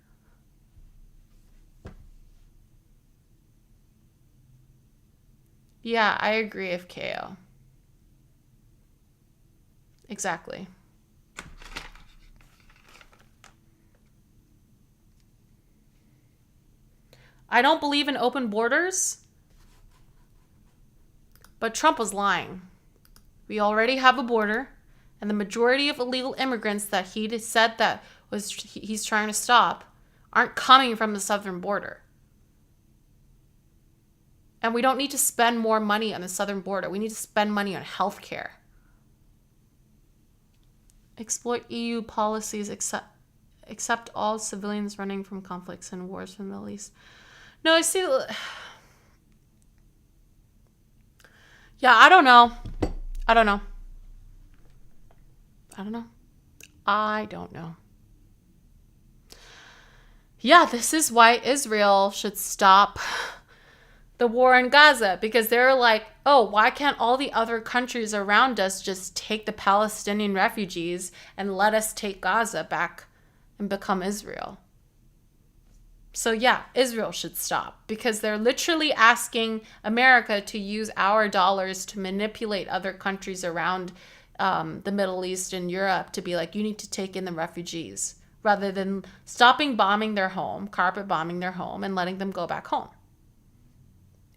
Yeah, I agree, FKO. Exactly. I don't believe in open borders, but Trump was lying. We already have a border, and the majority of illegal immigrants that he said that he's trying to stop aren't coming from the southern border. And we don't need to spend more money on the southern border. We need to spend money on healthcare. Exploit EU policies, accept all civilians running from conflicts and wars in the Middle East. No, I see. Yeah, I don't know. I don't know. Yeah, this is why Israel should stop the war in Gaza, because they're like, oh, why can't all the other countries around us just take the Palestinian refugees and let us take Gaza back and become Israel? So yeah, Israel should stop, because they're literally asking America to use our dollars to manipulate other countries around the Middle East and Europe to be like, you need to take in the refugees, rather than stopping bombing their home, carpet bombing their home, and letting them go back home.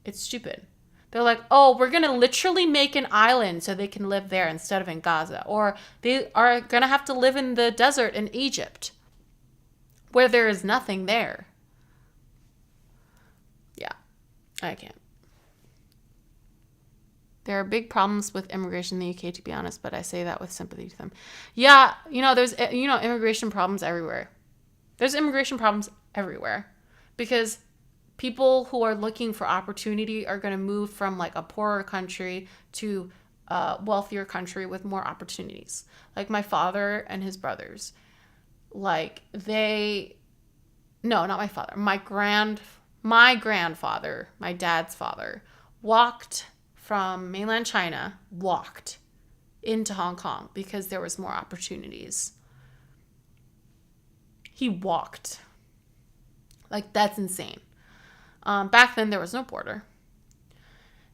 It's stupid. They're like, oh, we're going to literally make an island so they can live there instead of in Gaza. Or they are going to have to live in the desert in Egypt, where there is nothing there. Yeah, I can't. There are big problems with immigration in the UK, to be honest, but I say that with sympathy to them. Yeah, there's, immigration problems everywhere. There's immigration problems everywhere, because people who are looking for opportunity are going to move from like a poorer country to a wealthier country with more opportunities. Like my father and his brothers, like not my father, my grandfather, my dad's father, walked from mainland China, walked into Hong Kong because there was more opportunities. He walked. Like, that's insane. Back then, there was no border.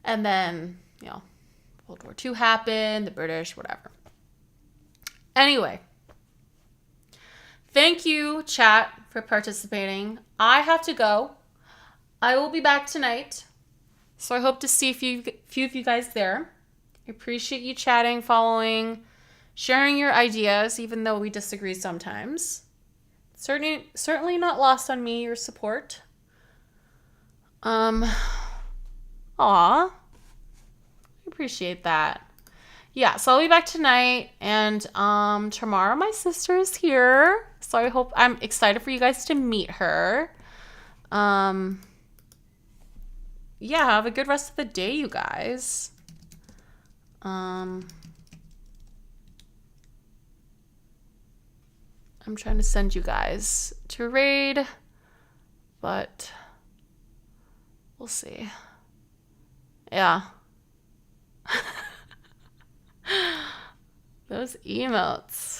And then, World War II happened, the British, whatever. Anyway, thank you, chat, for participating. I have to go. I will be back tonight, so I hope to see a few of you guys there. I appreciate you chatting, following, sharing your ideas, even though we disagree sometimes. Certainly not lost on me, your support. I appreciate that. Yeah, so I'll be back tonight, and tomorrow my sister is here, so I'm excited for you guys to meet her. Yeah, have a good rest of the day, you guys. I'm trying to send you guys to raid, but we'll see. Yeah. Those emotes.